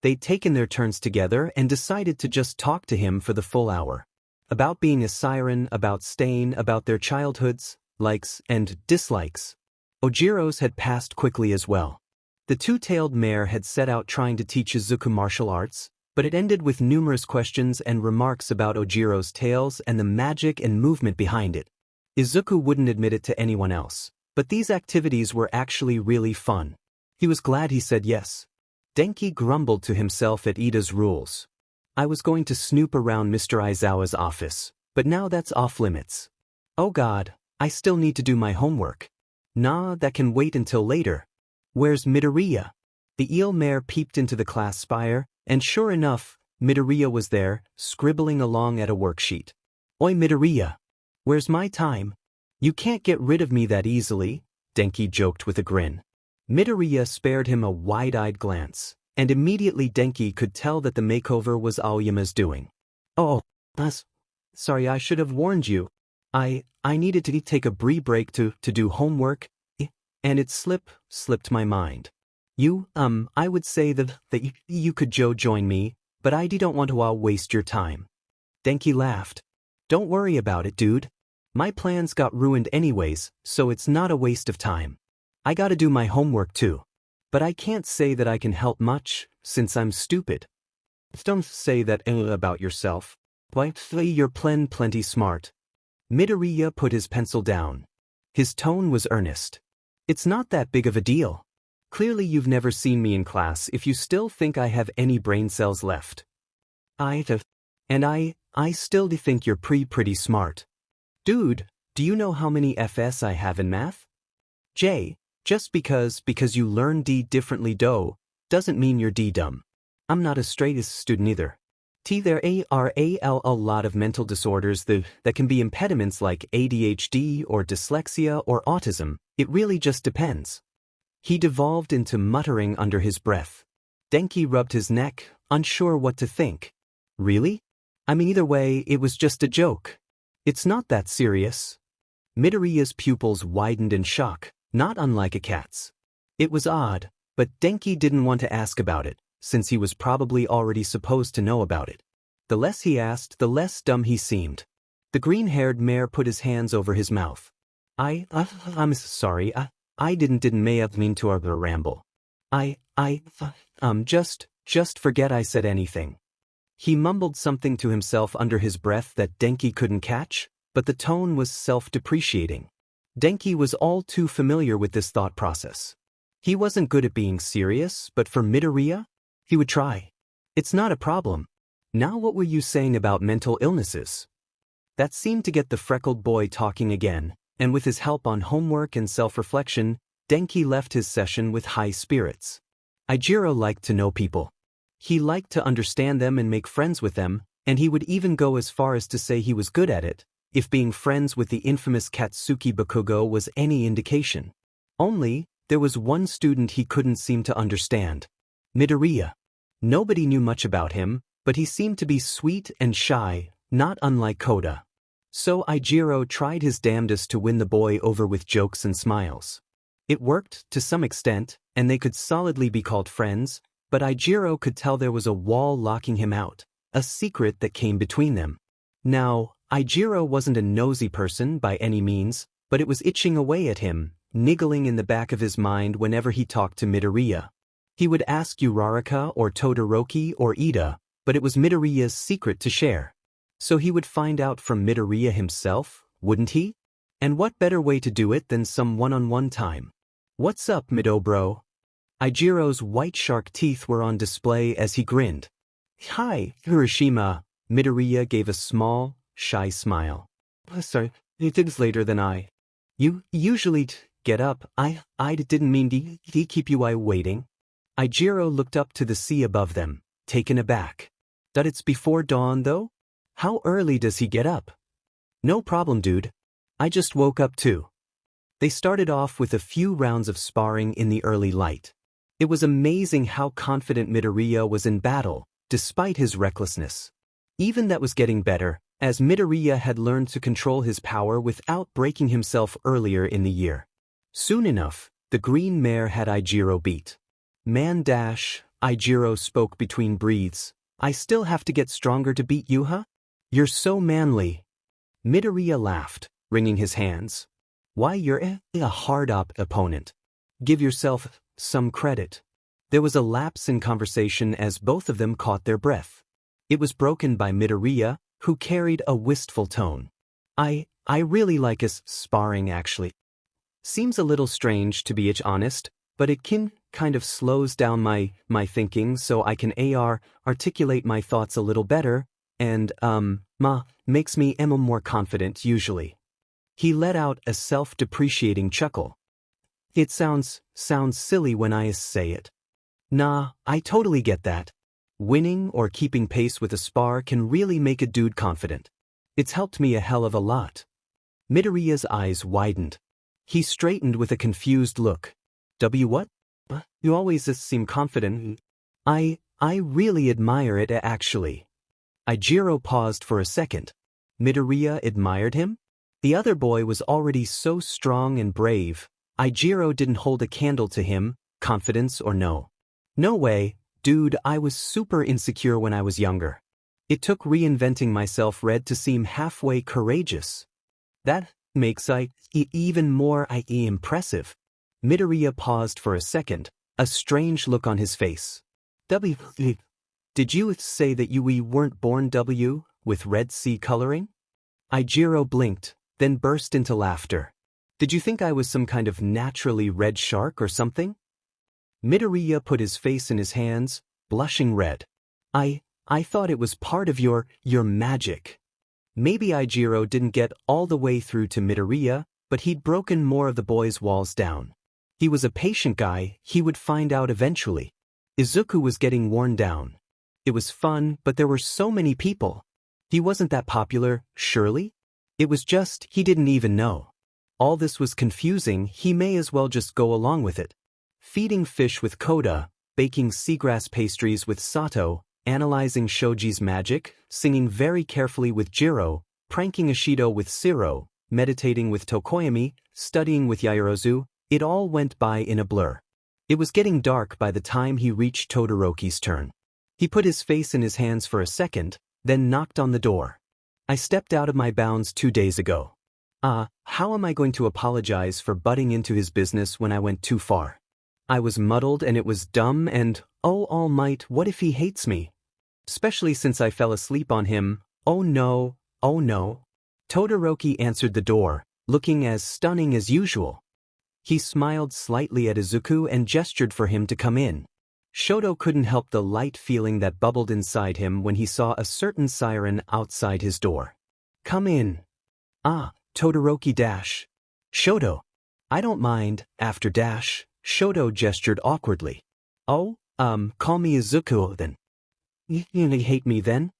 They'd taken their turns together and decided to just talk to him for the full hour. About being a siren, about Stain, about their childhoods, likes and dislikes. Ajiro's had passed quickly as well. The two-tailed mare had set out trying to teach Izuku martial arts, but it ended with numerous questions and remarks about Ajiro's tales and the magic and movement behind it. Izuku wouldn't admit it to anyone else, but these activities were actually really fun. He was glad he said yes. Denki grumbled to himself at Ida's rules. I was going to snoop around Mr. Aizawa's office, but now that's off limits. Oh God, I still need to do my homework. Nah, that can wait until later. Where's Midoriya? The eel mare peeped into the class spire, and sure enough, Midoriya was there, scribbling along at a worksheet. Oi Midoriya! Where's my time? You can't get rid of me that easily, Denki joked with a grin. Midoriya spared him a wide-eyed glance, and immediately Denki could tell that the makeover was Aoyama's doing. Oh, sorry, I should have warned you. I needed to take a break to do homework, and it slipped my mind. I would say that you could join me, but I don't want to waste your time. Denki laughed. Don't worry about it, dude. My plans got ruined anyways, so it's not a waste of time. I gotta do my homework too. But I can't say that I can help much, since I'm stupid. Don't say that about yourself. Why, you're plenty smart. Midoriya put his pencil down. His tone was earnest. It's not that big of a deal. Clearly you've never seen me in class if you still think I have any brain cells left. I still think you're pretty smart. Dude, do you know how many FS I have in math? J, just because you learn D differently doesn't mean you're D-dumb. I'm not a straight student either. There are a lot of mental disorders that can be impediments like ADHD or dyslexia or autism. It really just depends. He devolved into muttering under his breath. Denki rubbed his neck, unsure what to think. Really? I mean, either way, it was just a joke. It's not that serious. Midoriya's pupils widened in shock, not unlike a cat's. It was odd, but Denki didn't want to ask about it, since he was probably already supposed to know about it. The less he asked, the less dumb he seemed. The green-haired mare put his hands over his mouth. I'm sorry, I didn't may have mean to ramble. Just forget I said anything. He mumbled something to himself under his breath that Denki couldn't catch, but the tone was self-depreciating. Denki was all too familiar with this thought process. He wasn't good at being serious, but for Midoriya, he would try. It's not a problem. Now what were you saying about mental illnesses? That seemed to get the freckled boy talking again, and with his help on homework and self-reflection, Denki left his session with high spirits. Ajiro liked to know people. He liked to understand them and make friends with them, and he would even go as far as to say he was good at it, if being friends with the infamous Katsuki Bakugo was any indication. Only, there was one student he couldn't seem to understand. Midoriya. Nobody knew much about him, but he seemed to be sweet and shy, not unlike Koda. So Ajiro tried his damnedest to win the boy over with jokes and smiles. It worked, to some extent, and they could solidly be called friends, but Ajiro could tell there was a wall locking him out, a secret that came between them. Now, Ajiro wasn't a nosy person by any means, but it was itching away at him, niggling in the back of his mind whenever he talked to Midoriya. He would ask Uraraka or Todoroki or Ida, but it was Midoriya's secret to share. So he would find out from Midoriya himself, wouldn't he? And what better way to do it than some one-on-one time? What's up, Midobro? Ajiro's white shark teeth were on display as he grinned. Hi, Hiroshima. Midoriya gave a small, shy smile. Sorry, it's later than I. You usually get up. I didn't mean to keep you waiting. Ajiro looked up to the sea above them, taken aback. That it's before dawn though? How early does he get up? No problem, dude. I just woke up too. They started off with a few rounds of sparring in the early light. It was amazing how confident Midoriya was in battle, despite his recklessness. Even that was getting better, as Midoriya had learned to control his power without breaking himself earlier in the year. Soon enough, the green mare had Ajiro beat. Man dash, Ajiro spoke between breaths. I still have to get stronger to beat you, huh? You're so manly. Midoriya laughed, wringing his hands. Why, you're a hard-up opponent. Give yourself some credit. There was a lapse in conversation as both of them caught their breath. It was broken by Midoriya, who carried a wistful tone. I really like us sparring actually. Seems a little strange to be honest, but it kind of slows down my thinking so I can articulate my thoughts a little better, and makes me more confident usually. He let out a self-depreciating chuckle. It sounds silly when I say it. Nah, I totally get that. Winning or keeping pace with a spar can really make a dude confident. It's helped me a hell of a lot. Midoriya's eyes widened. He straightened with a confused look. What? You always seem confident. I really admire it actually. Ajiro paused for a second. Midoriya admired him? The other boy was already so strong and brave. Ajiro didn't hold a candle to him, confidence or no. No way, dude, I was super insecure when I was younger. It took reinventing myself to seem halfway courageous. That makes even more impressive. Midoriya paused for a second, a strange look on his face. Did you say that we weren't born with Red Sea coloring? Ajiro blinked, then burst into laughter. Did you think I was some kind of naturally red shark or something? Midoriya put his face in his hands, blushing red. I thought it was part of your magic. Maybe Ajiro didn't get all the way through to Midoriya, but he'd broken more of the boy's walls down. He was a patient guy, he would find out eventually. Izuku was getting worn down. It was fun, but there were so many people. He wasn't that popular, surely? It was just, he didn't even know. All this was confusing, he may as well just go along with it. Feeding fish with Koda, baking seagrass pastries with Sato, analyzing Shoji's magic, singing very carefully with Jiro, pranking Ishido with Siro, meditating with Tokoyami, studying with Yaoyorozu, it all went by in a blur. It was getting dark by the time he reached Todoroki's turn. He put his face in his hands for a second, then knocked on the door. I stepped out of my bounds 2 days ago. How am I going to apologize for butting into his business when I went too far? I was muddled and it was dumb and, oh all might, what if he hates me? Especially since I fell asleep on him, oh no, oh no. Todoroki answered the door, looking as stunning as usual. He smiled slightly at Izuku and gestured for him to come in. Shoto couldn't help the light feeling that bubbled inside him when he saw a certain siren outside his door. Come in. Todoroki dash. Shoto. I don't mind, after dash. Shoto gestured awkwardly. Oh, call me Izuku then. You hate me then?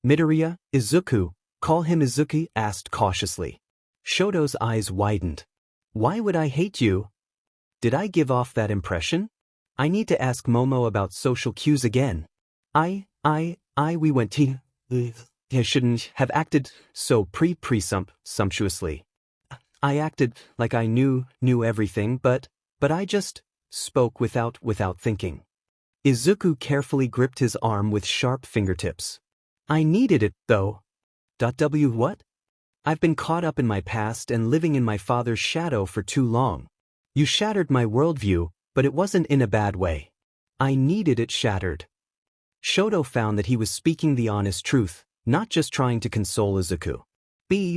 Midoriya, Izuku, call him Izuki, asked cautiously. Shoto's eyes widened. Why would I hate you? Did I give off that impression? I need to ask Momo about social cues again. We went to... I shouldn't have acted so presumptuously. I acted like I knew everything, but I just spoke without thinking. Izuku carefully gripped his arm with sharp fingertips. I needed it, though. What? I've been caught up in my past and living in my father's shadow for too long. You shattered my worldview, but it wasn't in a bad way. I needed it shattered. Shoto found that he was speaking the honest truth, not just trying to console Izuku.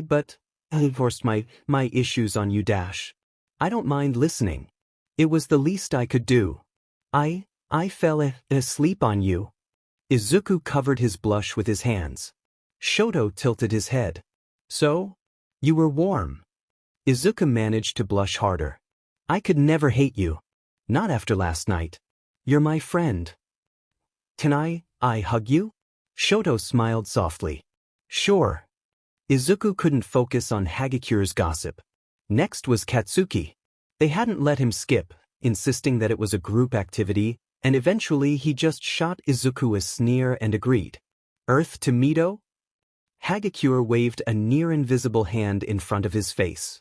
But I forced my issues on you dash. I don't mind listening. It was the least I could do. I fell asleep on you. Izuku covered his blush with his hands. Shoto tilted his head. So? You were warm. Izuku managed to blush harder. I could never hate you. Not after last night. You're my friend. Can I hug you? Shoto smiled softly. Sure. Izuku couldn't focus on Hagikure's gossip. Next was Katsuki. They hadn't let him skip, insisting that it was a group activity, and eventually he just shot Izuku a sneer and agreed. Earth to Mito? Hagikure waved a near-invisible hand in front of his face.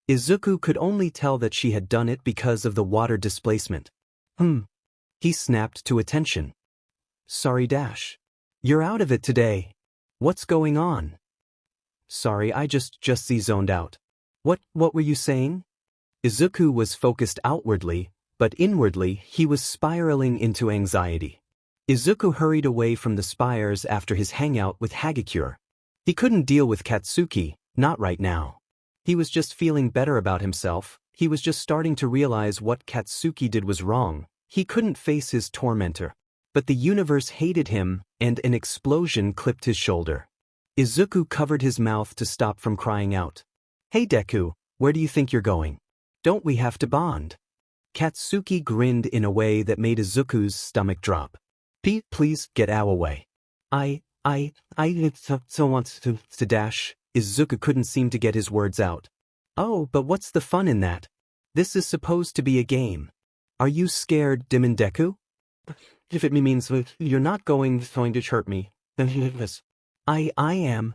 Izuku could only tell that she had done it because of the water displacement. He snapped to attention. Sorry dash. You're out of it today. What's going on? Sorry, I just zoned out. What were you saying? Izuku was focused outwardly, but inwardly he was spiraling into anxiety. Izuku hurried away from the Spires after his hangout with Hagikure. He couldn't deal with Katsuki, not right now. He was just feeling better about himself, he was just starting to realize what Katsuki did was wrong, he couldn't face his tormentor. But the universe hated him, and an explosion clipped his shoulder. Izuku covered his mouth to stop from crying out. Hey Deku, where do you think you're going? Don't we have to bond? Katsuki grinned in a way that made Izuku's stomach drop. Please get out away. I so want to dash. Izuku couldn't seem to get his words out. Oh, but what's the fun in that? This is supposed to be a game. Are you scared, Demon Deku? If it means you're not going to hurt me, then yes. I am.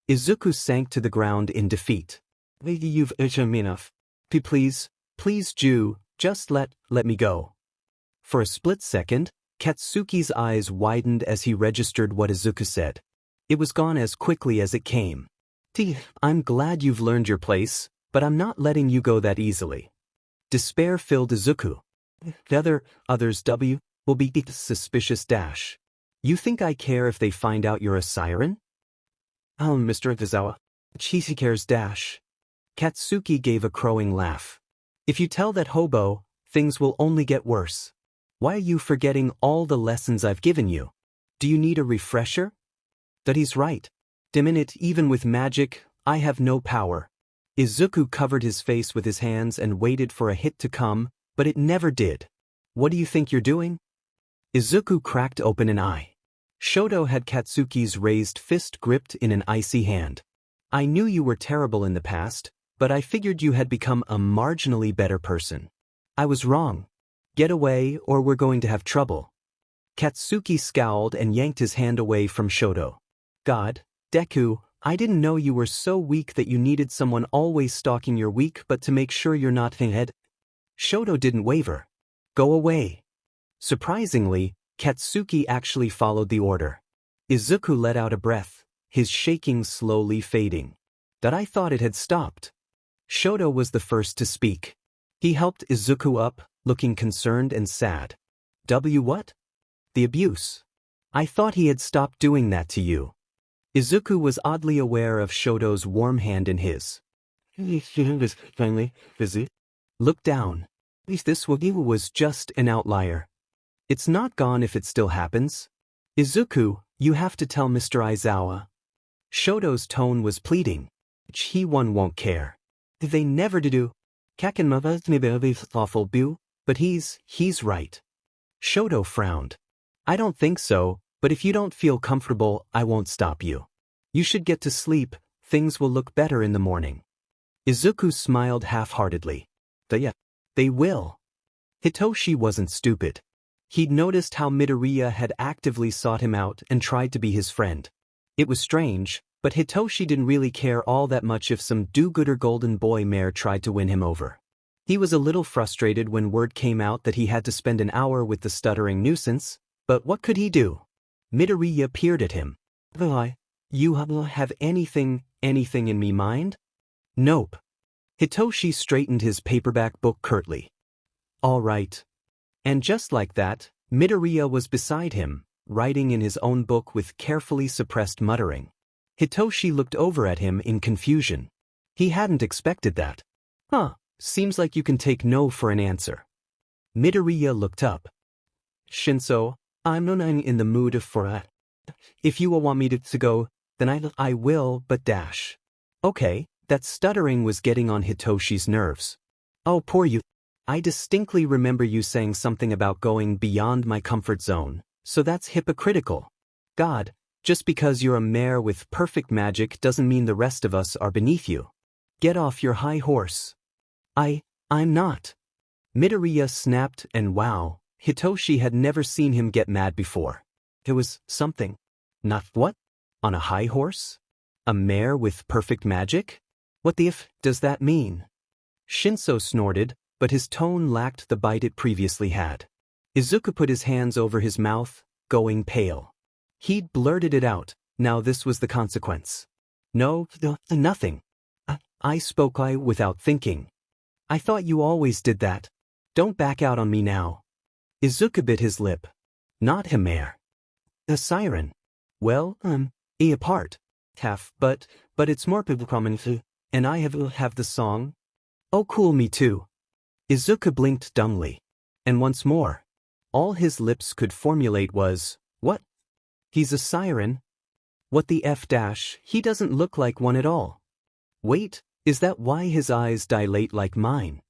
Izuku sank to the ground in defeat. You've enough. Please, Ju, just let me go. For a split second, Katsuki's eyes widened as he registered what Izuku said. It was gone as quickly as it came. I'm glad you've learned your place, but I'm not letting you go that easily. Despair filled Izuku. The others will be suspicious dash. You think I care if they find out you're a siren? Oh, Mr. Aizawa. He cares dash. Katsuki gave a crowing laugh. If you tell that hobo, things will only get worse. Why are you forgetting all the lessons I've given you? Do you need a refresher? That he's right. Damn it, even with magic, I have no power. Izuku covered his face with his hands and waited for a hit to come, but it never did. What do you think you're doing? Izuku cracked open an eye. Shoto had Katsuki's raised fist gripped in an icy hand. I knew you were terrible in the past, but I figured you had become a marginally better person. I was wrong. Get away or we're going to have trouble. Katsuki scowled and yanked his hand away from Shoto. God, Deku, I didn't know you were so weak that you needed someone always stalking your weak but to make sure you're not head. Shoto didn't waver. Go away. Surprisingly, Katsuki actually followed the order. Izuku let out a breath, his shaking slowly fading. That I thought it had stopped. Shoto was the first to speak. He helped Izuku up, looking concerned and sad. What? The abuse. I thought he had stopped doing that to you. Izuku was oddly aware of Shoto's warm hand in his. Finally, busy. Look down. This was just an outlier. It's not gone if it still happens. Izuku, you have to tell Mr. Aizawa. Shoto's tone was pleading. He won't care. They never do. Kakenmava maybe awful bu, but he's right. Shoto frowned. I don't think so, but if you don't feel comfortable, I won't stop you. You should get to sleep, things will look better in the morning. Izuku smiled half-heartedly. They will. Hitoshi wasn't stupid. He'd noticed how Midoriya had actively sought him out and tried to be his friend. It was strange, but Hitoshi didn't really care all that much if some do-gooder golden boy mare tried to win him over. He was a little frustrated when word came out that he had to spend an hour with the stuttering nuisance, but what could he do? Midoriya peered at him. You have anything in me mind? Nope. Hitoshi straightened his paperback book curtly. All right. And just like that, Midoriya was beside him, writing in his own book with carefully suppressed muttering. Hitoshi looked over at him in confusion. He hadn't expected that. Seems like you can take no for an answer. Midoriya looked up. Shinszo, I'm not in the mood for that. If you want me to go, Then I will, but dash. Okay, that stuttering was getting on Hitoshi's nerves. Oh, poor you. I distinctly remember you saying something about going beyond my comfort zone, so that's hypocritical. God, just because you're a mare with perfect magic doesn't mean the rest of us are beneath you. Get off your high horse. I'm not. Midoriya snapped, and wow, Hitoshi had never seen him get mad before. It was something. Not what? On a high horse? A mare with perfect magic? What the f does that mean? Shinszo snorted, but his tone lacked the bite it previously had. Izuku put his hands over his mouth, going pale. He'd blurted it out, now this was the consequence. No, nothing. I spoke without thinking. I thought you always did that. Don't back out on me now. Izuku bit his lip. Not a mare. A siren. Well, apart. Half, but it's more common to, and I have the song. Oh cool, me too. Izuku blinked dumbly. And once more. All his lips could formulate was, what? He's a siren? What the f dash, he doesn't look like one at all. Wait, is that why his eyes dilate like mine?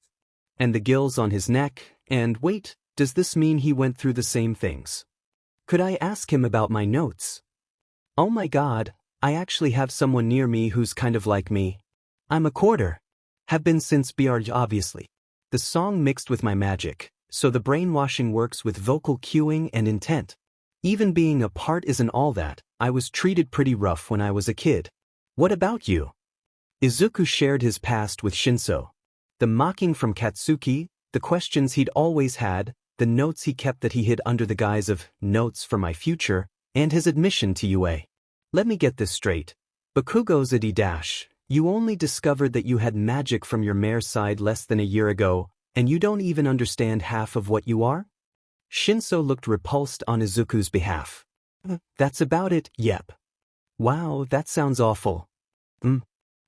And the gills on his neck, and wait, does this mean he went through the same things? Could I ask him about my notes? Oh my god, I actually have someone near me who's kind of like me. I'm a quarter. Have been since BRG obviously. The song mixed with my magic, so the brainwashing works with vocal cueing and intent. Even being a part isn't all that, I was treated pretty rough when I was a kid. What about you? Izuku shared his past with Shinszo. The mocking from Katsuki, the questions he'd always had, the notes he kept that he hid under the guise of notes for my future, and his admission to UA. Let me get this straight. Bakugo's a D-dash. You only discovered that you had magic from your mare's side less than a year ago, and you don't even understand half of what you are? Shinszo looked repulsed on Izuku's behalf. That's about it, yep. Wow, that sounds awful.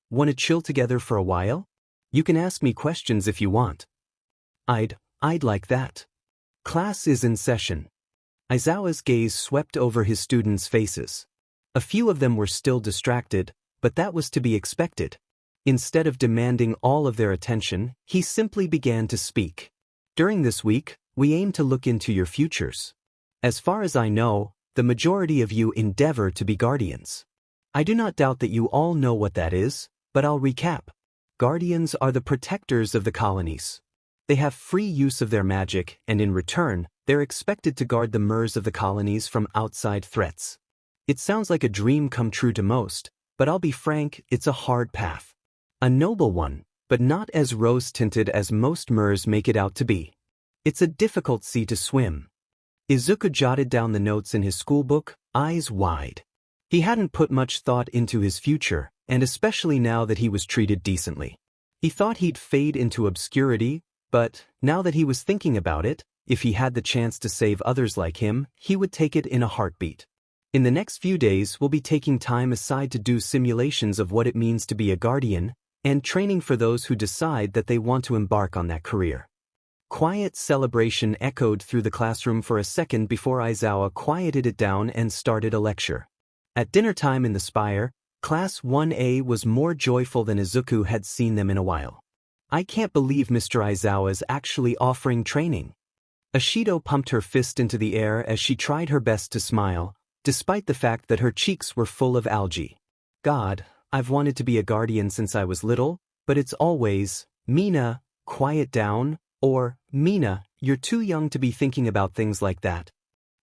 Wanna chill together for a while? You can ask me questions if you want. I'd like that. Class is in session. Aizawa's gaze swept over his students' faces. A few of them were still distracted, but that was to be expected. Instead of demanding all of their attention, he simply began to speak. During this week, we aim to look into your futures. As far as I know, the majority of you endeavor to be guardians. I do not doubt that you all know what that is, but I'll recap. Guardians are the protectors of the colonies. They have free use of their magic, and in return, they're expected to guard the MERS of the colonies from outside threats. It sounds like a dream come true to most, but I'll be frank, it's a hard path. A noble one, but not as rose-tinted as most MERS make it out to be. It's a difficult sea to swim. Izuku jotted down the notes in his schoolbook, eyes wide. He hadn't put much thought into his future, and especially now that he was treated decently. He thought he'd fade into obscurity, but, now that he was thinking about it, if he had the chance to save others like him, he would take it in a heartbeat. In the next few days we'll be taking time aside to do simulations of what it means to be a guardian, and training for those who decide that they want to embark on that career. Quiet celebration echoed through the classroom for a second before Aizawa quieted it down and started a lecture. At dinner time in the Spire, Class 1A was more joyful than Izuku had seen them in a while. I can't believe Mr. Aizawa's actually offering training. Ashido pumped her fist into the air as she tried her best to smile, despite the fact that her cheeks were full of algae. God, I've wanted to be a guardian since I was little, but it's always, Mina, quiet down, or, Mina, you're too young to be thinking about things like that.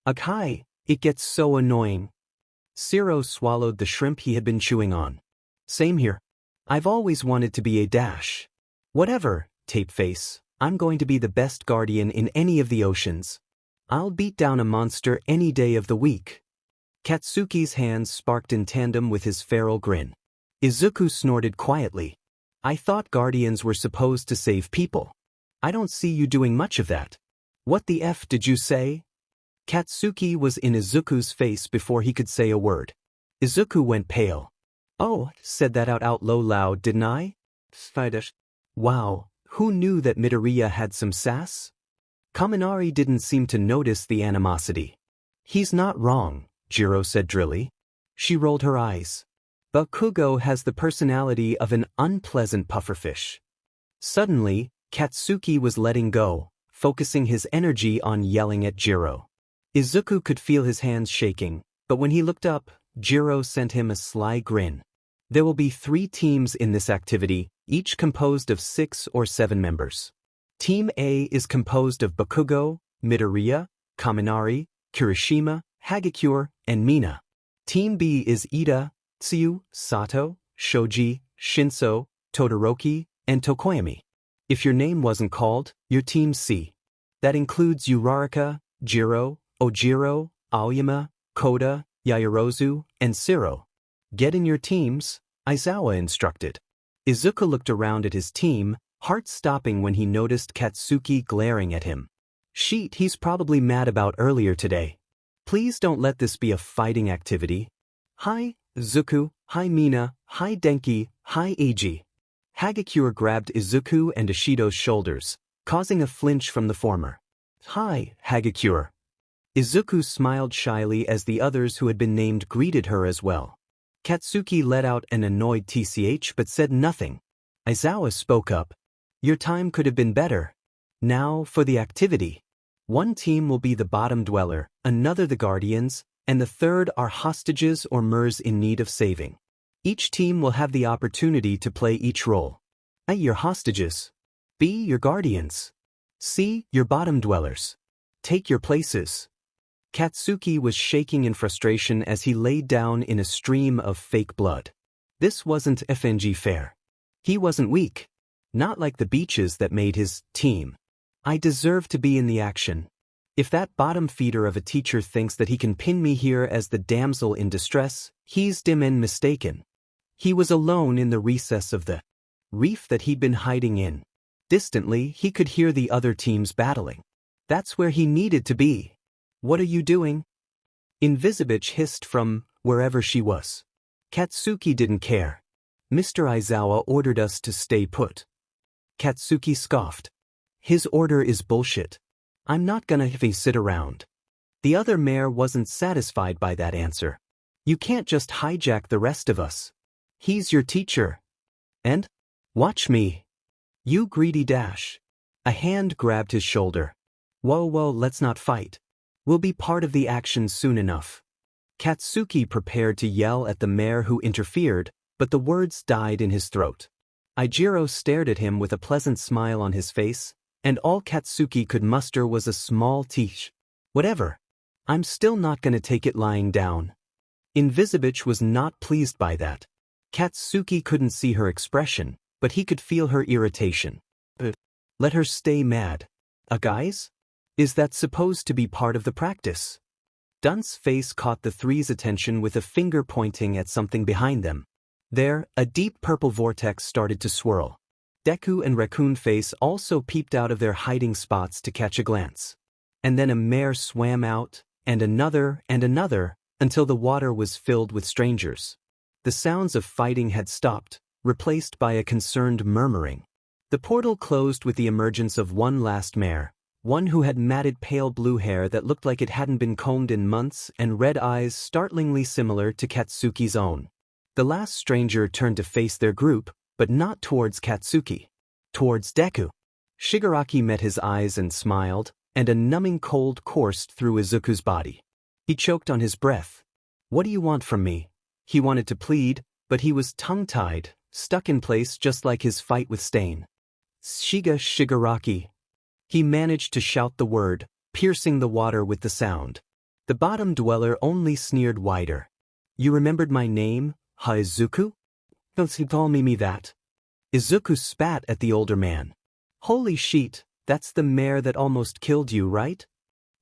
Akai, it gets so annoying. Siro swallowed the shrimp he had been chewing on. Same here. I've always wanted to be a dash. Whatever, tape face, I'm going to be the best guardian in any of the oceans. I'll beat down a monster any day of the week. Katsuki's hands sparked in tandem with his feral grin. Izuku snorted quietly. I thought guardians were supposed to save people. I don't see you doing much of that. What the f did you say? Katsuki was in Izuku's face before he could say a word. Izuku went pale. Oh, said that out loud, didn't I? Spiders. Wow, who knew that Midoriya had some sass? Kaminari didn't seem to notice the animosity. He's not wrong, Jiro said drily. She rolled her eyes. Bakugo has the personality of an unpleasant pufferfish. Suddenly, Katsuki was letting go, focusing his energy on yelling at Jiro. Izuku could feel his hands shaking, but when he looked up, Jiro sent him a sly grin. There will be 3 teams in this activity, each composed of 6 or 7 members. Team A is composed of Bakugo, Midoriya, Kaminari, Kirishima, Hagakure, and Mina. Team B is Ida, Tsuyu, Sato, Shoji, Shinszo, Todoroki, and Tokoyami. If your name wasn't called, you're Team C. That includes Uraraka, Jiro, Ojiro, Aoyama, Koda, Yaoyorozu, and Siro. Get in your teams, Aizawa instructed. Izuku looked around at his team, heart stopping when he noticed Katsuki glaring at him. Shit, he's probably mad about earlier today. Please don't let this be a fighting activity. Hi, Izuku, hi Mina, hi Denki, hi Eiji. Hagakure grabbed Izuku and Ishido's shoulders, causing a flinch from the former. Hi, Hagakure. Izuku smiled shyly as the others who had been named greeted her as well. Katsuki let out an annoyed tch but said nothing. Aizawa spoke up. Your time could have been better. Now for the activity. One team will be the bottom dweller, another the guardians, and the third are hostages or mers in need of saving. Each team will have the opportunity to play each role. A, your hostages. B, your guardians. C, your bottom dwellers. Take your places. Katsuki was shaking in frustration as he laid down in a stream of fake blood. This wasn't FNG fair. He wasn't weak. Not like the beaches that made his team. I deserve to be in the action. If that bottom feeder of a teacher thinks that he can pin me here as the damsel in distress, he's dim and mistaken. He was alone in the recess of the reef that he'd been hiding in. Distantly, he could hear the other teams battling. That's where he needed to be. What are you doing? Invisibich hissed from wherever she was. Katsuki didn't care. Mr. Aizawa ordered us to stay put. Katsuki scoffed. His order is bullshit. I'm not gonna sit around. The other mayor wasn't satisfied by that answer. You can't just hijack the rest of us. He's your teacher. And? Watch me. You greedy dash. A hand grabbed his shoulder. Whoa, let's not fight. We'll be part of the action soon enough. Katsuki prepared to yell at the mayor who interfered, but the words died in his throat. Ajiro stared at him with a pleasant smile on his face, and all Katsuki could muster was a small teach. Whatever. I'm still not gonna take it lying down. Invisibich was not pleased by that. Katsuki couldn't see her expression, but he could feel her irritation. Let her stay mad. Guys? Is that supposed to be part of the practice? Dunce's face caught the 3's attention with a finger pointing at something behind them. There, a deep purple vortex started to swirl. Deku and Raccoon Face also peeped out of their hiding spots to catch a glance. And then a mare swam out, and another, until the water was filled with strangers. The sounds of fighting had stopped, replaced by a concerned murmuring. The portal closed with the emergence of one last mare, one who had matted pale blue hair that looked like it hadn't been combed in months and red eyes startlingly similar to Katsuki's own. The last stranger turned to face their group, but not towards Katsuki. Towards Deku. Shigaraki met his eyes and smiled, and a numbing cold coursed through Izuku's body. He choked on his breath. What do you want from me? He wanted to plead, but he was tongue-tied, stuck in place just like his fight with Stain. Shigaraki. He managed to shout the word, piercing the water with the sound. The bottom dweller only sneered wider. You remembered my name, Izuku? Don't call me that. Izuku spat at the older man. Holy shit, that's the mare that almost killed you, right?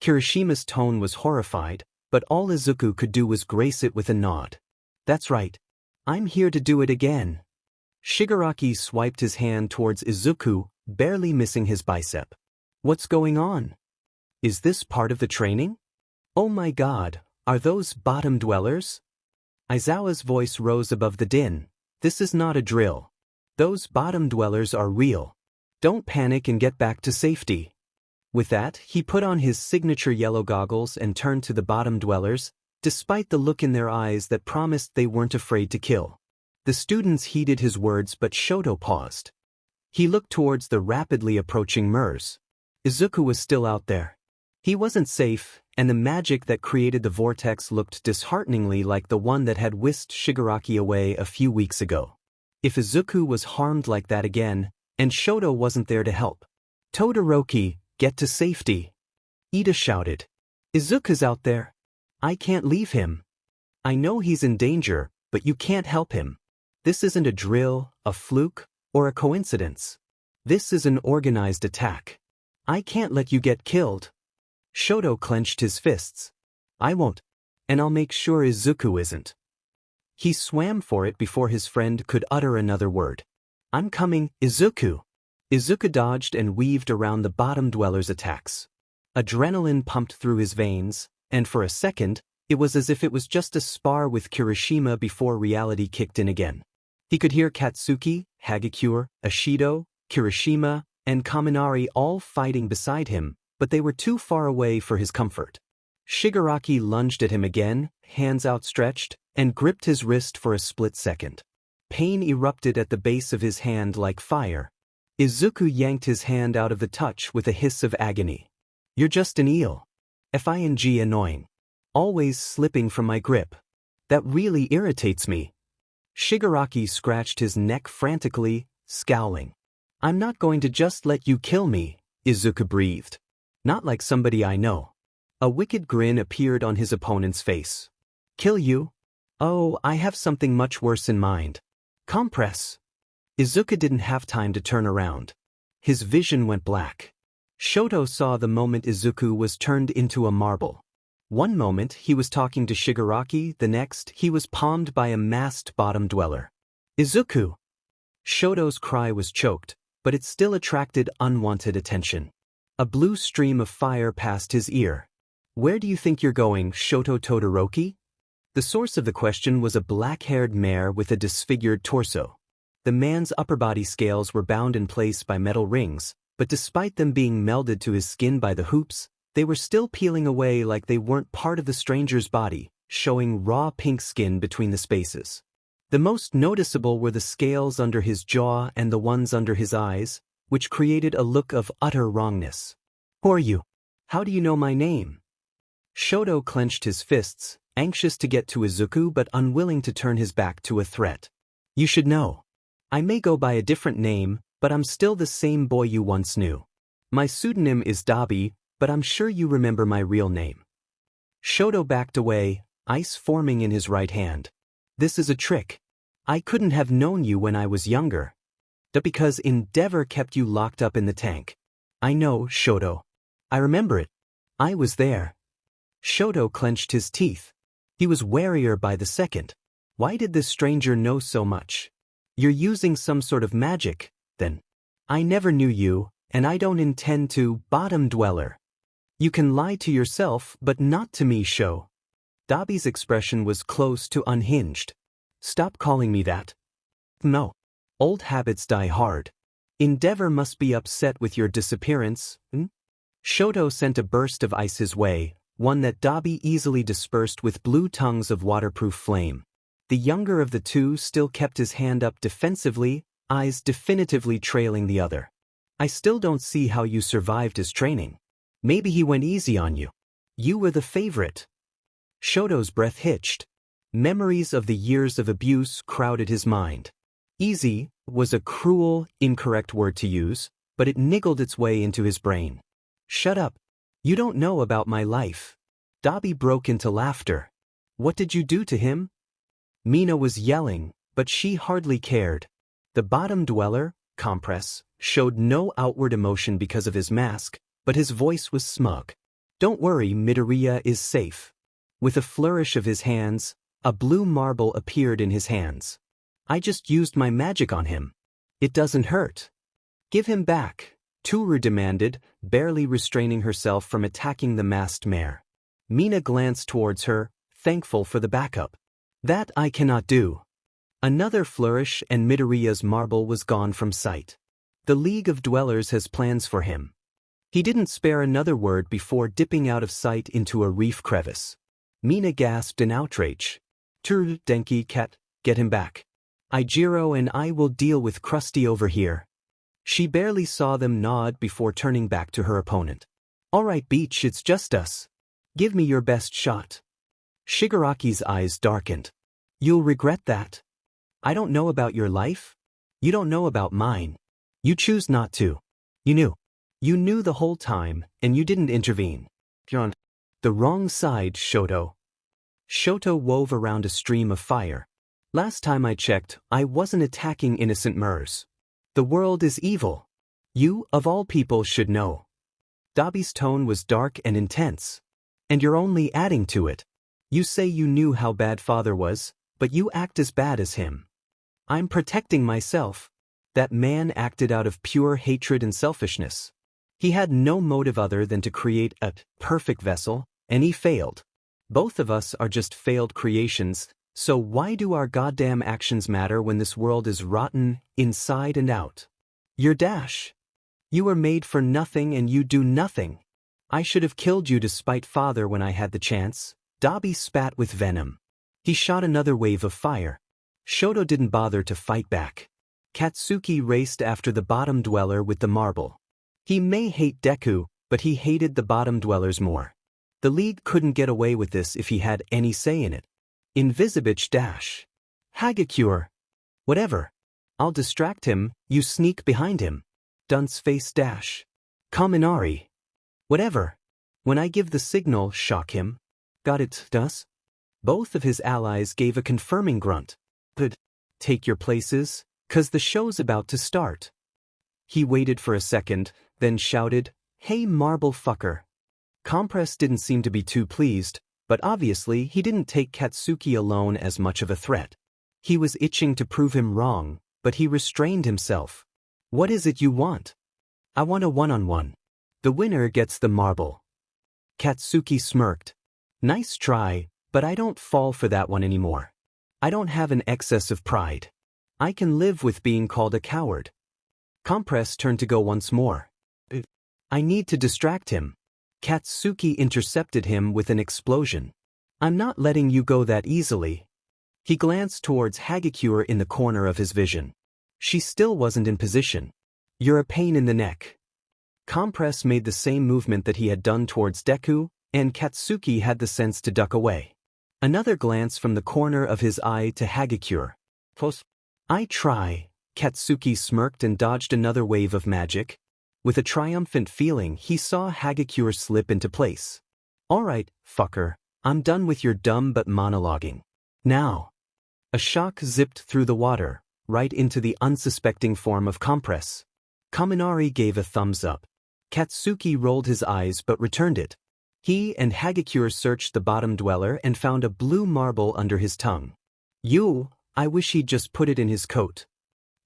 Kirishima's tone was horrified, but all Izuku could do was grace it with a nod. That's right. I'm here to do it again. Shigaraki swiped his hand towards Izuku, barely missing his bicep. What's going on? Is this part of the training? Oh my god, are those bottom dwellers? Aizawa's voice rose above the din. This is not a drill. Those bottom dwellers are real. Don't panic and get back to safety. With that, he put on his signature yellow goggles and turned to the bottom dwellers, despite the look in their eyes that promised they weren't afraid to kill. The students heeded his words, but Shoto paused. He looked towards the rapidly approaching MERS. Izuku was still out there. He wasn't safe, and the magic that created the vortex looked dishearteningly like the one that had whisked Shigaraki away a few weeks ago. If Izuku was harmed like that again, and Shoto wasn't there to help. "Todoroki, get to safety!" Ida shouted. "Izuku's out there. I can't leave him. I know he's in danger, but you can't help him. This isn't a drill, a fluke, or a coincidence. This is an organized attack. I can't let you get killed." Shoto clenched his fists. "I won't. And I'll make sure Izuku isn't." He swam for it before his friend could utter another word. "I'm coming, Izuku." Izuku dodged and weaved around the bottom dweller's attacks. Adrenaline pumped through his veins, and for a second, it was as if it was just a spar with Kirishima before reality kicked in again. He could hear Katsuki, Hagakure, Ashido, Kirishima, and Kaminari all fighting beside him, but they were too far away for his comfort. Shigaraki lunged at him again, hands outstretched, and gripped his wrist for a split second. Pain erupted at the base of his hand like fire. Izuku yanked his hand out of the touch with a hiss of agony. "You're just an eel. F-I-N-G annoying. Always slipping from my grip. That really irritates me." Shigaraki scratched his neck frantically, scowling. "I'm not going to just let you kill me," Izuku breathed. "Not like somebody I know." A wicked grin appeared on his opponent's face. "Kill you? Oh, I have something much worse in mind. Compress." Izuku didn't have time to turn around. His vision went black. Shoto saw the moment Izuku was turned into a marble. One moment he was talking to Shigaraki, the next he was palmed by a masked bottom dweller. "Izuku!" Shoto's cry was choked, but it still attracted unwanted attention. A blue stream of fire passed his ear. "Where do you think you're going, Shoto Todoroki?" The source of the question was a black-haired mare with a disfigured torso. The man's upper body scales were bound in place by metal rings, but despite them being melded to his skin by the hoops, they were still peeling away like they weren't part of the stranger's body, showing raw pink skin between the spaces. The most noticeable were the scales under his jaw and the ones under his eyes, which created a look of utter wrongness. "Who are you? How do you know my name?" Shoto clenched his fists, anxious to get to Izuku but unwilling to turn his back to a threat. "You should know. I may go by a different name, but I'm still the same boy you once knew. My pseudonym is Dabi, but I'm sure you remember my real name." Shoto backed away, ice forming in his right hand. "This is a trick. I couldn't have known you when I was younger. Because Endeavor kept you locked up in the tank." "I know, Shoto. I remember it. I was there." Shoto clenched his teeth. He was warier by the second. Why did this stranger know so much? "You're using some sort of magic, then." "I never knew you, and I don't intend to, bottom dweller." "You can lie to yourself, but not to me, Sho." Dabi's expression was close to unhinged. "Stop calling me that." "No. Old habits die hard. Endeavor must be upset with your disappearance, Shoto sent a burst of ice his way, one that Dabi easily dispersed with blue tongues of waterproof flame. The younger of the two still kept his hand up defensively, eyes definitively trailing the other. "I still don't see how you survived his training. Maybe he went easy on you. You were the favorite." Shoto's breath hitched. Memories of the years of abuse crowded his mind. Easy was a cruel, incorrect word to use, but it niggled its way into his brain. "Shut up. You don't know about my life." Dabi broke into laughter. "What did you do to him?" Mina was yelling, but she hardly cared. The bottom dweller, Compress, showed no outward emotion because of his mask, but his voice was smug. "Don't worry, Midoriya is safe." With a flourish of his hands, a blue marble appeared in his hands. "I just used my magic on him. It doesn't hurt." "Give him back," Toru demanded, barely restraining herself from attacking the masked mare. Mina glanced towards her, thankful for the backup. "That I cannot do." Another flourish and Midoriya's marble was gone from sight. "The League of Dwellers has plans for him." He didn't spare another word before dipping out of sight into a reef crevice. Mina gasped in outrage. "Toru, Denki, Ket, get him back." Ajiro and I will deal with Krusty over here. She barely saw them nod before turning back to her opponent. Alright Beach, it's just us. Give me your best shot. Shigaraki's eyes darkened. You'll regret that. I don't know about your life. You don't know about mine. You choose not to. You knew. You knew the whole time, and you didn't intervene. John. The wrong side, Shoto. Shoto wove around a stream of fire. Last time I checked, I wasn't attacking innocent Mers. The world is evil. You, of all people, should know. Dabi's tone was dark and intense. And you're only adding to it. You say you knew how bad father was, but you act as bad as him. I'm protecting myself. That man acted out of pure hatred and selfishness. He had no motive other than to create a perfect vessel, and he failed. Both of us are just failed creations, so why do our goddamn actions matter when this world is rotten, inside and out? You're Dash. You were made for nothing and you do nothing. I should have killed you to spite father when I had the chance. Dabi spat with venom. He shot another wave of fire. Shoto didn't bother to fight back. Katsuki raced after the bottom dweller with the marble. He may hate Deku, but he hated the bottom dwellers more. The league couldn't get away with this if he had any say in it. Invisibitch dash. Hagakure. Whatever. I'll distract him, you sneak behind him. Dunce face dash. Kaminari. Whatever. When I give the signal, shock him. Got it, does? Both of his allies gave a confirming grunt. Good. Take your places, 'cause the show's about to start. He waited for a second, then shouted, Hey marble fucker. Compress didn't seem to be too pleased, but obviously he didn't take Katsuki alone as much of a threat. He was itching to prove him wrong, but he restrained himself. What is it you want? I want a one-on-one. The winner gets the marble. Katsuki smirked. Nice try, but I don't fall for that one anymore. I don't have an excess of pride. I can live with being called a coward. Compress turned to go once more. I need to distract him. Katsuki intercepted him with an explosion. I'm not letting you go that easily. He glanced towards Hagakure in the corner of his vision. She still wasn't in position. You're a pain in the neck. Compress made the same movement that he had done towards Deku, and Katsuki had the sense to duck away. Another glance from the corner of his eye to Hagakure. I try. Katsuki smirked and dodged another wave of magic. With a triumphant feeling, he saw Hagakure slip into place. Alright, fucker, I'm done with your dumb but monologuing. Now. A shock zipped through the water, right into the unsuspecting form of Compress. Kaminari gave a thumbs up. Katsuki rolled his eyes but returned it. He and Hagakure searched the bottom dweller and found a blue marble under his tongue. I wish he'd just put it in his coat.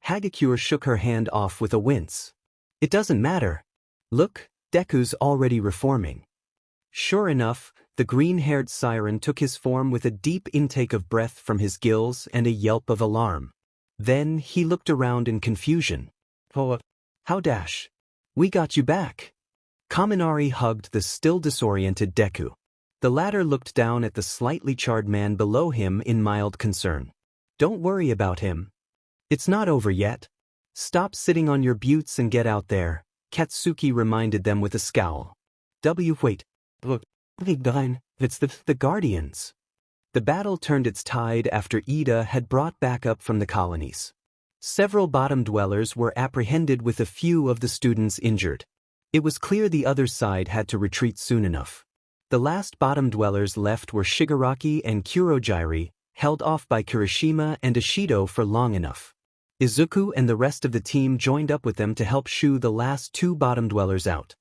Hagakure shook her hand off with a wince. It doesn't matter. Look, Deku's already reforming. Sure enough, the green-haired siren took his form with a deep intake of breath from his gills and a yelp of alarm. Then he looked around in confusion. How dash? We got you back. Kaminari hugged the still disoriented Deku. The latter looked down at the slightly charred man below him in mild concern. Don't worry about him. It's not over yet. Stop sitting on your buttes and get out there, Katsuki reminded them with a scowl. Wait. Look, it's the Guardians. The battle turned its tide after Ida had brought back up from the colonies. Several bottom dwellers were apprehended with a few of the students injured. It was clear the other side had to retreat soon enough. The last bottom dwellers left were Shigaraki and Kurojiri, held off by Kirishima and Ishido for long enough. Izuku and the rest of the team joined up with them to help shoo the last two bottom dwellers out.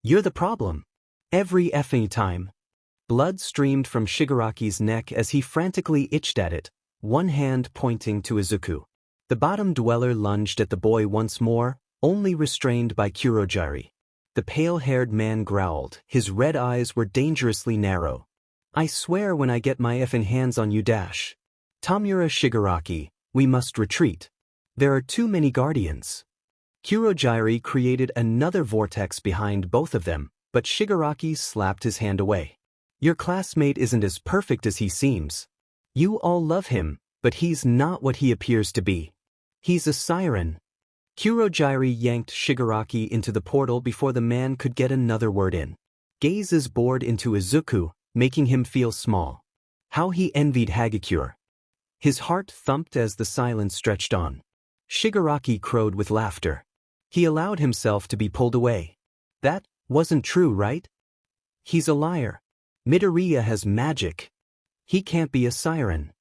You're the problem. Every effing time. Blood streamed from Shigaraki's neck as he frantically itched at it, one hand pointing to Izuku. The bottom dweller lunged at the boy once more, only restrained by Kurojiri. The pale-haired man growled, his red eyes were dangerously narrow. I swear when I get my effing hands on you dash. Tamura Shigaraki, we must retreat. There are too many guardians. Kurojiri created another vortex behind both of them, but Shigaraki slapped his hand away. Your classmate isn't as perfect as he seems. You all love him, But he's not what he appears to be. He's a siren. Kurojiri yanked Shigaraki into the portal before the man could get another word in. Gazes bored into Izuku, making him feel small. How he envied Hagakure. His heart thumped as the silence stretched on. Shigaraki crowed with laughter. He allowed himself to be pulled away. That wasn't true, right? He's a liar. Midoriya has magic. He can't be a siren.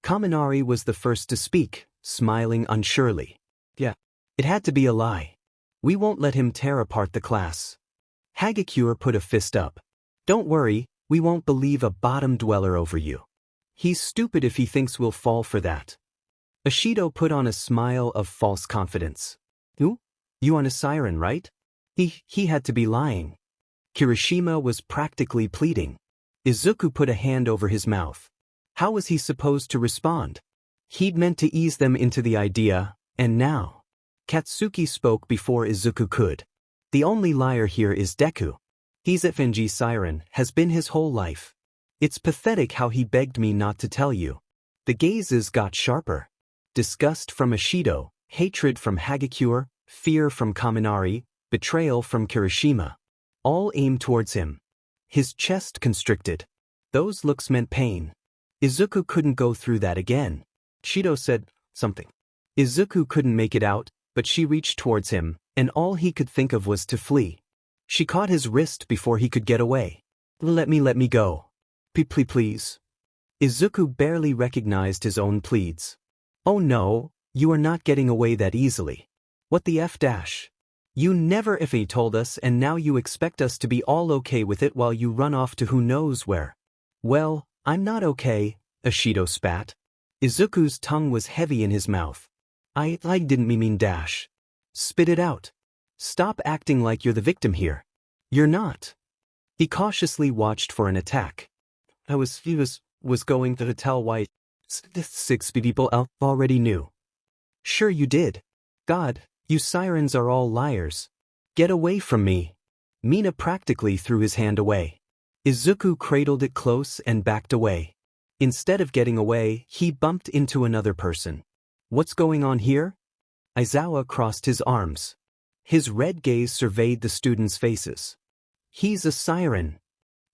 Kaminari was the first to speak, smiling unsurely. Yeah, it had to be a lie. We won't let him tear apart the class. Hagakure put a fist up. Don't worry, we won't believe a bottom dweller over you. He's stupid if he thinks we'll fall for that. Ashido put on a smile of false confidence. You on a siren, right? He had to be lying. Kirishima was practically pleading. Izuku put a hand over his mouth. How was he supposed to respond? He'd meant to ease them into the idea, and now. Katsuki spoke before Izuku could. The only liar here is Deku. He's FNG siren, has been his whole life. It's pathetic how he begged me not to tell you. The gazes got sharper. Disgust from Ashido, hatred from Hagakure, fear from Kaminari, betrayal from Kirishima. All aimed towards him. His chest constricted. Those looks meant pain. Izuku couldn't go through that again. Shido said something. Izuku couldn't make it out, but she reached towards him, and all he could think of was to flee. She caught his wrist before he could get away. Let me go. Please. Izuku barely recognized his own pleads. Oh no, you are not getting away that easily. What the F dash? You never effing told us and now you expect us to be all okay with it while you run off to who knows where. Well, I'm not okay, Ashido spat. Izuku's tongue was heavy in his mouth. I didn't mean dash. Spit it out. Stop acting like you're the victim here. You're not. He cautiously watched for an attack. He was going to tell why 6 people already knew. Sure you did. God, you sirens are all liars. Get away from me. Mina practically threw his hand away. Izuku cradled it close and backed away. Instead of getting away, he bumped into another person. What's going on here? Aizawa crossed his arms. His red gaze surveyed the students' faces. He's a siren.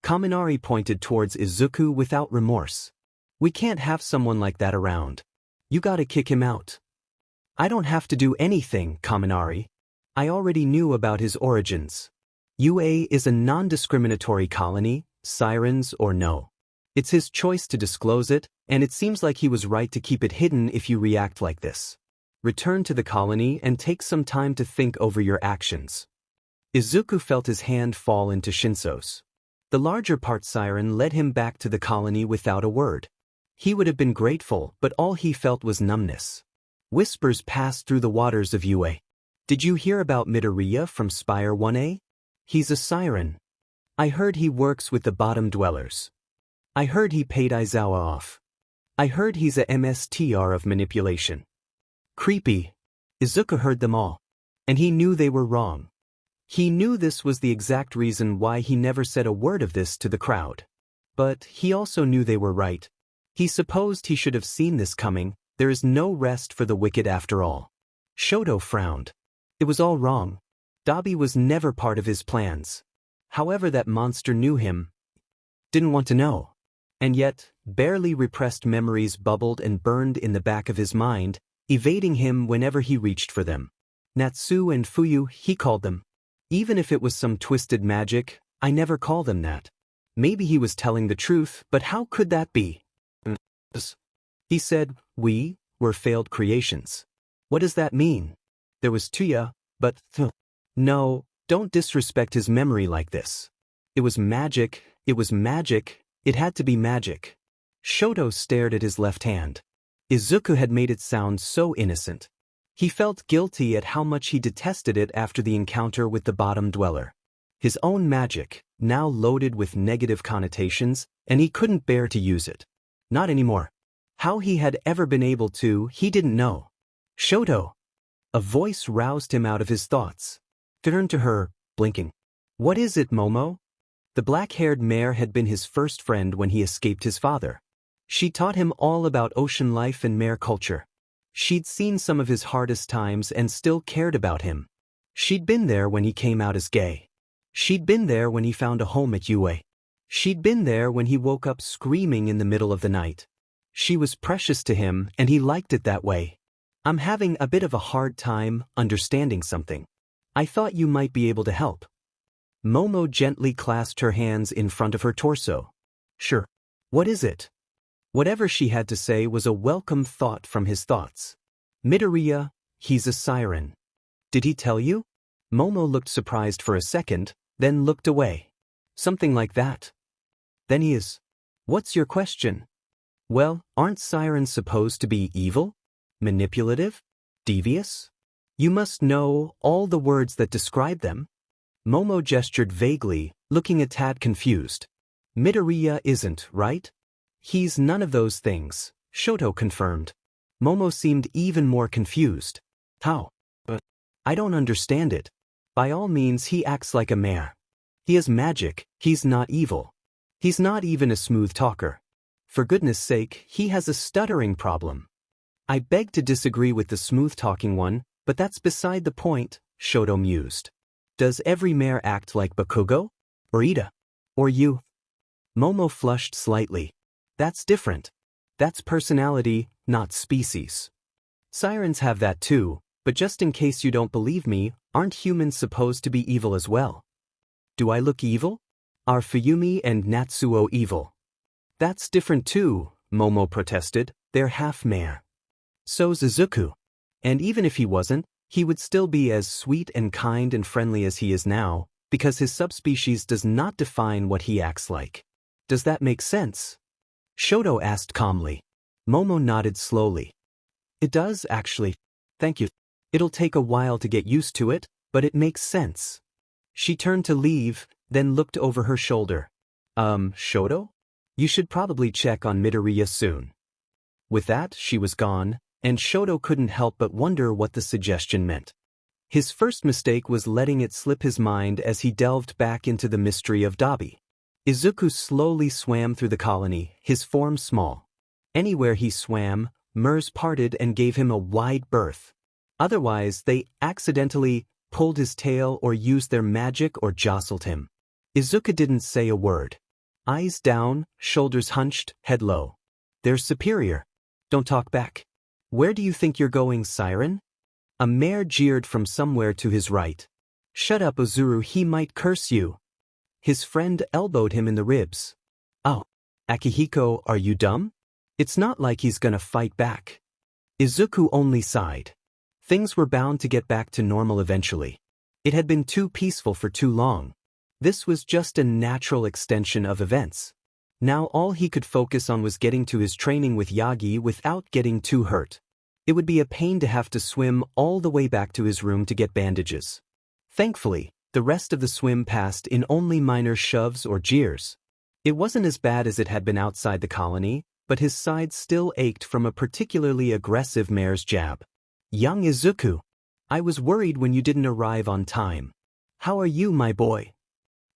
Kaminari pointed towards Izuku without remorse. We can't have someone like that around. You gotta kick him out. I don't have to do anything, Kaminari. I already knew about his origins. UA is a non-discriminatory colony, sirens or no. It's his choice to disclose it, and it seems like he was right to keep it hidden if you react like this. Return to the colony and take some time to think over your actions. Izuku felt his hand fall into Shinszo's. The larger part siren led him back to the colony without a word. He would have been grateful, but all he felt was numbness. Whispers passed through the waters of UA. Did you hear about Midoriya from Spire 1A? He's a siren. I heard he works with the bottom dwellers. I heard he paid Aizawa off. I heard he's a MSTR of manipulation. Creepy. Izuku heard them all. And he knew they were wrong. He knew this was the exact reason why he never said a word of this to the crowd. But he also knew they were right. He supposed he should have seen this coming. There is no rest for the wicked after all. Shoto frowned. It was all wrong. Dabi was never part of his plans. However, that monster knew him. Didn't want to know. And yet, barely repressed memories bubbled and burned in the back of his mind, evading him whenever he reached for them. Natsu and Fuyu, he called them. Even if it was some twisted magic, I never call them that. Maybe he was telling the truth, but how could that be? He said, we were failed creations. What does that mean? There was Tuya, but no, don't disrespect his memory like this. It was magic, it had to be magic. Shoto stared at his left hand. Izuku had made it sound so innocent. He felt guilty at how much he detested it after the encounter with the bottom dweller. His own magic, now loaded with negative connotations, and he couldn't bear to use it. Not anymore. How he had ever been able to, he didn't know. Shoto! A voice roused him out of his thoughts. Turned to her, blinking. What is it, Momo? The black-haired mare had been his first friend when he escaped his father. She taught him all about ocean life and mare culture. She'd seen some of his hardest times and still cared about him. She'd been there when he came out as gay. She'd been there when he found a home at UA. She'd been there when he woke up screaming in the middle of the night. She was precious to him and he liked it that way. I'm having a bit of a hard time understanding something. I thought you might be able to help. Momo gently clasped her hands in front of her torso. Sure. What is it? Whatever she had to say was a welcome thought from his thoughts. Midoriya, he's a siren. Did he tell you? Momo looked surprised for a second, then looked away. Something like that. Then he is. What's your question? Well, aren't sirens supposed to be evil? Manipulative? Devious? You must know all the words that describe them. Momo gestured vaguely, looking a tad confused. Midoriya isn't, right? He's none of those things, Shoto confirmed. Momo seemed even more confused. How? But I don't understand it. By all means he acts like a mare. He has magic, he's not evil. He's not even a smooth talker. For goodness sake, he has a stuttering problem. I beg to disagree with the smooth-talking one, but that's beside the point, Shoto mused. Does every mare act like Bakugo? Or Ida? Or you? Momo flushed slightly. That's different. That's personality, not species. Sirens have that too, but just in case you don't believe me, aren't humans supposed to be evil as well? Do I look evil? Are Fuyumi and Natsuo evil? That's different too, Momo protested. They're half mare. So's Izuku. And even if he wasn't, he would still be as sweet and kind and friendly as he is now, because his subspecies does not define what he acts like. Does that make sense? Shoto asked calmly. Momo nodded slowly. It does, actually. Thank you. It'll take a while to get used to it, but it makes sense. She turned to leave, then looked over her shoulder. Shoto? You should probably check on Midoriya soon. With that, she was gone, and Shoto couldn't help but wonder what the suggestion meant. His first mistake was letting it slip his mind as he delved back into the mystery of Dabi. Izuku slowly swam through the colony, his form small. Anywhere he swam, mers parted and gave him a wide berth. Otherwise, they accidentally pulled his tail or used their magic or jostled him. Izuku didn't say a word. Eyes down, shoulders hunched, head low. They're superior. Don't talk back. Where do you think you're going, Siren? A mare jeered from somewhere to his right. Shut up, Ozuru, he might curse you. His friend elbowed him in the ribs. Oh, Akihiko, are you dumb? It's not like he's gonna fight back. Izuku only sighed. Things were bound to get back to normal eventually. It had been too peaceful for too long. This was just a natural extension of events. Now all he could focus on was getting to his training with Yagi without getting too hurt. It would be a pain to have to swim all the way back to his room to get bandages. Thankfully, the rest of the swim passed in only minor shoves or jeers. It wasn't as bad as it had been outside the colony, but his side still ached from a particularly aggressive mare's jab. Young Izuku, I was worried when you didn't arrive on time. How are you, my boy?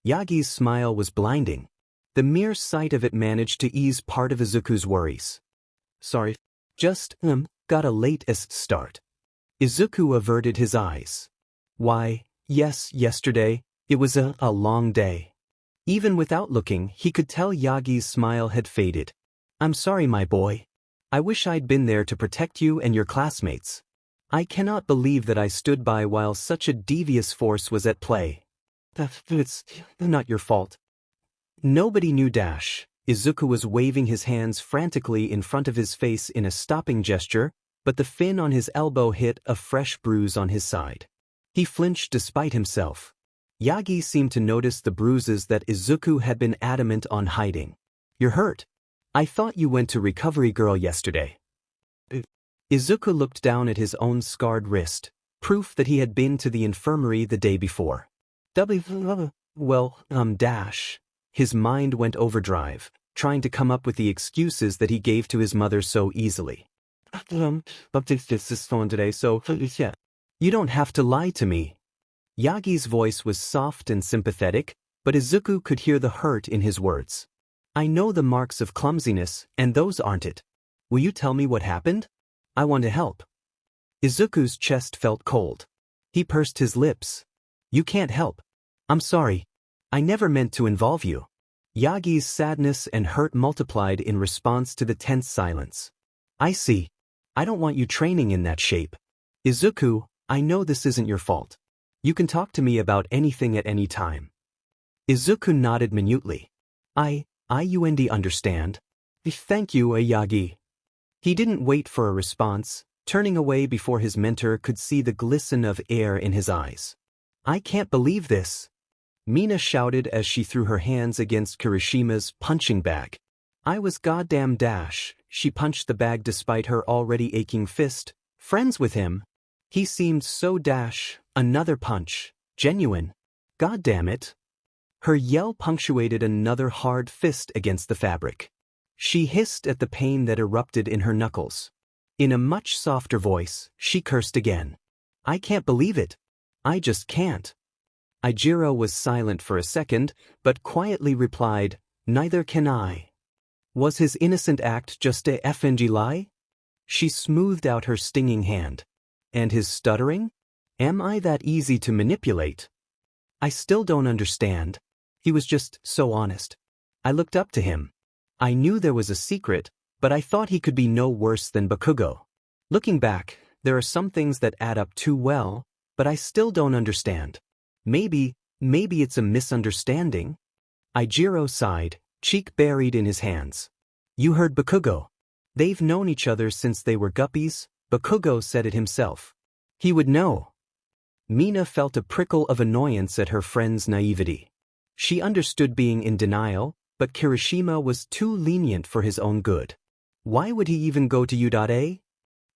Yagi's smile was blinding. The mere sight of it managed to ease part of Izuku's worries. Sorry, just, got a late-est start. Izuku averted his eyes. Why, yes, yesterday, it was a long day. Even without looking, he could tell Yagi's smile had faded. I'm sorry, my boy. I wish I'd been there to protect you and your classmates. I cannot believe that I stood by while such a devious force was at play. It's not your fault. Nobody knew dash. Izuku was waving his hands frantically in front of his face in a stopping gesture, but the fin on his elbow hit a fresh bruise on his side. He flinched despite himself. Yagi seemed to notice the bruises that Izuku had been adamant on hiding. You're hurt. I thought you went to Recovery Girl yesterday. Izuku looked down at his own scarred wrist, proof that he had been to the infirmary the day before. Dash. His mind went overdrive, trying to come up with the excuses that he gave to his mother so easily. Today, so you don't have to lie to me. Yagi's voice was soft and sympathetic, but Izuku could hear the hurt in his words. I know the marks of clumsiness, and those aren't it. Will you tell me what happened? I want to help. Izuku's chest felt cold. He pursed his lips. You can't help. I'm sorry. I never meant to involve you. Yagi's sadness and hurt multiplied in response to the tense silence. I see. I don't want you training in that shape. Izuku, I know this isn't your fault. You can talk to me about anything at any time. Izuku nodded minutely. I understand. Thank you, Yagi. He didn't wait for a response, turning away before his mentor could see the glisten of air in his eyes. I can't believe this. Mina shouted as she threw her hands against Kirishima's punching bag. I was goddamn dash. She punched the bag despite her already aching fist. Friends with him. He seemed so dash. Another punch. Genuine. Goddamn it. Her yell punctuated another hard fist against the fabric. She hissed at the pain that erupted in her knuckles. In a much softer voice, she cursed again. I can't believe it. I just can't. Ajiro was silent for a second, but quietly replied, Neither can I. Was his innocent act just a effing lie? She smoothed out her stinging hand. And his stuttering? Am I that easy to manipulate? I still don't understand. He was just so honest. I looked up to him. I knew there was a secret, but I thought he could be no worse than Bakugo. Looking back, there are some things that add up too well, but I still don't understand. Maybe it's a misunderstanding. Ajiro sighed, cheek buried in his hands. You heard Bakugo. They've known each other since they were guppies. Bakugo said it himself. He would know. Mina felt a prickle of annoyance at her friend's naivety. She understood being in denial, but Kirishima was too lenient for his own good. Why would he even go to U.A?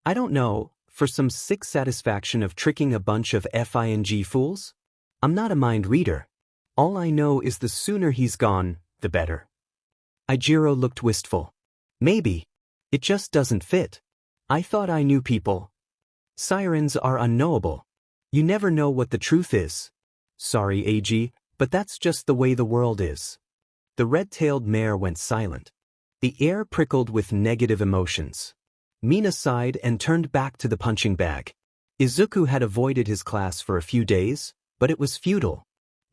I don't know, for some sick satisfaction of tricking a bunch of FING fools? I'm not a mind reader. All I know is the sooner he's gone, the better. Ajiro looked wistful. Maybe. It just doesn't fit. I thought I knew people. Sirens are unknowable. You never know what the truth is. Sorry, AG, but that's just the way the world is. The red-tailed mare went silent. The air prickled with negative emotions. Mina sighed and turned back to the punching bag. Izuku had avoided his class for a few days, but it was futile.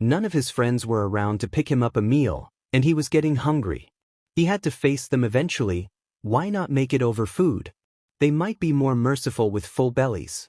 None of his friends were around to pick him up a meal, and he was getting hungry. He had to face them eventually. Why not make it over food? They might be more merciful with full bellies.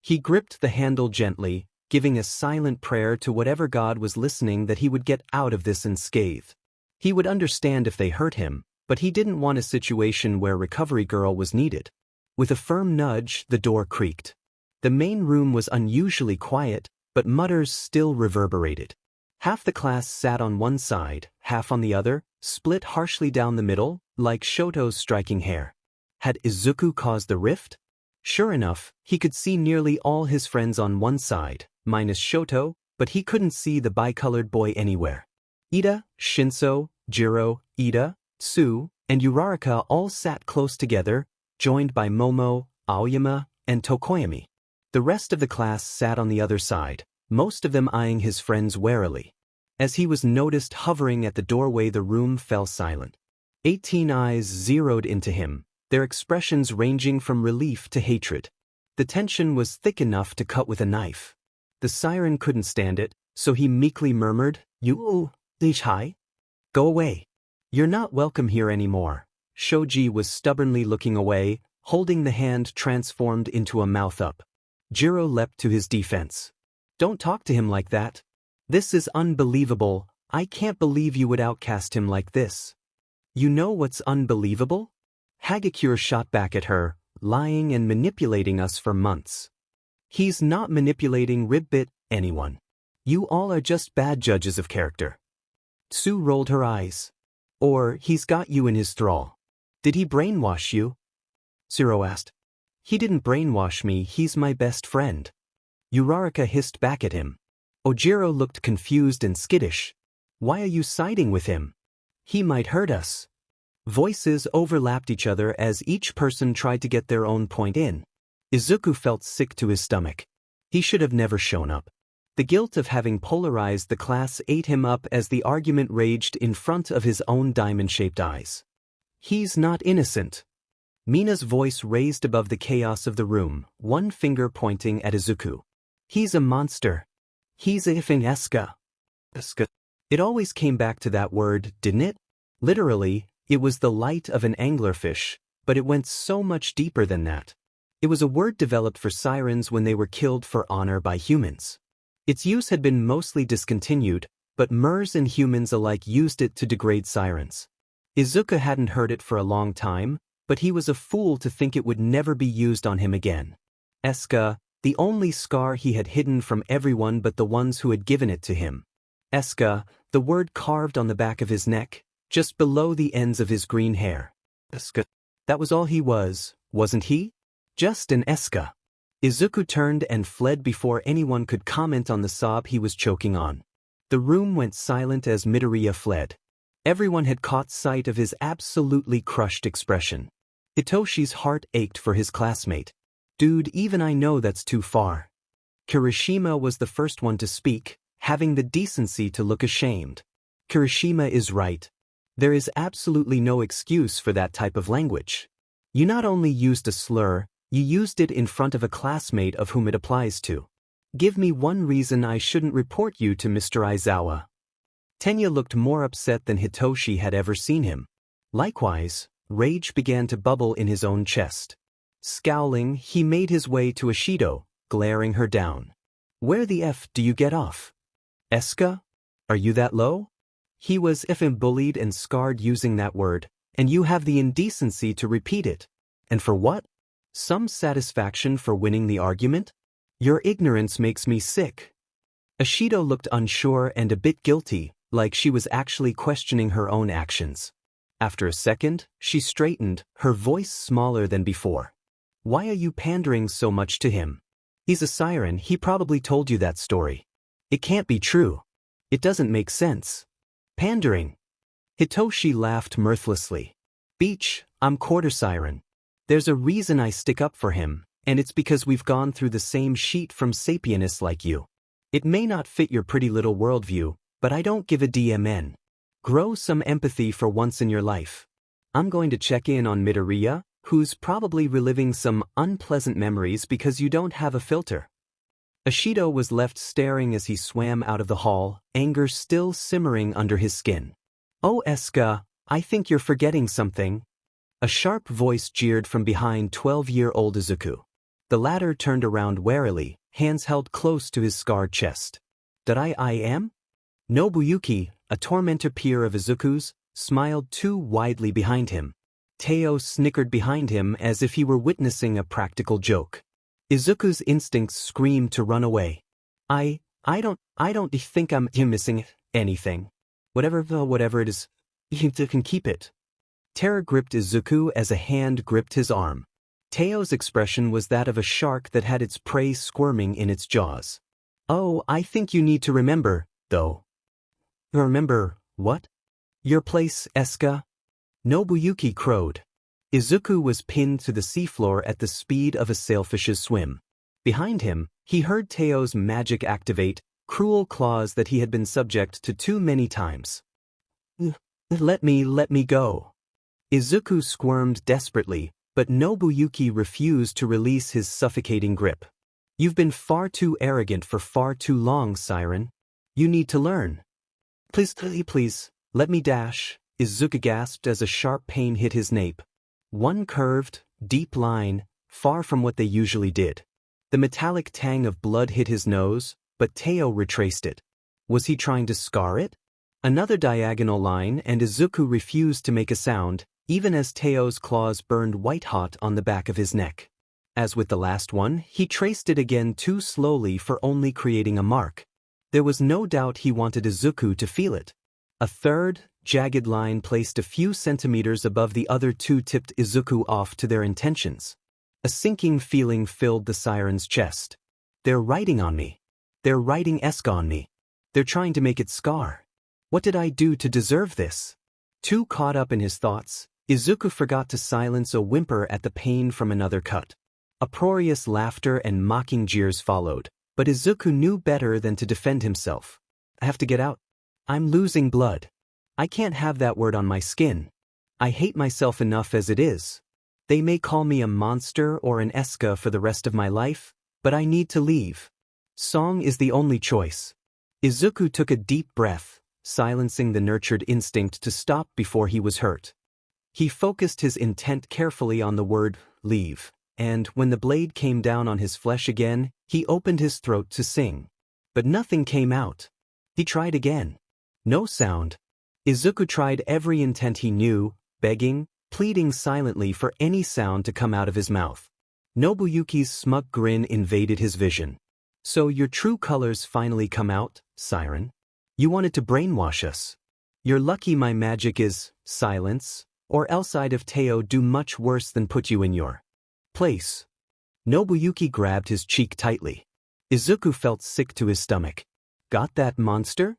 He gripped the handle gently, giving a silent prayer to whatever God was listening that he would get out of this unscathed. He would understand if they hurt him, but he didn't want a situation where Recovery Girl was needed. With a firm nudge, the door creaked. The main room was unusually quiet, but mutters still reverberated. Half the class sat on one side, half on the other, split harshly down the middle, like Shoto's striking hair. Had Izuku caused the rift? Sure enough, he could see nearly all his friends on one side, minus Shoto, but he couldn't see the bicolored boy anywhere. Ida, Shinszo, Jiro, Ida, Tsu, and Uraraka all sat close together, joined by Momo, Aoyama, and Tokoyami. The rest of the class sat on the other side, most of them eyeing his friends warily. As he was noticed hovering at the doorway, the room fell silent. 18 eyes zeroed into him, their expressions ranging from relief to hatred. The tension was thick enough to cut with a knife. The siren couldn't stand it, so he meekly murmured, You, hi? Go away. You're not welcome here anymore. Shoji was stubbornly looking away, holding the hand transformed into a mouth up. Jiro leapt to his defense. Don't talk to him like that. This is unbelievable. I can't believe you would outcast him like this. You know what's unbelievable? Hagakure shot back at her, lying and manipulating us for months. He's not manipulating ribbit anyone. You all are just bad judges of character. Tsu rolled her eyes. Or he's got you in his thrall. Did he brainwash you? Zero asked. He didn't brainwash me, he's my best friend. Uraraka hissed back at him. Ojiro looked confused and skittish. Why are you siding with him? He might hurt us. Voices overlapped each other as each person tried to get their own point in. Izuku felt sick to his stomach. He should have never shown up. The guilt of having polarized the class ate him up as the argument raged in front of his own diamond-shaped eyes. He's not innocent. Mina's voice raised above the chaos of the room, one finger pointing at Izuku. He's a monster. He's a effing Eska. It always came back to that word, didn't it? Literally, it was the light of an anglerfish, but it went so much deeper than that. It was a word developed for sirens when they were killed for honor by humans. Its use had been mostly discontinued, but Mers and humans alike used it to degrade sirens. Izuku hadn't heard it for a long time, but he was a fool to think it would never be used on him again. Eska, the only scar he had hidden from everyone but the ones who had given it to him. Eska, the word carved on the back of his neck, just below the ends of his green hair. Eska. That was all he was, wasn't he? Just an Eska. Izuku turned and fled before anyone could comment on the sob he was choking on. The room went silent as Midoriya fled. Everyone had caught sight of his absolutely crushed expression. Hitoshi's heart ached for his classmate. Dude, even I know that's too far. Kirishima was the first one to speak, having the decency to look ashamed. Kirishima is right. There is absolutely no excuse for that type of language. You not only used a slur, you used it in front of a classmate of whom it applies to. Give me one reason I shouldn't report you to Mr. Aizawa. Tenya looked more upset than Hitoshi had ever seen him. Likewise, rage began to bubble in his own chest. Scowling, he made his way to Ashido, glaring her down. Where the F do you get off? Eska? Are you that low? He was effing bullied and scarred using that word, and you have the indecency to repeat it. And for what? Some satisfaction for winning the argument? Your ignorance makes me sick. Ashido looked unsure and a bit guilty, like she was actually questioning her own actions. After a second, she straightened, her voice smaller than before. Why are you pandering so much to him? He's a siren, he probably told you that story. It can't be true. It doesn't make sense. Pandering. Hitoshi laughed mirthlessly. Beach, I'm quarter siren. There's a reason I stick up for him, and it's because we've gone through the same sheet from sapienists like you. It may not fit your pretty little worldview, but I don't give a DMN. Grow some empathy for once in your life. I'm going to check in on Midoriya, who's probably reliving some unpleasant memories because you don't have a filter. Ashido was left staring as he swam out of the hall, anger still simmering under his skin. Oh Eska, I think you're forgetting something. A sharp voice jeered from behind 12-year-old Izuku. The latter turned around warily, hands held close to his scarred chest. That I am? Nouyuki, a tormentor peer of Izuku's, smiled too widely behind him. Teo snickered behind him as if he were witnessing a practical joke. Izuku's instincts screamed to run away. I don't think I'm missing anything. Whatever it is, you can keep it. Terror gripped Izuku as a hand gripped his arm. Teo's expression was that of a shark that had its prey squirming in its jaws. Oh, I think you need to remember, though. Remember, what? Your place, Eska? Nouyuki crowed. Izuku was pinned to the seafloor at the speed of a sailfish's swim. Behind him, he heard Teo's magic activate, cruel claws that he had been subject to too many times. Let me go. Izuku squirmed desperately, but Nouyuki refused to release his suffocating grip. You've been far too arrogant for far too long, Siren. You need to learn. Please, let me dash, Izuku gasped as a sharp pain hit his nape. One curved, deep line, far from what they usually did. The metallic tang of blood hit his nose, but Teo retraced it. Was he trying to scar it? Another diagonal line and Izuku refused to make a sound, even as Teo's claws burned white-hot on the back of his neck. As with the last one, he traced it again too slowly for only creating a mark. There was no doubt he wanted Izuku to feel it. A third, jagged line placed a few centimeters above the other two tipped Izuku off to their intentions. A sinking feeling filled the siren's chest. They're writing on me. They're writing Eska on me. They're trying to make it scar. What did I do to deserve this? Too caught up in his thoughts, Izuku forgot to silence a whimper at the pain from another cut. Uproarious laughter and mocking jeers followed, But Izuku knew better than to defend himself. I have to get out. I'm losing blood. I can't have that word on my skin. I hate myself enough as it is. They may call me a monster or an Eska for the rest of my life, but I need to leave. Song is the only choice. Izuku took a deep breath, silencing the nurtured instinct to stop before he was hurt. He focused his intent carefully on the word, leave, and when the blade came down on his flesh again, he opened his throat to sing. But nothing came out. He tried again. No sound. Izuku tried every intent he knew, begging, pleading silently for any sound to come out of his mouth. Nobuyuki's smug grin invaded his vision. So your true colors finally come out, Siren? You wanted to brainwash us. You're lucky my magic is silence, or else I'd have Teo do much worse than put you in your place. Nobuyuki grabbed his cheek tightly. Izuku felt sick to his stomach. Got that monster?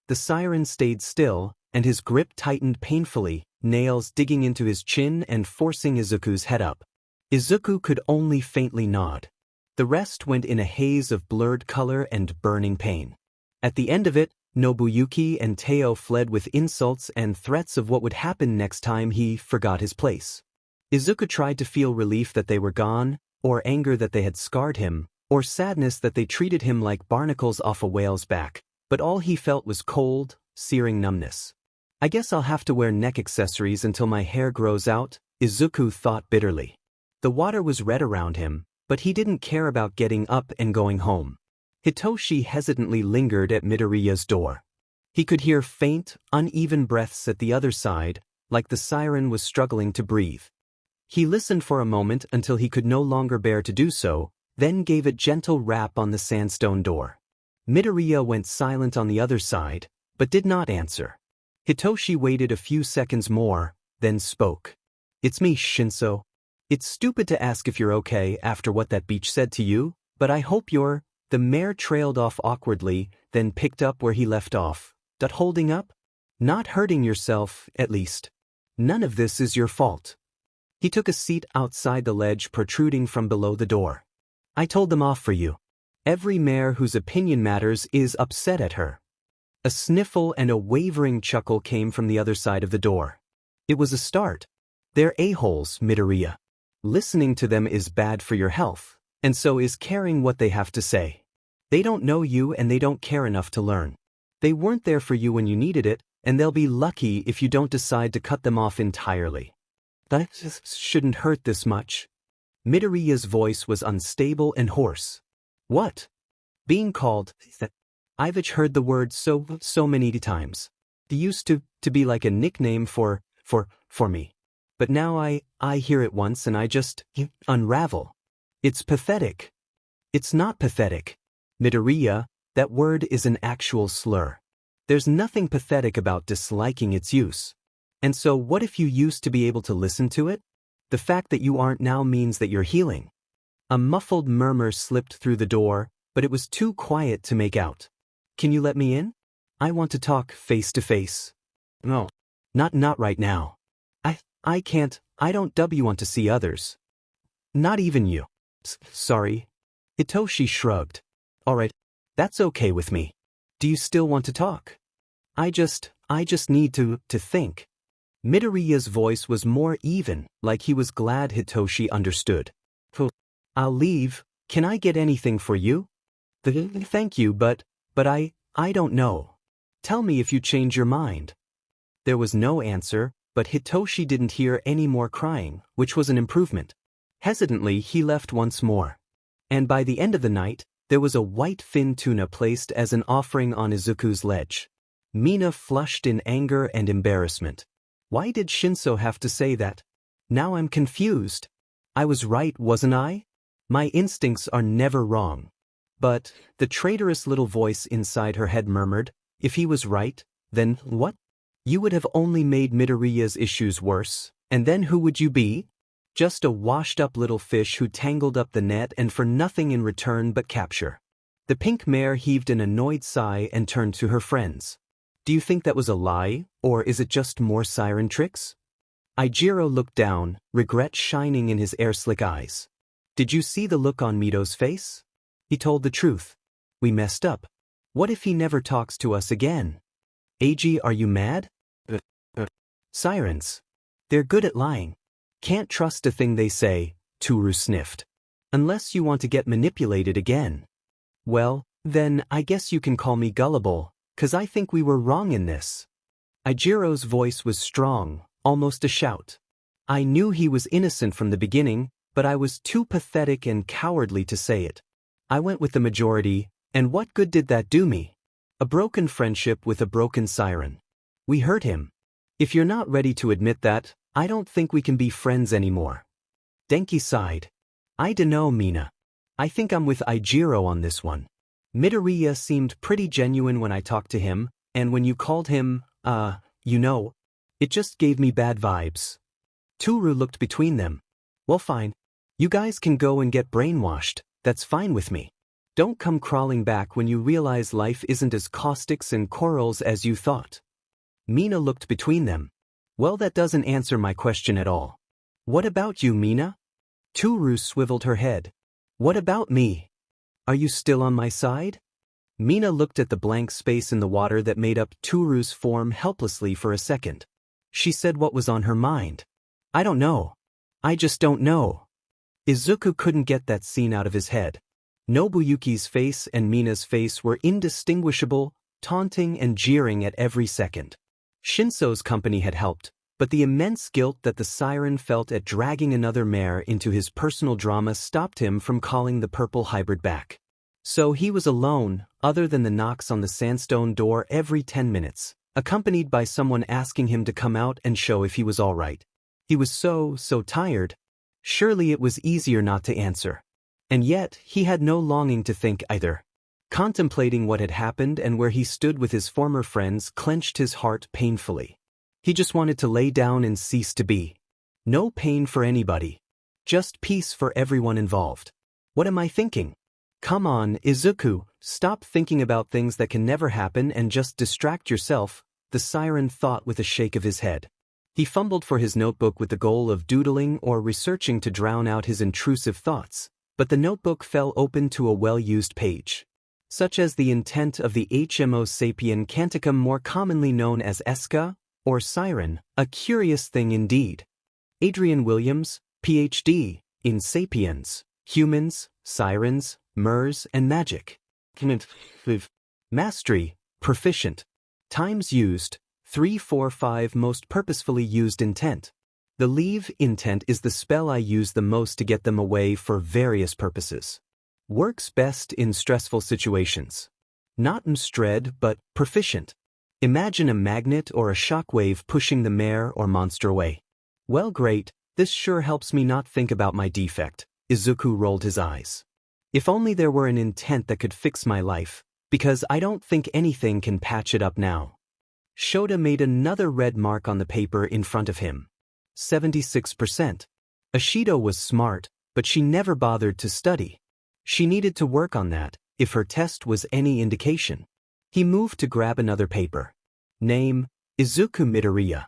The Siren stayed still, and his grip tightened painfully, nails digging into his chin and forcing Izuku's head up. Izuku could only faintly nod. The rest went in a haze of blurred color and burning pain. At the end of it, Nobuyuki and Teo fled with insults and threats of what would happen next time he forgot his place. Izuku tried to feel relief that they were gone, or anger that they had scarred him, or sadness that they treated him like barnacles off a whale's back, but all he felt was cold, searing numbness. I guess I'll have to wear neck accessories until my hair grows out, Izuku thought bitterly. The water was red around him, but he didn't care about getting up and going home. Hitoshi hesitantly lingered at Midoriya's door. He could hear faint, uneven breaths at the other side, like the siren was struggling to breathe. He listened for a moment until he could no longer bear to do so, then gave a gentle rap on the sandstone door. Midoriya went silent on the other side, but did not answer. Hitoshi waited a few seconds more, then spoke. It's me, Shinszo. It's stupid to ask if you're okay after what that beach said to you, but I hope you're— The mare trailed off awkwardly, then picked up where he left off. Holding up? Not hurting yourself, at least. None of this is your fault. He took a seat outside the ledge protruding from below the door. I told them off for you. Every mare whose opinion matters is upset at her. A sniffle and a wavering chuckle came from the other side of the door. It was a start. They're a-holes, Midoriya. Listening to them is bad for your health, and so is caring what they have to say. They don't know you and they don't care enough to learn. They weren't there for you when you needed it, and they'll be lucky if you don't decide to cut them off entirely. That shouldn't hurt this much. Midoriya's voice was unstable and hoarse. What? Being called that? I've heard the word so many times. It used to be like a nickname for me. But now I hear it once and I just unravel. It's pathetic. It's not pathetic. Midoriya, that word is an actual slur. There's nothing pathetic about disliking its use. And so what if you used to be able to listen to it? The fact that you aren't now means that you're healing. A muffled murmur slipped through the door, but it was too quiet to make out. Can you let me in? I want to talk face to face. No. Not right now. I can't, I don't want to see others. Not even you. Sorry. Hitoshi shrugged. Alright, that's okay with me. Do you still want to talk? I just need to think. Midoriya's voice was more even, like he was glad Hitoshi understood. I'll leave. Can I get anything for you? Thank you, but I don't know. Tell me if you change your mind. There was no answer, but Hitoshi didn't hear any more crying, which was an improvement. Hesitantly, he left once more. And by the end of the night, there was a white fin tuna placed as an offering on Izuku's ledge. Mina flushed in anger and embarrassment. Why did Shinszo have to say that? Now I'm confused. I was right, wasn't I? My instincts are never wrong. But, the traitorous little voice inside her head murmured, if he was right, then what? You would have only made Midoriya's issues worse, and then who would you be? Just a washed-up little fish who tangled up the net and for nothing in return but capture. The pink mare heaved an annoyed sigh and turned to her friends. Do you think that was a lie, or is it just more siren tricks? Ajiro looked down, regret shining in his air-slick eyes. Did you see the look on Mito's face? He told the truth. We messed up. What if he never talks to us again? Ag, are you mad? Sirens. They're good at lying. Can't trust a thing they say, Toru sniffed. Unless you want to get manipulated again. Well, then I guess you can call me gullible, 'cause I think we were wrong in this. Ajiro's voice was strong, almost a shout. I knew he was innocent from the beginning, but I was too pathetic and cowardly to say it. I went with the majority, and what good did that do me? A broken friendship with a broken siren. We hurt him. If you're not ready to admit that, I don't think we can be friends anymore. Denki sighed. I dunno, Mina. I think I'm with Ajiro on this one. Midoriya seemed pretty genuine when I talked to him, and when you called him, it just gave me bad vibes. Toru looked between them. Well, fine. You guys can go and get brainwashed, that's fine with me. Don't come crawling back when you realize life isn't as caustics and corals as you thought. Mina looked between them. Well, that doesn't answer my question at all. What about you, Mina? Toru swiveled her head. What about me? Are you still on my side? Mina looked at the blank space in the water that made up Toru's form helplessly for a second. She said what was on her mind. I don't know. I just don't know. Izuku couldn't get that scene out of his head. Nobuyuki's face and Mina's face were indistinguishable, taunting and jeering at every second. Shinszo's company had helped, but the immense guilt that the siren felt at dragging another mare into his personal drama stopped him from calling the purple hybrid back. So he was alone, other than the knocks on the sandstone door every 10 minutes, accompanied by someone asking him to come out and show if he was all right. He was so tired. Surely it was easier not to answer. And yet, he had no longing to think either. Contemplating what had happened and where he stood with his former friends clenched his heart painfully. He just wanted to lay down and cease to be. No pain for anybody. Just peace for everyone involved. What am I thinking? Come on, Izuku, stop thinking about things that can never happen and just distract yourself, the siren thought with a shake of his head. He fumbled for his notebook with the goal of doodling or researching to drown out his intrusive thoughts, but the notebook fell open to a well-used page. Such as the intent of the Homo sapien canticum, more commonly known as Esca, or Siren, a curious thing indeed. Adrian Williams, Ph.D., in Sapiens, Humans, Sirens, Mers, and Magic. Mastery, proficient. Times used, 3, 4, 5 most purposefully used intent. The leave intent is the spell I use the most to get them away for various purposes. Works best in stressful situations. Not mstred, but proficient. Imagine a magnet or a shockwave pushing the mare or monster away. Well, great, this sure helps me not think about my defect. Izuku rolled his eyes. If only there were an intent that could fix my life, because I don't think anything can patch it up now. Shota made another red mark on the paper in front of him. 76%. Ashido was smart, but she never bothered to study. She needed to work on that, if her test was any indication. He moved to grab another paper. Name, Izuku Midoriya.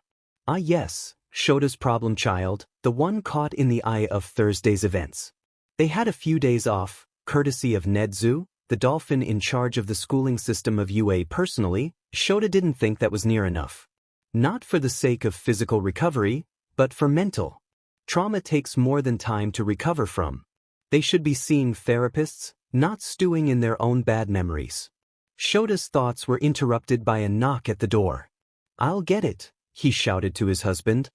Ah yes, Shota's problem child, the one caught in the eye of Thursday's events. They had a few days off, courtesy of Nedzu, the dolphin in charge of the schooling system of UA. Personally, Shota didn't think that was near enough. Not for the sake of physical recovery, but for mental. Trauma takes more than time to recover from. They should be seeing therapists, not stewing in their own bad memories. Shota's thoughts were interrupted by a knock at the door. I'll get it, he shouted to his husband.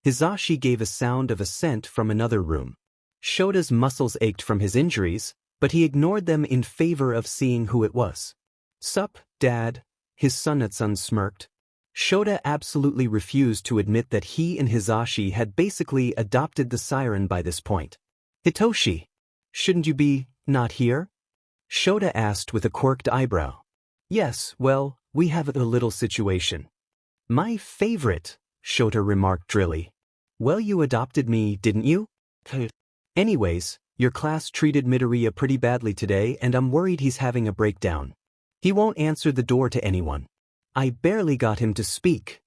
Hisashi gave a sound of assent from another room. Shota's muscles ached from his injuries, but he ignored them in favor of seeing who it was. Sup, Dad? His son smirked. Shota absolutely refused to admit that he and Hisashi had basically adopted the siren by this point. Hitoshi, shouldn't you be not here? Shota asked with a quirked eyebrow. Yes, well, we have a little situation. My favorite, Shota remarked drily. Well, you adopted me, didn't you? Anyways, your class treated Midoriya pretty badly today and I'm worried he's having a breakdown. He won't answer the door to anyone. I barely got him to speak.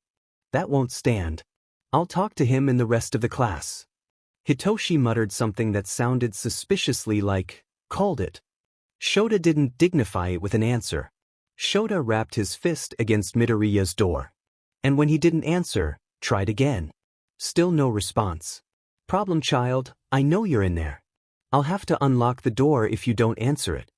That won't stand. I'll talk to him and the rest of the class. Hitoshi muttered something that sounded suspiciously like, called it. Shota didn't dignify it with an answer. Shota rapped his fist against Midoriya's door. And when he didn't answer, tried again. Still no response. Problem child, I know you're in there. I'll have to unlock the door if you don't answer it.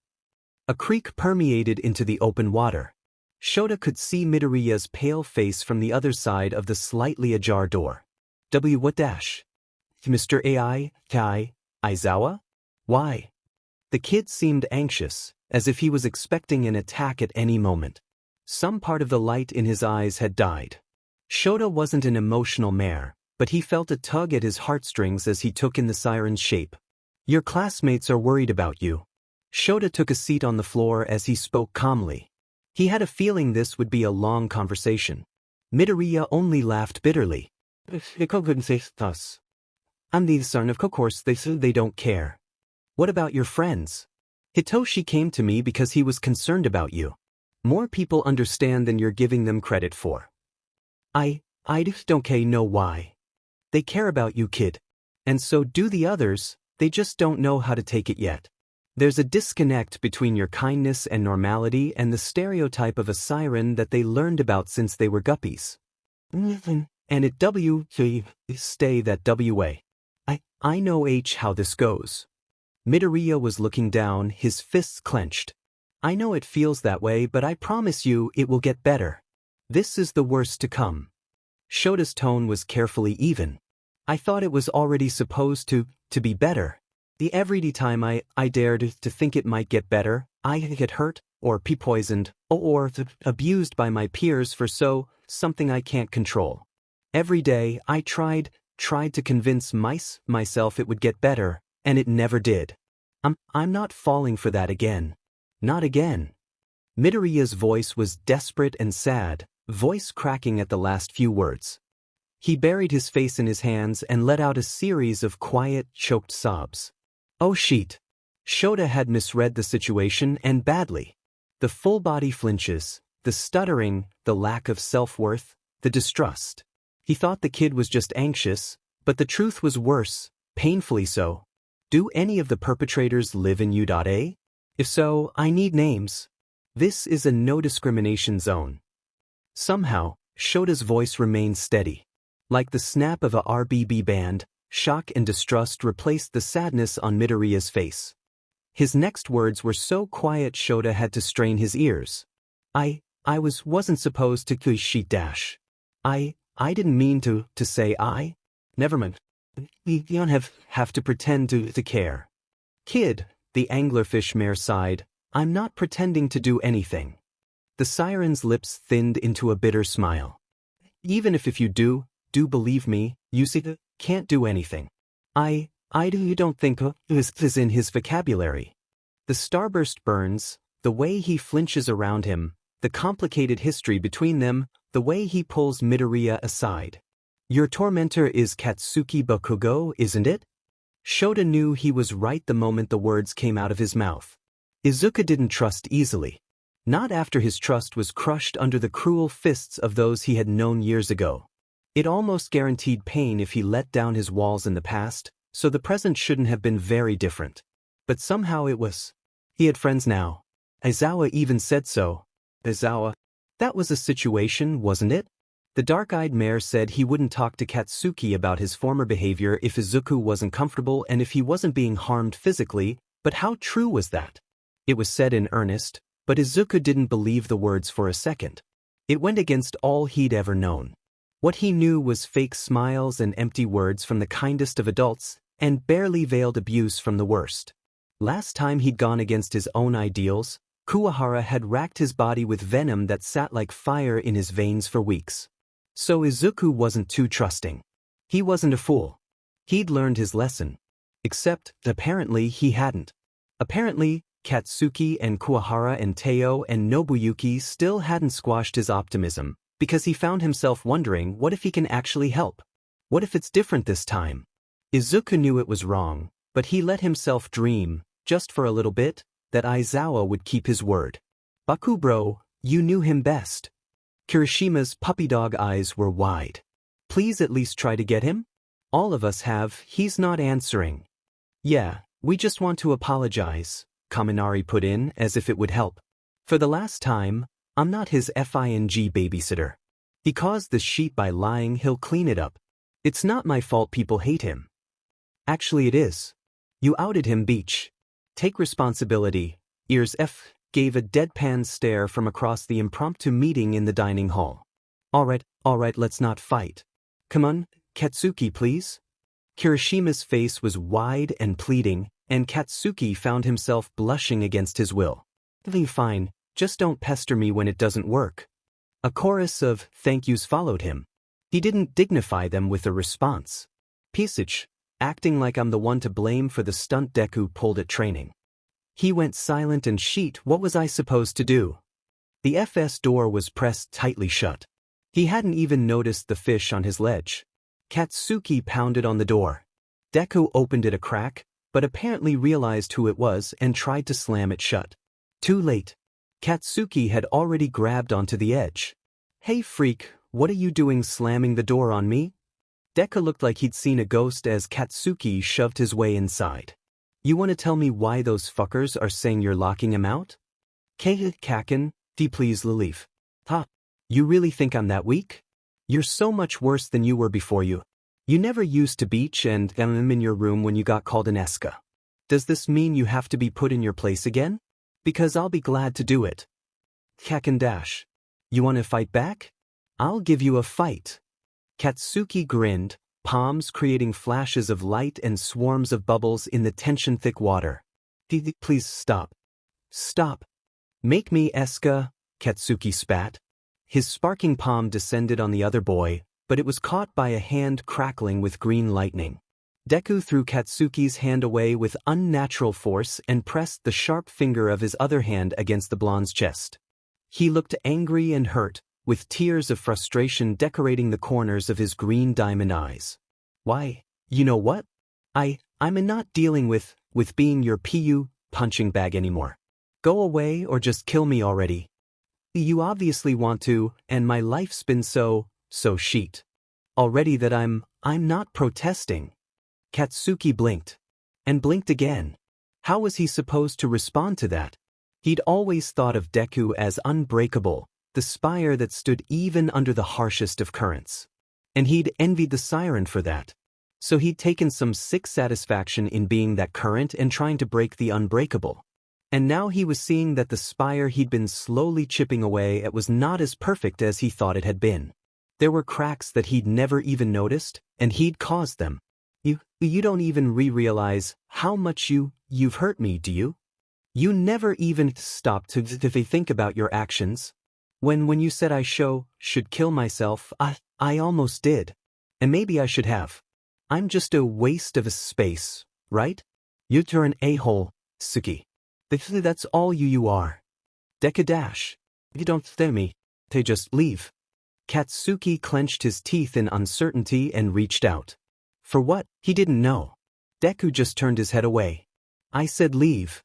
A creak permeated into the open water. Shota could see Midoriya's pale face from the other side of the slightly ajar door. What dash? Mr. AI, Kai, Aizawa? Why? The kid seemed anxious, as if he was expecting an attack at any moment. Some part of the light in his eyes had died. Shota wasn't an emotional mare, but he felt a tug at his heartstrings as he took in the siren's shape. Your classmates are worried about you. Shota took a seat on the floor as he spoke calmly. He had a feeling this would be a long conversation. Midoriya only laughed bitterly. I'm the son of course they don't care. What about your friends? Hitoshi came to me because he was concerned about you. More people understand than you're giving them credit for. I just don't know why. They care about you, kid. And so do the others, they just don't know how to take it yet. There's a disconnect between your kindness and normality and the stereotype of a siren that they learned about since they were guppies. And it stay that wa. I know how this goes. Midoriya was looking down, his fists clenched. I know it feels that way, but I promise you it will get better. This is the worst to come. Shota's tone was carefully even. I thought it was already supposed to be better. The every time I dared to think it might get better, I get hurt, or poisoned, or abused by my peers for something I can't control. Every day I tried to convince myself it would get better, and it never did. I'm not falling for that again. Not again. Midoriya's voice was desperate and sad, voice cracking at the last few words. He buried his face in his hands and let out a series of quiet, choked sobs. Oh shit. Shota had misread the situation and badly. The full body flinches, the stuttering, the lack of self-worth, the distrust. He thought the kid was just anxious, but the truth was worse, painfully so. Do any of the perpetrators live in U.A? If so, I need names. This is a no-discrimination zone. Somehow, Shota's voice remained steady. Like the snap of a RBB band, shock and distrust replaced the sadness on Midoriya's face. His next words were so quiet Shota had to strain his ears. I wasn't supposed to sheet dash. I didn't mean to say I. Never mind. You don't have to pretend to care. Kid, the anglerfish mare sighed, I'm not pretending to do anything. The siren's lips thinned into a bitter smile. Even if you do believe me, you see, can't do anything. I don't think this is in his vocabulary. The starburst burns, the way he flinches around him, the complicated history between them, the way he pulls Midoriya aside. Your tormentor is Katsuki Bakugo, isn't it? Shota knew he was right the moment the words came out of his mouth. Izuku didn't trust easily. Not after his trust was crushed under the cruel fists of those he had known years ago. It almost guaranteed pain if he let down his walls in the past, so the present shouldn't have been very different. But somehow it was. He had friends now. Aizawa even said so. Aizawa. That was a situation, wasn't it? The dark-eyed mare said he wouldn't talk to Katsuki about his former behavior if Izuku wasn't comfortable and if he wasn't being harmed physically, but how true was that? It was said in earnest, but Izuku didn't believe the words for a second. It went against all he'd ever known. What he knew was fake smiles and empty words from the kindest of adults, and barely veiled abuse from the worst. Last time he'd gone against his own ideals, Kuwahara had racked his body with venom that sat like fire in his veins for weeks. So Izuku wasn't too trusting. He wasn't a fool. He'd learned his lesson. Except, apparently he hadn't. Apparently, Katsuki and Kuwahara and Teo and Nobuyuki still hadn't squashed his optimism, because he found himself wondering what if he can actually help? What if it's different this time? Izuku knew it was wrong, but he let himself dream, just for a little bit, that Aizawa would keep his word. Bakugo, you knew him best. Kirishima's puppy dog eyes were wide. Please at least try to get him? All of us have, he's not answering. Yeah, we just want to apologize. Kaminari put in as if it would help. For the last time, I'm not his FING babysitter. He caused this sheet by lying, he'll clean it up. It's not my fault people hate him. Actually it is. You outed him, Beach. Take responsibility. Ears F gave a deadpan stare from across the impromptu meeting in the dining hall. Alright, let's not fight. Come on, Katsuki please. Kirishima's face was wide and pleading, and Katsuki found himself blushing against his will. Fine, just don't pester me when it doesn't work. A chorus of thank yous followed him. He didn't dignify them with a response. Pisage, acting like I'm the one to blame for the stunt Deku pulled at training. He went silent and sheet, what was I supposed to do? The FS door was pressed tightly shut. He hadn't even noticed the fish on his ledge. Katsuki pounded on the door. Deku opened it a crack, but apparently realized who it was and tried to slam it shut. Too late. Katsuki had already grabbed onto the edge. Hey freak, what are you doing slamming the door on me? Deku looked like he'd seen a ghost as Katsuki shoved his way inside. You want to tell me why those fuckers are saying you're locking him out? Kaken, please Lilith. Ha, you really think I'm that weak? You're so much worse than you were before you. You never used to beach and I'm in your room when you got called an Eska. Does this mean you have to be put in your place again? Because I'll be glad to do it. Kaken dash. You want to fight back? I'll give you a fight. Katsuki grinned, palms creating flashes of light and swarms of bubbles in the tension-thick water. Please stop. Stop. Make me Eska, Katsuki spat. His sparking palm descended on the other boy, but it was caught by a hand crackling with green lightning. Deku threw Katsuki's hand away with unnatural force and pressed the sharp finger of his other hand against the blonde's chest. He looked angry and hurt, with tears of frustration decorating the corners of his green diamond eyes. Why, you know what? I'm not dealing with being your PU punching bag anymore. Go away or just kill me already. You obviously want to, and my life's been so sheet. Already that I'm not protesting. Katsuki blinked. And blinked again. How was he supposed to respond to that? He'd always thought of Deku as unbreakable, the spire that stood even under the harshest of currents. And he'd envied the Siren for that. So he'd taken some sick satisfaction in being that current and trying to break the unbreakable. And now he was seeing that the spire he'd been slowly chipping away at was not as perfect as he thought it had been. There were cracks that he'd never even noticed, and he'd caused them. You don't even realize how much you've hurt me, do you? You never even stopped to think about your actions. When you said I should kill myself, I almost did. And maybe I should have. I'm just a waste of a space, right? You're an a-hole, Suki. That's all you are. Deku dash. You don't tell me. They just leave. Katsuki clenched his teeth in uncertainty and reached out. For what, he didn't know. Deku just turned his head away. I said leave.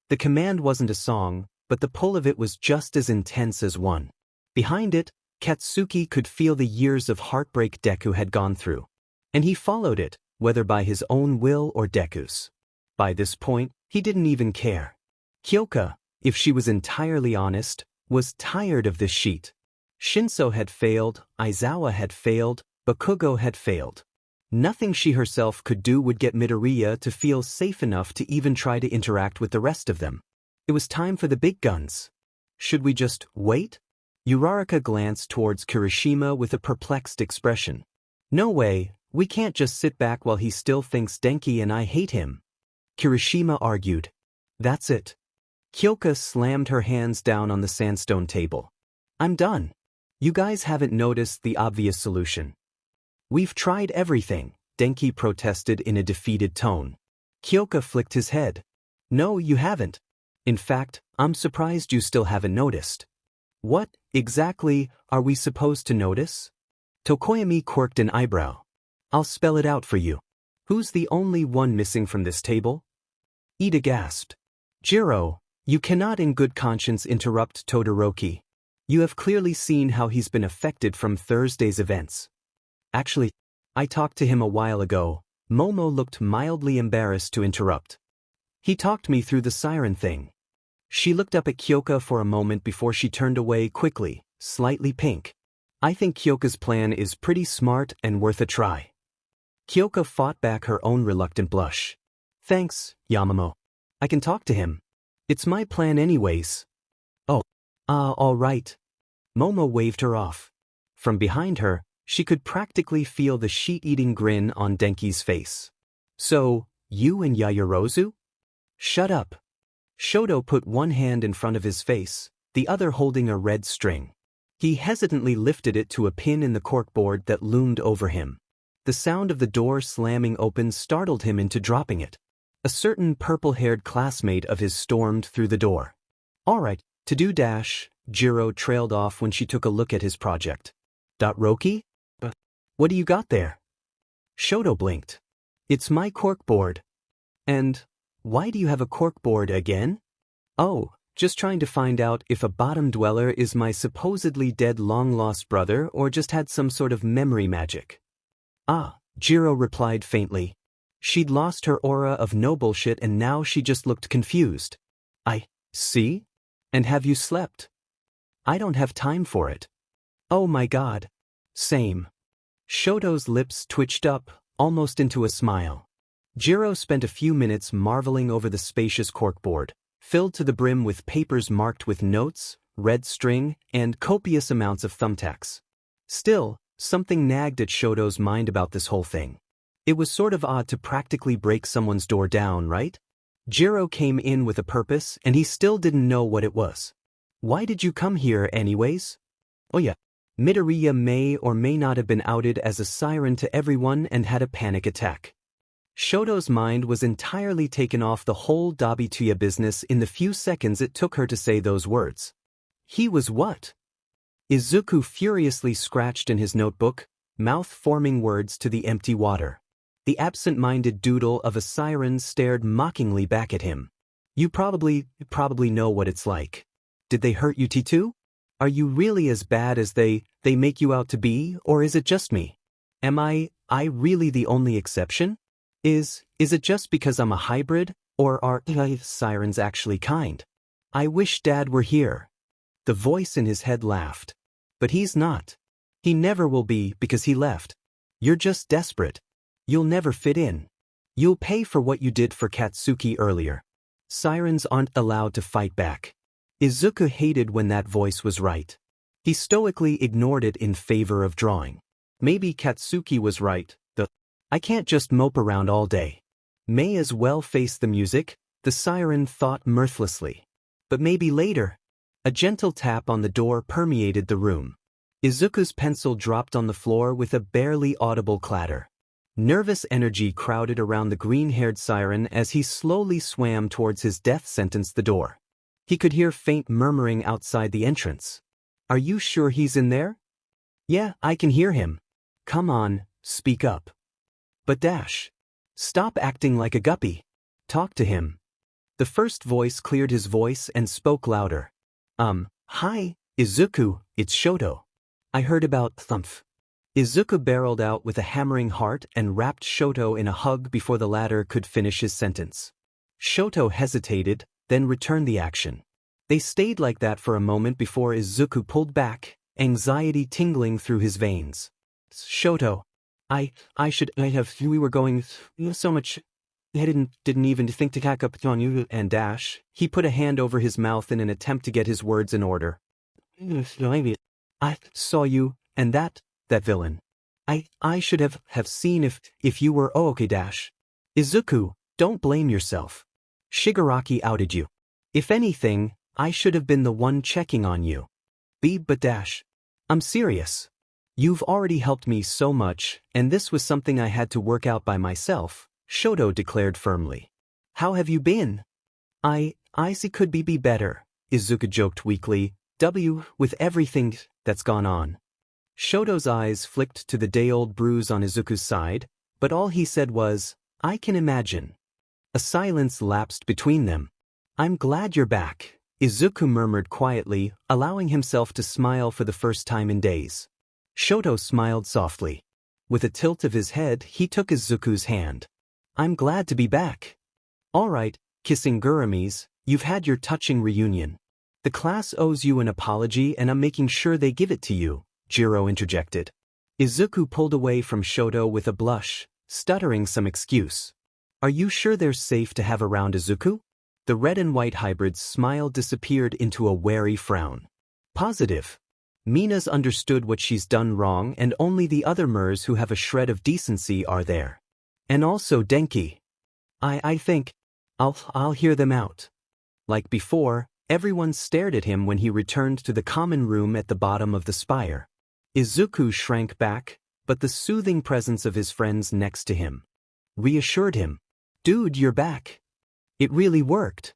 The command wasn't a song, but the pull of it was just as intense as one. Behind it, Katsuki could feel the years of heartbreak Deku had gone through. And he followed it, whether by his own will or Deku's. By this point, he didn't even care. Kyoka, if she was entirely honest, was tired of this sheet. Shinszo had failed, Aizawa had failed, Bakugo had failed. Nothing she herself could do would get Midoriya to feel safe enough to even try to interact with the rest of them. It was time for the big guns. Should we just wait? Uraraka glanced towards Kirishima with a perplexed expression. No way, we can't just sit back while he still thinks Denki and I hate him. Kirishima argued. That's it. Kyoka slammed her hands down on the sandstone table. I'm done. You guys haven't noticed the obvious solution. We've tried everything, Denki protested in a defeated tone. Kyoka flicked his head. No, you haven't. In fact, I'm surprised you still haven't noticed. What, exactly, are we supposed to notice? Tokoyami quirked an eyebrow. I'll spell it out for you. Who's the only one missing from this table? Ida gasped. Jiro, you cannot in good conscience interrupt Todoroki. You have clearly seen how he's been affected from Thursday's events. Actually, I talked to him a while ago. Momo looked mildly embarrassed to interrupt. He talked me through the siren thing. She looked up at Kyoka for a moment before she turned away quickly, slightly pink. I think Kyoka's plan is pretty smart and worth a try. Kyoka fought back her own reluctant blush. Thanks, Yamamoto. I can talk to him. It's my plan anyways. Oh. All right. Momo waved her off. From behind her, she could practically feel the sheet-eating grin on Denki's face. So, you and Yaoyorozu? Shut up. Shoto put one hand in front of his face, the other holding a red string. He hesitantly lifted it to a pin in the corkboard that loomed over him. The sound of the door slamming open startled him into dropping it. A certain purple-haired classmate of his stormed through the door. All right, to do dash, Jiro trailed off when she took a look at his project. Roki? What do you got there? Shoto blinked. It's my corkboard. And why do you have a corkboard again? Oh, just trying to find out if a bottom dweller is my supposedly dead long-lost brother or just had some sort of memory magic. Ah, Jiro replied faintly. She'd lost her aura of no bullshit and now she just looked confused. I see? And have you slept? I don't have time for it. Oh my god. Same. Shoto's lips twitched up, almost into a smile. Jiro spent a few minutes marveling over the spacious corkboard, filled to the brim with papers marked with notes, red string, and copious amounts of thumbtacks. Still, something nagged at Shoto's mind about this whole thing. It was sort of odd to practically break someone's door down, right? Jiro came in with a purpose and he still didn't know what it was. Why did you come here anyways? Oh yeah. Midoriya may or may not have been outed as a siren to everyone and had a panic attack. Shoto's mind was entirely taken off the whole Dabi business in the few seconds it took her to say those words. He was what? Izuku furiously scratched in his notebook, mouth forming words to the empty water. The absent-minded doodle of a siren stared mockingly back at him. You probably know what it's like. Did they hurt you too? Are you really as bad as they make you out to be, or is it just me? Am I really the only exception? Is it just because I'm a hybrid, or are sirens actually kind? I wish Dad were here. The voice in his head laughed. But he's not. He never will be because he left. You're just desperate. You'll never fit in. You'll pay for what you did for Katsuki earlier. Sirens aren't allowed to fight back. Izuku hated when that voice was right. He stoically ignored it in favor of drawing. Maybe Katsuki was right, though. I can't just mope around all day. May as well face the music, the siren thought mirthlessly. But maybe later. A gentle tap on the door permeated the room. Izuku's pencil dropped on the floor with a barely audible clatter. Nervous energy crowded around the green-haired siren as he slowly swam towards his death sentence, the door. He could hear faint murmuring outside the entrance. Are you sure he's in there? Yeah, I can hear him. Come on, speak up. But Dash. Stop acting like a guppy. Talk to him. The first voice cleared his voice and spoke louder. Hi, Izuku, it's Shoto. I heard about Thumph. Izuku barreled out with a hammering heart and wrapped Shoto in a hug before the latter could finish his sentence. Shoto hesitated, then returned the action. They stayed like that for a moment before Izuku pulled back, anxiety tingling through his veins. Shoto. I should have, we were going so much. I didn't even think to catch up on you and Dash. He put a hand over his mouth in an attempt to get his words in order. I saw you, and that villain. I should have seen if you were okay, Dash. Izuku, don't blame yourself. Shigaraki outed you. If anything, I should have been the one checking on you. But Dash. I'm serious. You've already helped me so much, and this was something I had to work out by myself, Shoto declared firmly. How have you been? I see could be better, Izuku joked weakly, with everything that's gone on. Shoto's eyes flicked to the day-old bruise on Izuku's side, but all he said was, I can imagine. A silence lapsed between them. I'm glad you're back, Izuku murmured quietly, allowing himself to smile for the first time in days. Shoto smiled softly. With a tilt of his head, he took Izuku's hand. I'm glad to be back. All right, kissing guramis, you've had your touching reunion. The class owes you an apology and I'm making sure they give it to you, Jiro interjected. Izuku pulled away from Shoto with a blush, stuttering some excuse. Are you sure they're safe to have around Izuku? The red and white hybrid's smile disappeared into a wary frown. Positive. Mina's understood what she's done wrong and only the other Mers who have a shred of decency are there. And also Denki. I think I'll hear them out. Like before, everyone stared at him when he returned to the common room at the bottom of the spire. Izuku shrank back, but the soothing presence of his friends next to him reassured him. Dude, you're back. It really worked.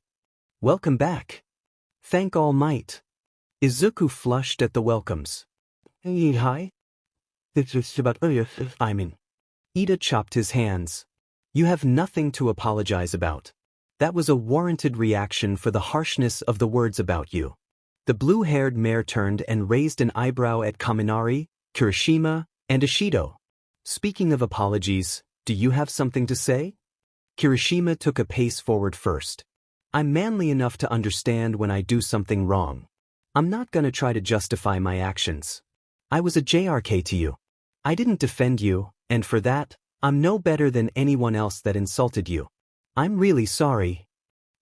Welcome back. Thank all might. Izuku flushed at the welcomes. Hey, hi. Ida chopped his hands. You have nothing to apologize about. That was a warranted reaction for the harshness of the words about you. The blue-haired mare turned and raised an eyebrow at Kaminari, Kirishima, and Ishido. Speaking of apologies, do you have something to say? Kirishima took a pace forward first. I'm manly enough to understand when I do something wrong. I'm not gonna try to justify my actions. I was a JRK to you. I didn't defend you, and for that, I'm no better than anyone else that insulted you. I'm really sorry.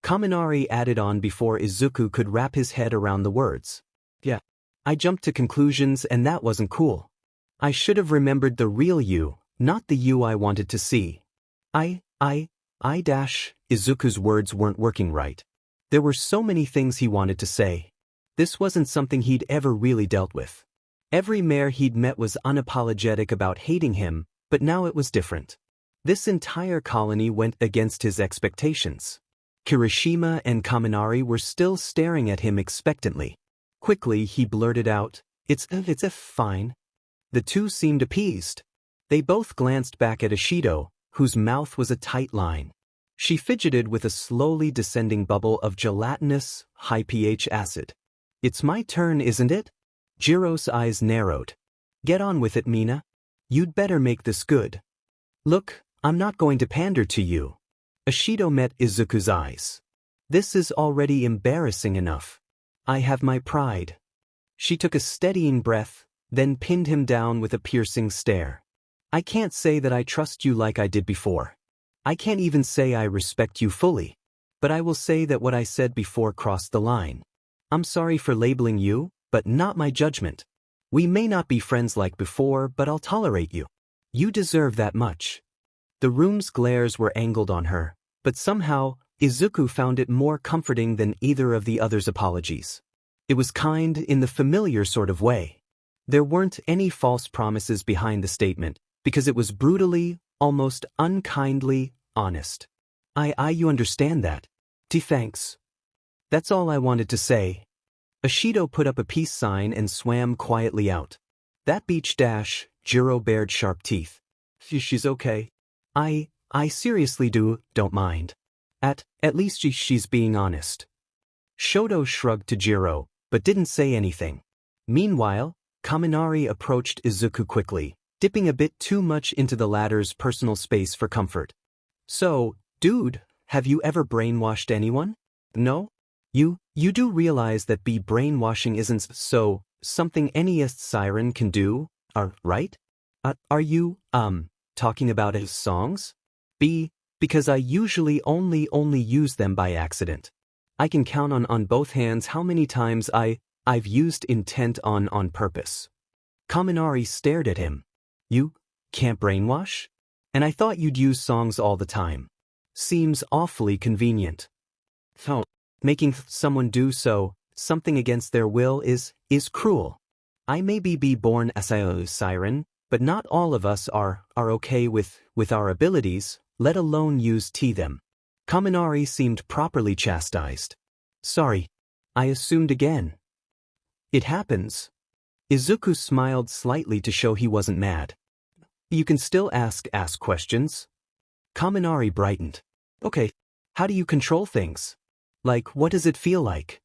Kaminari added on before Izuku could wrap his head around the words. Yeah. I jumped to conclusions and that wasn't cool. I should have remembered the real you, not the you I wanted to see. Izuku's words weren't working right. There were so many things he wanted to say. This wasn't something he'd ever really dealt with. Every mare he'd met was unapologetic about hating him, but now it was different. This entire colony went against his expectations. Kirishima and Kaminari were still staring at him expectantly. Quickly he blurted out, It's fine. The two seemed appeased. They both glanced back at Ishido, whose mouth was a tight line. She fidgeted with a slowly descending bubble of gelatinous, high-pH acid. It's my turn, isn't it? Jiro's eyes narrowed. Get on with it, Mina. You'd better make this good. Look, I'm not going to pander to you. Ishido met Izuku's eyes. This is already embarrassing enough. I have my pride. She took a steadying breath, then pinned him down with a piercing stare. I can't say that I trust you like I did before. I can't even say I respect you fully. But I will say that what I said before crossed the line. I'm sorry for labeling you, but not my judgment. We may not be friends like before, but I'll tolerate you. You deserve that much. The room's glares were angled on her, but somehow, Izuku found it more comforting than either of the others' apologies. It was kind in the familiar sort of way. There weren't any false promises behind the statement, because it was brutally, almost unkindly, honest. You understand that. Thanks. That's all I wanted to say. Ishido put up a peace sign and swam quietly out. That beach dash, Jiro bared sharp teeth. She's okay. I seriously don't mind. At least she's being honest. Shoto shrugged to Jiro, but didn't say anything. Meanwhile, Kaminari approached Izuku quickly, dipping a bit too much into the latter's personal space for comfort. So, dude, have you ever brainwashed anyone? No? You do realize that brainwashing isn't something any siren can do, right? Are you, talking about his songs? Because I usually only use them by accident. I can count on both hands how many times I've used intent on purpose. Kaminari stared at him. You can't brainwash? And I thought you'd use songs all the time. Seems awfully convenient. So, making someone do something against their will is cruel. I may be born as a siren, but not all of us are okay with our abilities, let alone use them. Kaminari seemed properly chastised. Sorry, I assumed again. It happens. Izuku smiled slightly to show he wasn't mad. You can still ask questions. Kaminari brightened. Okay, how do you control things? Like, what does it feel like?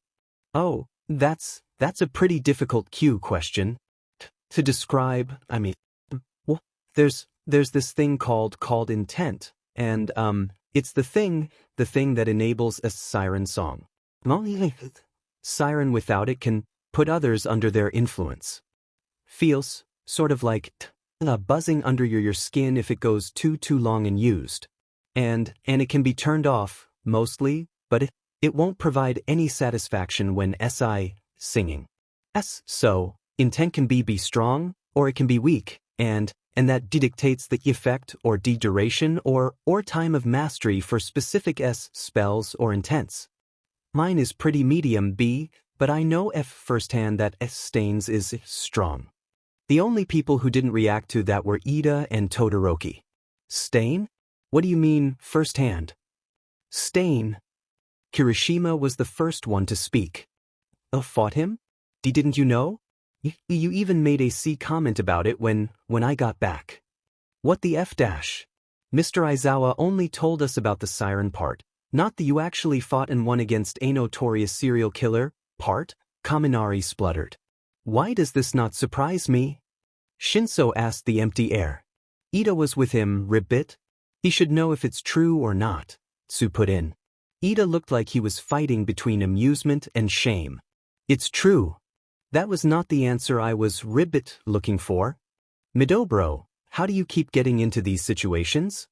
Oh, that's a pretty difficult question. To describe, well, there's this thing called intent, and It's the thing that enables a siren song. Siren without it can put others under their influence. Feels sort of like buzzing under your skin if it goes too long and used. And it can be turned off, mostly, but it won't provide any satisfaction when singing. So, intent can be strong, or it can be weak, and that dictates the effect or duration or time of mastery for specific spells or intents. Mine is pretty medium B, but I know firsthand that Stain's is strong. The only people who didn't react to that were Ida and Todoroki. Stain? What do you mean, firsthand? Stain. Kirishima was the first one to speak. Fought him? Didn't you know? You even made a comment about it when I got back. What the F dash? Mr. Aizawa only told us about the siren part, not that you actually fought and won against a notorious serial killer part, Kaminari spluttered. Why does this not surprise me? Shinszo asked the empty air. Ida was with him, ribbit. He should know if it's true or not, Tsu put in. Ida looked like he was fighting between amusement and shame. It's true. That was not the answer I was ribbit looking for. Midobro, how do you keep getting into these situations?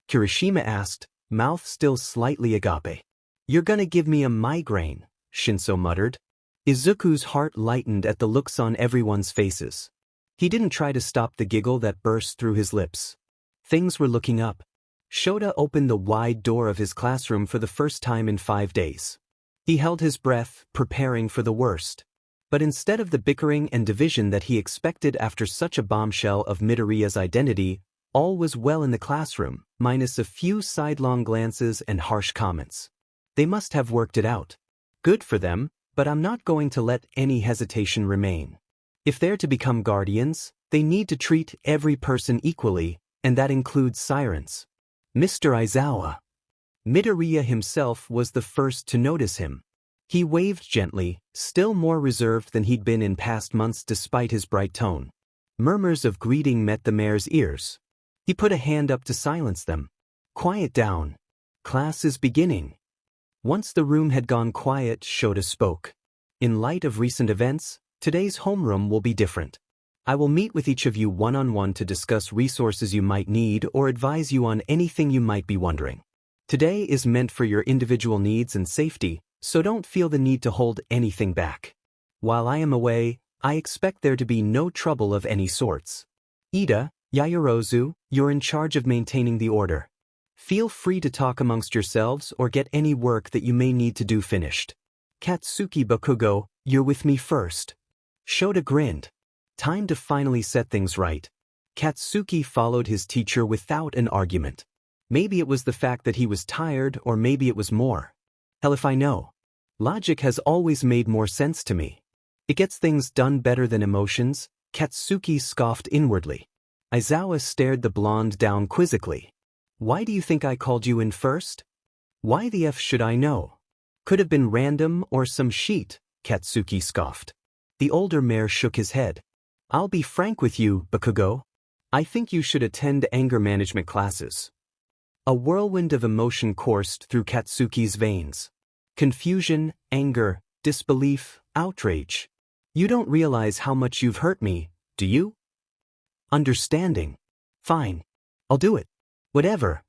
Kirishima asked, mouth still slightly agape. You're gonna give me a migraine, Shinszo muttered. Izuku's heart lightened at the looks on everyone's faces. He didn't try to stop the giggle that burst through his lips. Things were looking up. Shota opened the wide door of his classroom for the first time in 5 days. He held his breath, preparing for the worst. But instead of the bickering and division that he expected after such a bombshell of Midoriya's identity, all was well in the classroom, minus a few sidelong glances and harsh comments. They must have worked it out. Good for them, but I'm not going to let any hesitation remain. If they're to become guardians, they need to treat every person equally, and that includes sirens. Mr. Aizawa. Midoriya himself was the first to notice him. He waved gently, still more reserved than he'd been in past months despite his bright tone. Murmurs of greeting met the mayor's ears. He put a hand up to silence them. Quiet down. Class is beginning. Once the room had gone quiet, Shota spoke. In light of recent events, today's homeroom will be different. I will meet with each of you one-on-one to discuss resources you might need or advise you on anything you might be wondering. Today is meant for your individual needs and safety, so don't feel the need to hold anything back. While I am away, I expect there to be no trouble of any sorts. Ida, Yaoyorozu, you're in charge of maintaining the order. Feel free to talk amongst yourselves or get any work that you may need to do finished. Katsuki Bakugo, you're with me first. Shota grinned. Time to finally set things right. Katsuki followed his teacher without an argument. Maybe it was the fact that he was tired, or maybe it was more. Hell if I know. Logic has always made more sense to me. It gets things done better than emotions, Katsuki scoffed inwardly. Aizawa stared the blonde down quizzically. Why do you think I called you in first? Why the F should I know? Could have been random or some sheet, Katsuki scoffed. The older mayor shook his head. I'll be frank with you, Bakugo. I think you should attend anger management classes. A whirlwind of emotion coursed through Katsuki's veins. Confusion, anger, disbelief, outrage. You don't realize how much you've hurt me, do you? Understanding. Fine. I'll do it. Whatever.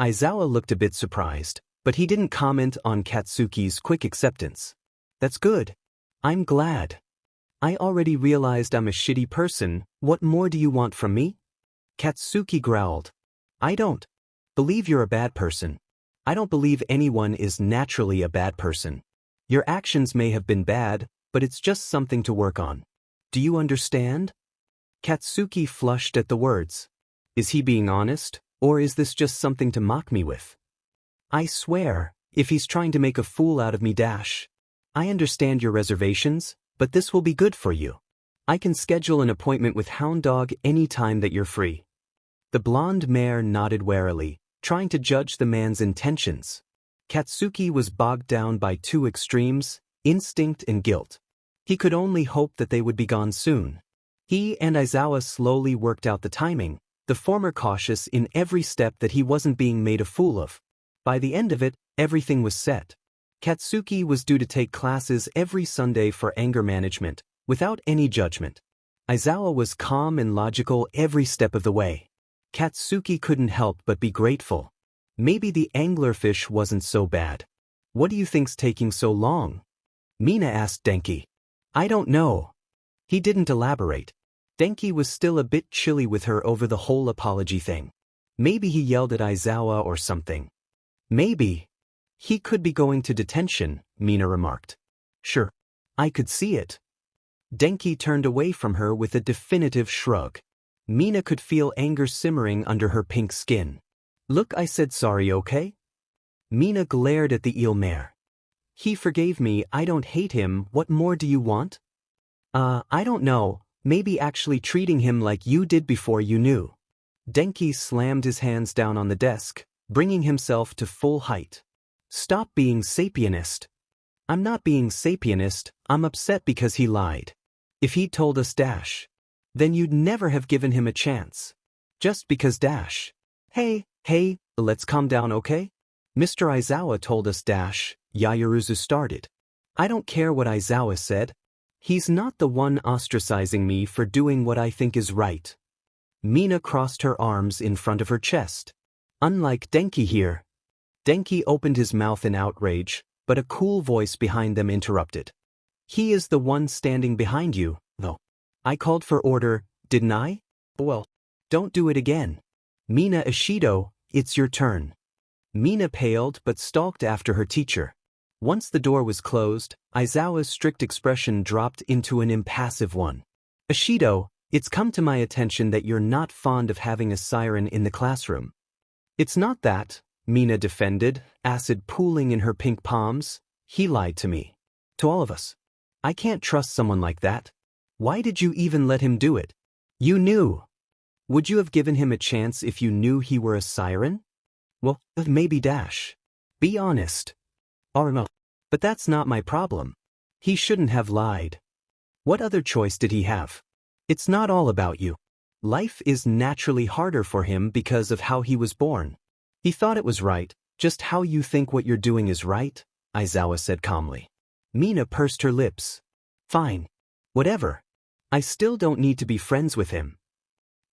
Aizawa looked a bit surprised, but he didn't comment on Katsuki's quick acceptance. That's good. I'm glad. I already realized I'm a shitty person, what more do you want from me? Katsuki growled. I don't believe you're a bad person. I don't believe anyone is naturally a bad person. Your actions may have been bad, but it's just something to work on. Do you understand? Katsuki flushed at the words. Is he being honest, or is this just something to mock me with? I swear, if he's trying to make a fool out of me dash. I understand your reservations, but this will be good for you. I can schedule an appointment with Hound Dog any time that you're free. The blonde mare nodded warily, trying to judge the man's intentions. Katsuki was bogged down by two extremes, instinct and guilt. He could only hope that they would be gone soon. He and Aizawa slowly worked out the timing, the former cautious in every step that he wasn't being made a fool of, By the end of it, everything was set. Katsuki was due to take classes every Sunday for anger management, without any judgment. Aizawa was calm and logical every step of the way. Katsuki couldn't help but be grateful. Maybe the anglerfish wasn't so bad. What do you think's taking so long? Mina asked Denki. I don't know. He didn't elaborate. Denki was still a bit chilly with her over the whole apology thing. Maybe he yelled at Aizawa or something. Maybe. He could be going to detention, Mina remarked. Sure. I could see it. Denki turned away from her with a definitive shrug. Mina could feel anger simmering under her pink skin. Look, I said sorry, okay? Mina glared at the eel-mare. He forgave me, I don't hate him, what more do you want? I don't know, maybe actually treating him like you did before you knew. Denki slammed his hands down on the desk, bringing himself to full height. Stop being sapienist. I'm not being sapienist, I'm upset because he lied. If he'd told us dash, then you'd never have given him a chance. Just because dash. Hey, let's calm down, okay? Mr. Aizawa told us dash, Yaoyorozu started. I don't care what Aizawa said. He's not the one ostracizing me for doing what I think is right. Mina crossed her arms in front of her chest. Unlike Denki here. Denki opened his mouth in outrage, but a cool voice behind them interrupted. He is the one standing behind you, though. I called for order, didn't I? Well, don't do it again. Mina Ishido, it's your turn. Mina paled but stalked after her teacher. Once the door was closed, Aizawa's strict expression dropped into an impassive one. Ishido, it's come to my attention that you're not fond of having a siren in the classroom. It's not that, Mina defended, acid pooling in her pink palms. He lied to me. To all of us. I can't trust someone like that. Why did you even let him do it? You knew. Would you have given him a chance if you knew he were a siren? Well, maybe dash. Be honest. Or no. But that's not my problem. He shouldn't have lied. What other choice did he have? It's not all about you. Life is naturally harder for him because of how he was born. He thought it was right, just how you think what you're doing is right, Aizawa said calmly. Mina pursed her lips. Fine. Whatever. I still don't need to be friends with him.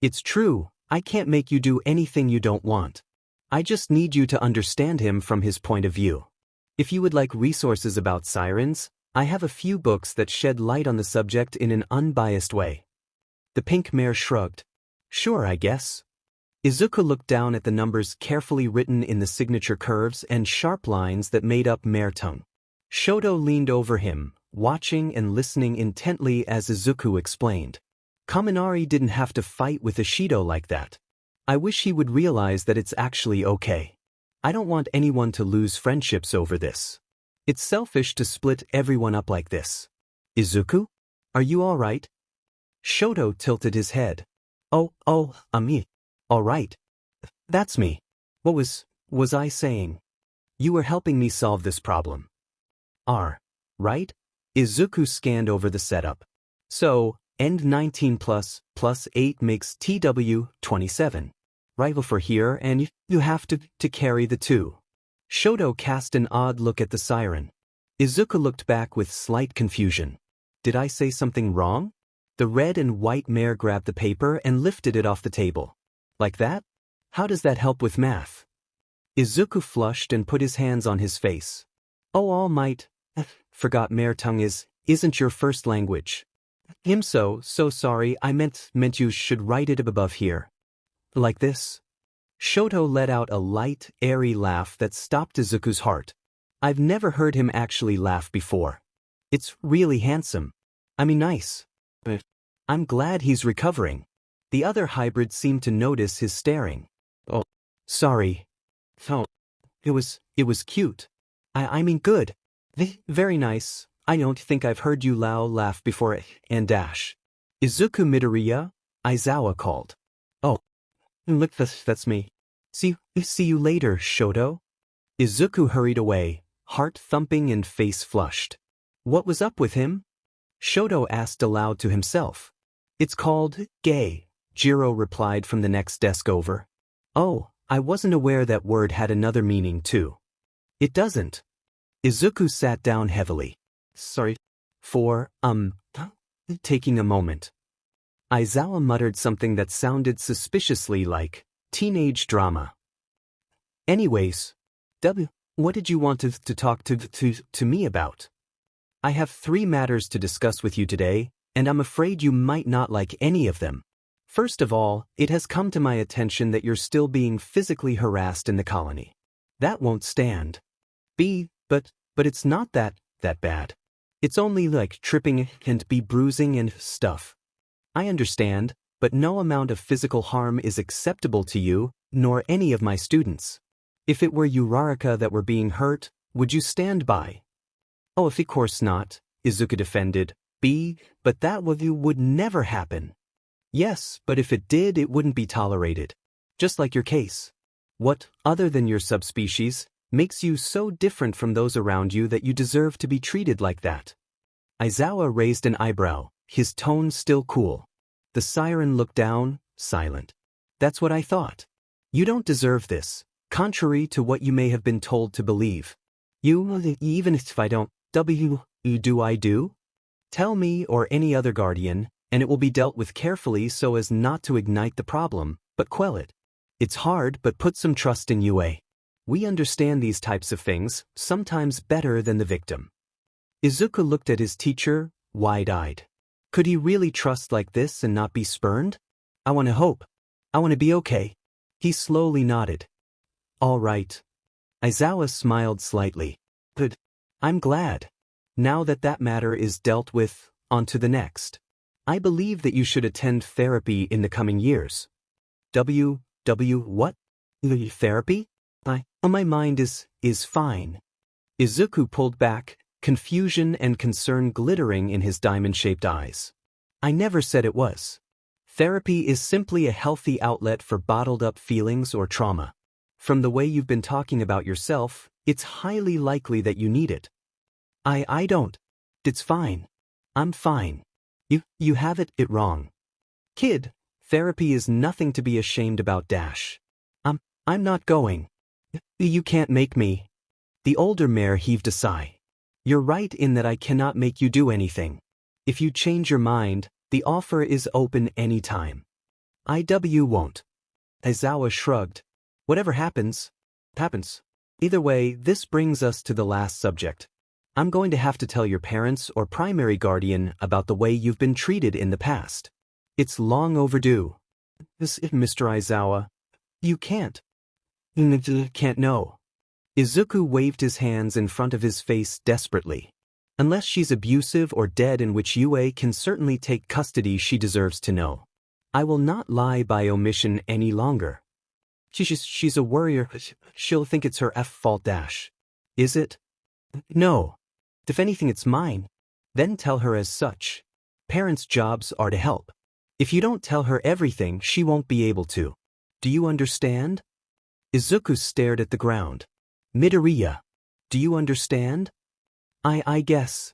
It's true, I can't make you do anything you don't want. I just need you to understand him from his point of view. If you would like resources about sirens, I have a few books that shed light on the subject in an unbiased way. The pink mare shrugged. Sure, I guess. Izuku looked down at the numbers carefully written in the signature curves and sharp lines that made up mare tongue. Shoto leaned over him, watching and listening intently as Izuku explained. Kaminari didn't have to fight with Ishido like that. I wish he would realize that it's actually okay. I don't want anyone to lose friendships over this. It's selfish to split everyone up like this. Izuku? Are you all right? Shoto tilted his head. Me. All right. That's me. What was I saying? You were helping me solve this problem. Right? Izuku scanned over the setup. So, end 19 plus 8 makes TW 27. Rival for here and you have to carry the two. Shoto cast an odd look at the siren. Izuku looked back with slight confusion. Did I say something wrong? The red and white mare grabbed the paper and lifted it off the table. Like that? How does that help with math? Izuku flushed and put his hands on his face. Oh, all might. Forgot mare tongue isn't your first language. So sorry, I meant you should write it above here. Like this? Shoto let out a light, airy laugh that stopped Izuku's heart. I've never heard him actually laugh before. It's really handsome. I mean nice. But I'm glad he's recovering. The other hybrid seemed to notice his staring. Oh, sorry. Oh, it was cute. I mean good. Very nice. I don't think I've heard you laugh before and dash. Izuku Midoriya? Aizawa called. Oh. Look, that's me. See you later, Shoto. Izuku hurried away, heart thumping and face flushed. What was up with him? Shoto asked aloud to himself. It's called gay, Jiro replied from the next desk over. Oh, I wasn't aware that word had another meaning too. It doesn't. Izuku sat down heavily. Sorry. For, taking a moment. Aizawa muttered something that sounded suspiciously like teenage drama. Anyways, what did you want to talk to me about? I have 3 matters to discuss with you today, and I'm afraid you might not like any of them. First of all, it has come to my attention that you're still being physically harassed in the colony. That won't stand. But it's not that bad. It's only like tripping and bruising and stuff. I understand, but no amount of physical harm is acceptable to you, nor any of my students. If it were Uraraka that were being hurt, would you stand by? Oh, of course not, Izuku defended. But that would never happen. Yes, but if it did, it wouldn't be tolerated. Just like your case. What, other than your subspecies, makes you so different from those around you that you deserve to be treated like that? Aizawa raised an eyebrow, his tone still cool. The siren looked down, silent. That's what I thought. You don't deserve this, contrary to what you may have been told to believe. Even if I don't, do I do? Tell me or any other guardian, and it will be dealt with carefully so as not to ignite the problem, but quell it. It's hard, but put some trust in UA. We understand these types of things, sometimes better than the victim. Izuku looked at his teacher, wide-eyed. Could he really trust like this and not be spurned? I want to hope. I want to be okay. He slowly nodded. All right. Aizawa smiled slightly. Good. I'm glad. Now that matter is dealt with, on to the next. I believe that you should attend therapy in the coming years. What? Therapy? My mind is fine. Izuku pulled back, confusion and concern glittering in his diamond-shaped eyes. I never said it was. Therapy is simply a healthy outlet for bottled-up feelings or trauma. From the way you've been talking about yourself, it's highly likely that you need it. I don't. It's fine. I'm fine. You have it wrong. Kid, therapy is nothing to be ashamed about. I'm not going. You can't make me. The older mare heaved a sigh. You're right in that I cannot make you do anything. If you change your mind, the offer is open any time. Won't. Aizawa shrugged. Whatever happens. Either way, this brings us to the last subject. I'm going to have to tell your parents or primary guardian about the way you've been treated in the past. It's long overdue. Mr. Aizawa, you can't. Can't know. Izuku waved his hands in front of his face desperately. Unless she's abusive or dead, in which UA can certainly take custody, she deserves to know. I will not lie by omission any longer. She's a worrier. She'll think it's her fault. Is it? No. If anything, it's mine. Then tell her as such. Parents' jobs are to help. If you don't tell her everything, she won't be able to. Do you understand? Izuku stared at the ground. Midoriya. Do you understand? I guess.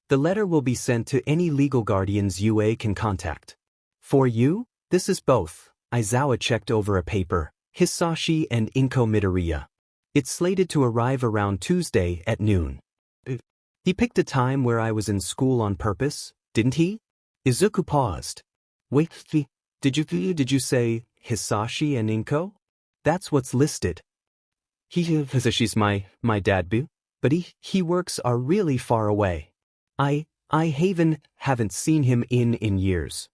The letter will be sent to any legal guardians UA can contact. For you, this is both. Aizawa checked over a paper. Hitoshi and Inko Midoriya. It's slated to arrive around Tuesday at noon. He picked a time where I was in school on purpose, didn't he? Izuku paused. Wait, did you say Hitoshi and Inko? That's what's listed. Hitoshi's my dad, but he works are really far away. I haven't seen him in years.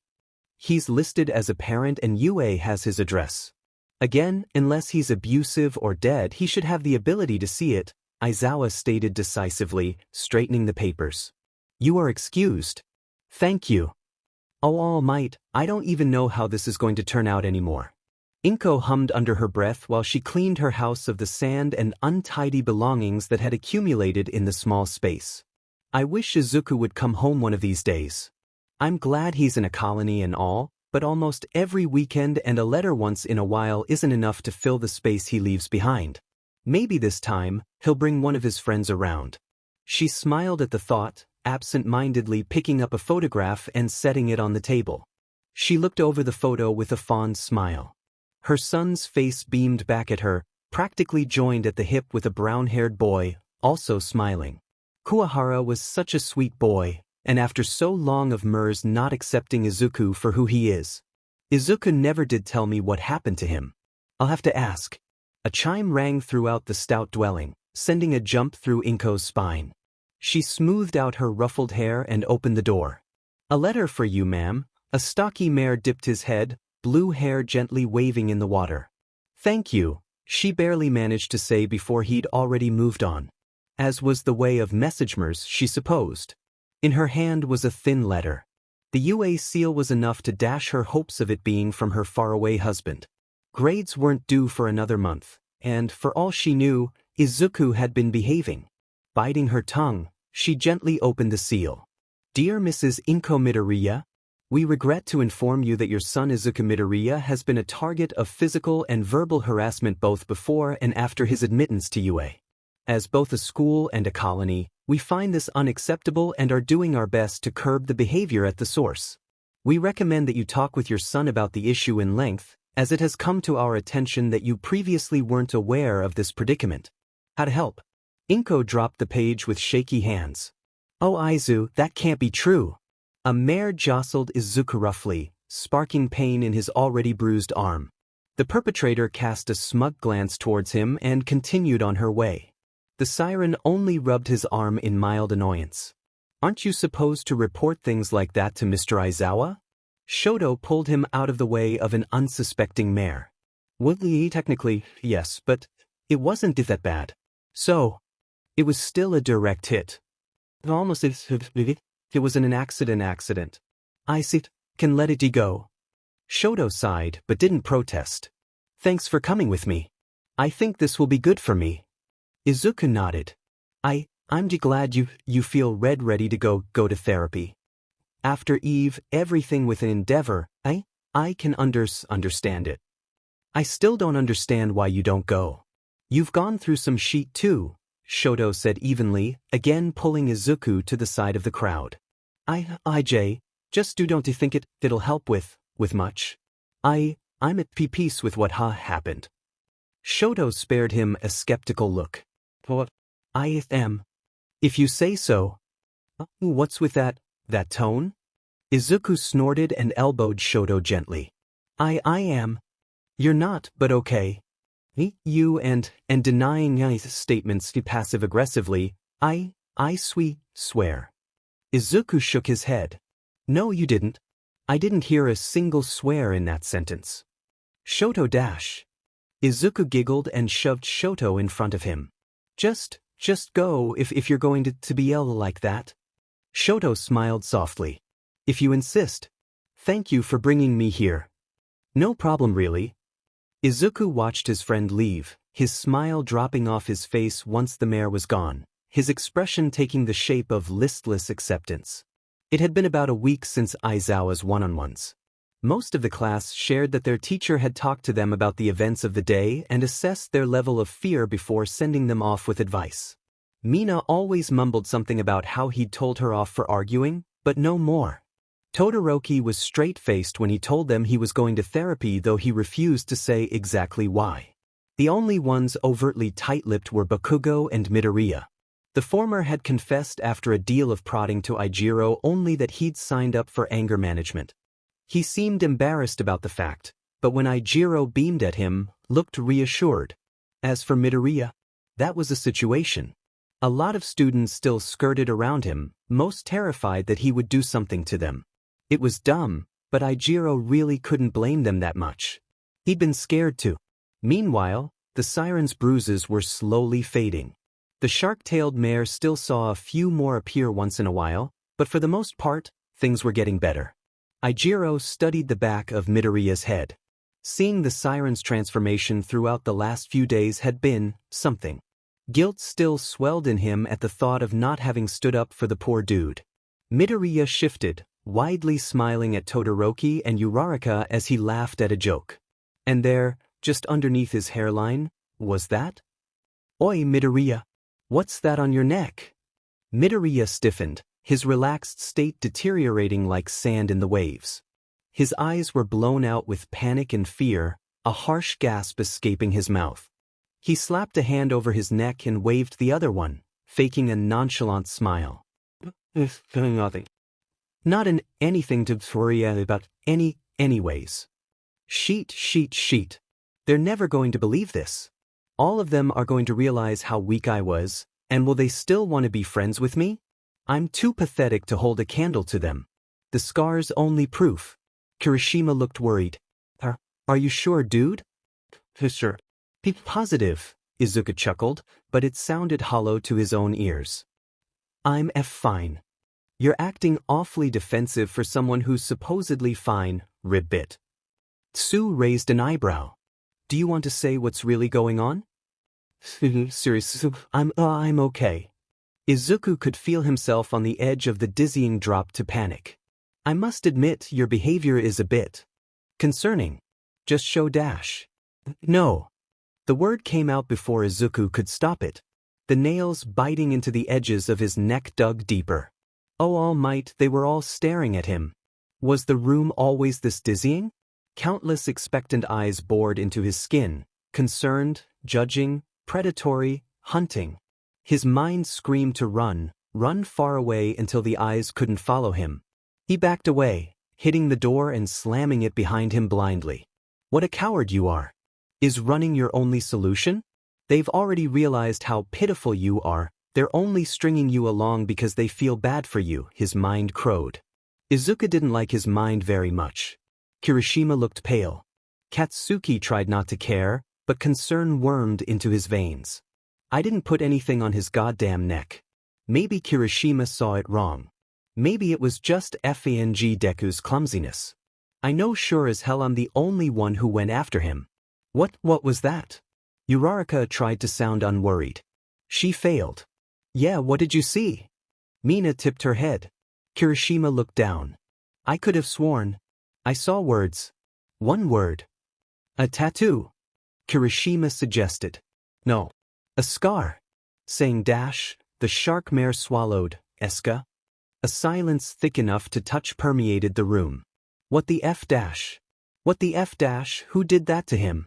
He's listed as a parent and UA has his address. Again, unless he's abusive or dead, he should have the ability to see it, Aizawa stated decisively, straightening the papers. You are excused. Thank you. Oh, All Might, I don't even know how this is going to turn out anymore. Inko hummed under her breath while she cleaned her house of the sand and untidy belongings that had accumulated in the small space. I wish Izuku would come home one of these days. I'm glad he's in a colony and all, but almost every weekend and a letter once in a while isn't enough to fill the space he leaves behind. Maybe this time, he'll bring one of his friends around. She smiled at the thought, absent-mindedly picking up a photograph and setting it on the table. She looked over the photo with a fond smile. Her son's face beamed back at her, practically joined at the hip with a brown-haired boy, also smiling. Kuwahara was such a sweet boy, and after so long of Mers not accepting Izuku for who he is. Izuku never did tell me what happened to him. I'll have to ask. A chime rang throughout the stout dwelling, sending a jump through Inko's spine. She smoothed out her ruffled hair and opened the door. A letter for you, ma'am. A stocky mare dipped his head, blue hair gently waving in the water. Thank you, she barely managed to say before he'd already moved on. As was the way of messagemers, she supposed. In her hand was a thin letter. The UA seal was enough to dash her hopes of it being from her faraway husband. Grades weren't due for another month, and for all she knew, Izuku had been behaving. Biting her tongue, she gently opened the seal. Dear Mrs. Inko Midoriya, we regret to inform you that your son Izuku Midoriya has been a target of physical and verbal harassment both before and after his admittance to UA. As both a school and a colony, we find this unacceptable and are doing our best to curb the behavior at the source. We recommend that you talk with your son about the issue in length, as it has come to our attention that you previously weren't aware of this predicament. How to help? Inko dropped the page with shaky hands. Oh Aizu, that can't be true. A mare jostled Izuku roughly, sparking pain in his already bruised arm. The perpetrator cast a smug glance towards him and continued on her way. The siren only rubbed his arm in mild annoyance. Aren't you supposed to report things like that to Mr. Aizawa? Shoto pulled him out of the way of an unsuspecting mare. Woodley, technically, yes, but it wasn't that bad. So, it was still a direct hit. Almost it was an accident. I see, can let it go. Shoto sighed but didn't protest. Thanks for coming with me. I think this will be good for me. Izuku nodded. I'm glad you feel ready to go to therapy. After Eve, everything with an endeavor, I can understand it. I still don't understand why you don't go. You've gone through some shit too, Shoto said evenly, again pulling Izuku to the side of the crowd. Just don't you think it'll help with much? I'm at peace with what happened. Shoto spared him a skeptical look. What? I am. If you say so. What's with that tone? Izuku snorted and elbowed Shoto gently. I am. You're not, but okay. You and denying nice statements passive-aggressively, I swear. Izuku shook his head. No you didn't. I didn't hear a single swear in that sentence. Shoto dash. Izuku giggled and shoved Shoto in front of him. Just go if you're going to be ill like that. Shoto smiled softly. If you insist. Thank you for bringing me here. No problem really. Izuku watched his friend leave, his smile dropping off his face once the mare was gone, his expression taking the shape of listless acceptance. It had been about a week since Aizawa's one-on-ones. Most of the class shared that their teacher had talked to them about the events of the day and assessed their level of fear before sending them off with advice. Mina always mumbled something about how he'd told her off for arguing, but no more. Todoroki was straight-faced when he told them he was going to therapy, though he refused to say exactly why. The only ones overtly tight-lipped were Bakugo and Midoriya. The former had confessed after a deal of prodding to Ajiro only that he'd signed up for anger management. He seemed embarrassed about the fact, but when Ajiro beamed at him, looked reassured. As for Midoriya, that was a situation. A lot of students still skirted around him, most terrified that he would do something to them. It was dumb, but Ajiro really couldn't blame them that much. He'd been scared too. Meanwhile, the siren's bruises were slowly fading. The shark-tailed mare still saw a few more appear once in a while, but for the most part, things were getting better. Ajiro studied the back of Midoriya's head. Seeing the siren's transformation throughout the last few days had been something. Guilt still swelled in him at the thought of not having stood up for the poor dude. Midoriya shifted, widely smiling at Todoroki and Uraraka as he laughed at a joke. And there, just underneath his hairline, was that? Oi Midoriya, what's that on your neck? Midoriya stiffened, his relaxed state deteriorating like sand in the waves. His eyes were blown out with panic and fear, a harsh gasp escaping his mouth. He slapped a hand over his neck and waved the other one, faking a nonchalant smile. Nothing. Not anything to worry about anyways. Sheet. They're never going to believe this. All of them are going to realize how weak I was, and will they still want to be friends with me? I'm too pathetic to hold a candle to them. The scar's only proof. Kirishima looked worried. Are you sure, dude? Sure. Be positive, Izuku chuckled, but it sounded hollow to his own ears. I'm fine. You're acting awfully defensive for someone who's supposedly fine, ribbit. Tsu raised an eyebrow. Do you want to say what's really going on? Seriously, I'm okay. Izuku could feel himself on the edge of the dizzying drop to panic. I must admit your behavior is a bit concerning. Just show dash. No. The word came out before Izuku could stop it. The nails biting into the edges of his neck dug deeper. Oh all might, they were all staring at him. Was the room always this dizzying? Countless expectant eyes bored into his skin, concerned, judging, predatory, hunting. His mind screamed to run far away until the eyes couldn't follow him. He backed away, hitting the door and slamming it behind him blindly. What a coward you are. Is running your only solution? They've already realized how pitiful you are, they're only stringing you along because they feel bad for you, his mind crowed. Izuku didn't like his mind very much. Kirishima looked pale. Katsuki tried not to care, but concern wormed into his veins. I didn't put anything on his goddamn neck. Maybe Kirishima saw it wrong. Maybe it was just FANG Deku's clumsiness. I know sure as hell I'm the only one who went after him. What was that? Uraraka tried to sound unworried. She failed. Yeah, what did you see? Mina tipped her head. Kirishima looked down. I could have sworn. I saw words. One word. A tattoo. Kirishima suggested. No. A scar. Saying dash, the shark mare swallowed, Eska. A silence thick enough to touch permeated the room. What the F dash? What the F dash? Who did that to him?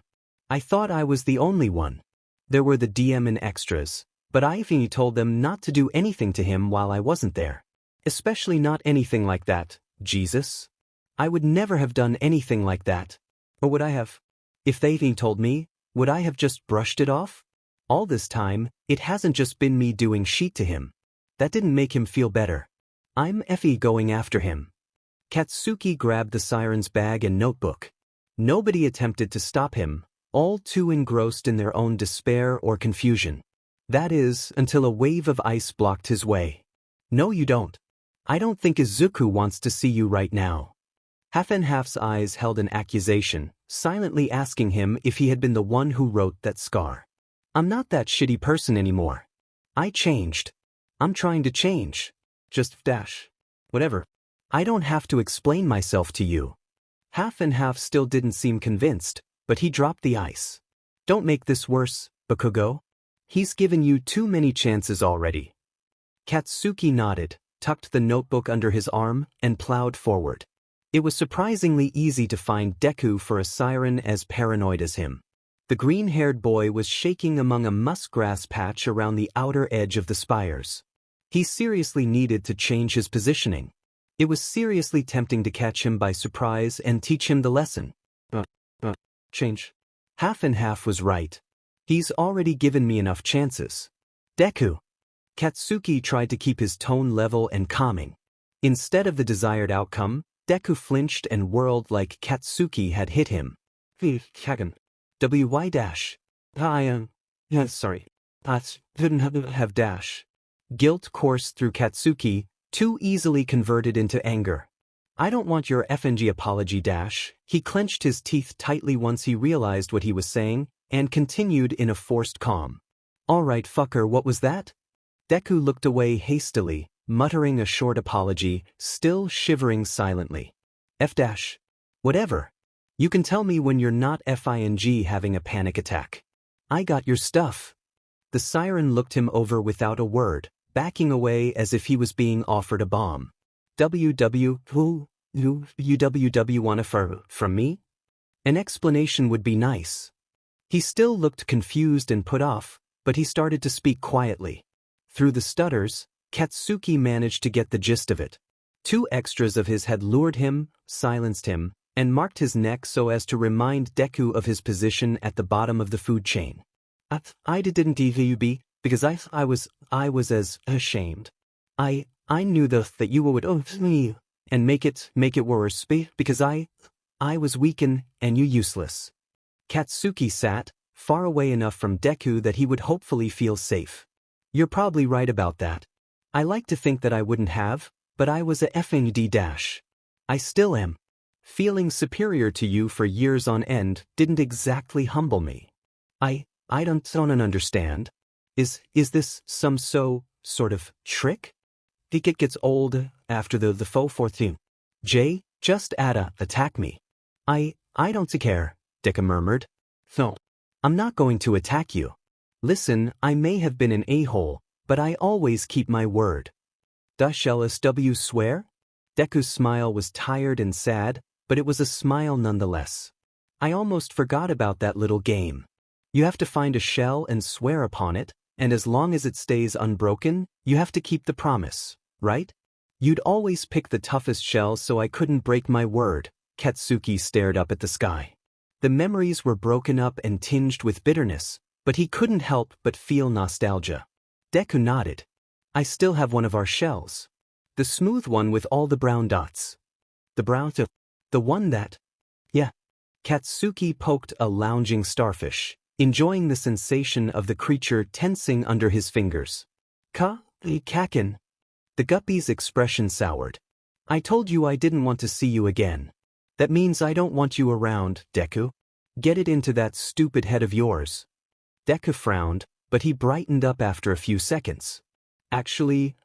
I thought I was the only one. There were the DM and extras, but Ivy told them not to do anything to him while I wasn't there. Especially not anything like that, Jesus. I would never have done anything like that. Or would I have? If they told me, would I have just brushed it off? All this time, it hasn't just been me doing shit to him. That didn't make him feel better. I'm Effie going after him. Katsuki grabbed the siren's bag and notebook. Nobody attempted to stop him, all too engrossed in their own despair or confusion. That is, until a wave of ice blocked his way. No you don't. I don't think Izuku wants to see you right now. Half and Half's eyes held an accusation, silently asking him if he had been the one who wrote that scar. I'm not that shitty person anymore. I changed. I'm trying to change. Just dash. Whatever. I don't have to explain myself to you. Half and Half still didn't seem convinced, but he dropped the ice. Don't make this worse, Bakugo. He's given you too many chances already. Katsuki nodded, tucked the notebook under his arm, and plowed forward. It was surprisingly easy to find Deku for a siren as paranoid as him. The green-haired boy was shaking among a muskgrass patch around the outer edge of the spires. He seriously needed to change his positioning. It was seriously tempting to catch him by surprise and teach him the lesson. Change. Half and Half was right. He's already given me enough chances. Deku. Katsuki tried to keep his tone level and calming. Instead of the desired outcome, Deku flinched and whirled like Katsuki had hit him. W-Y dash. Sorry. That didn't have dash. Guilt coursed through Katsuki, too easily converted into anger. I don't want your FNG apology dash. He clenched his teeth tightly once he realized what he was saying, and continued in a forced calm. Alright fucker, what was that? Deku looked away hastily, muttering a short apology, still shivering silently. F dash. Whatever. You can tell me when you're not FING having a panic attack. I got your stuff. The siren looked him over without a word, backing away as if he was being offered a bomb. WW, who? You WW wanna from me? An explanation would be nice. He still looked confused and put off, but he started to speak quietly. Through the stutters, Katsuki managed to get the gist of it. 2 extras of his had lured him, silenced him, and marked his neck so as to remind Deku of his position at the bottom of the food chain. I didn't be, because I was as ashamed. I knew that you would me and make it worse because I was weak and you useless. Katsuki sat, far away enough from Deku that he would hopefully feel safe. You're probably right about that. I like to think that I wouldn't have, but I was a effing d-dash. I still am. Feeling superior to you for years on end didn't exactly humble me. I don't understand. Is this some sort of trick? Think it gets old after the faux 14. Jay, just attack me. I don't care, Deku murmured. No. I'm not going to attack you. Listen, I may have been an a-hole, but I always keep my word. Shall SW swear? Deku's smile was tired and sad, but it was a smile nonetheless. I almost forgot about that little game. You have to find a shell and swear upon it, and as long as it stays unbroken, you have to keep the promise, right? You'd always pick the toughest shell so I couldn't break my word. Katsuki stared up at the sky. The memories were broken up and tinged with bitterness, but he couldn't help but feel nostalgia. Deku nodded. I still have one of our shells. The smooth one with all the brown dots. The brown the one that... Yeah. Katsuki poked a lounging starfish, enjoying the sensation of the creature tensing under his fingers. Kakin. The guppy's expression soured. I told you I didn't want to see you again. That means I don't want you around, Deku. Get it into that stupid head of yours. Deku frowned, but he brightened up after a few seconds. Actually,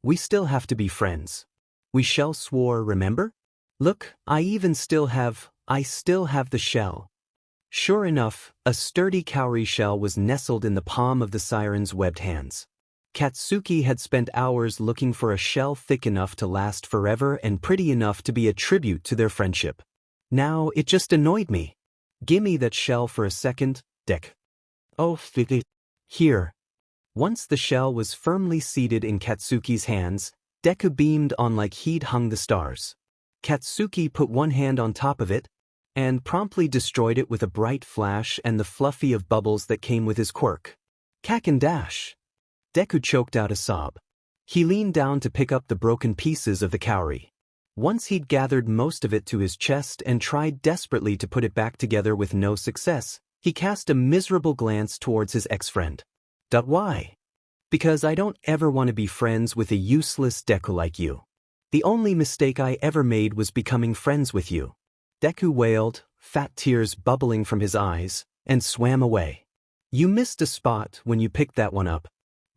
we still have to be friends. We shall swore, remember? Look, I still have the shell. Sure enough, a sturdy cowrie shell was nestled in the palm of the siren's webbed hands. Katsuki had spent hours looking for a shell thick enough to last forever and pretty enough to be a tribute to their friendship. Now it just annoyed me. Gimme that shell for a second, Deku. Oh, here. Once the shell was firmly seated in Katsuki's hands, Deku beamed on like he'd hung the stars. Katsuki put one hand on top of it, and promptly destroyed it with a bright flash and the fluffy of bubbles that came with his quirk. Cack and dash. Deku choked out a sob. He leaned down to pick up the broken pieces of the cowrie. Once he'd gathered most of it to his chest and tried desperately to put it back together with no success, he cast a miserable glance towards his ex-friend. Why? Because I don't ever want to be friends with a useless Deku like you. The only mistake I ever made was becoming friends with you. Deku wailed, fat tears bubbling from his eyes, and swam away. You missed a spot when you picked that one up.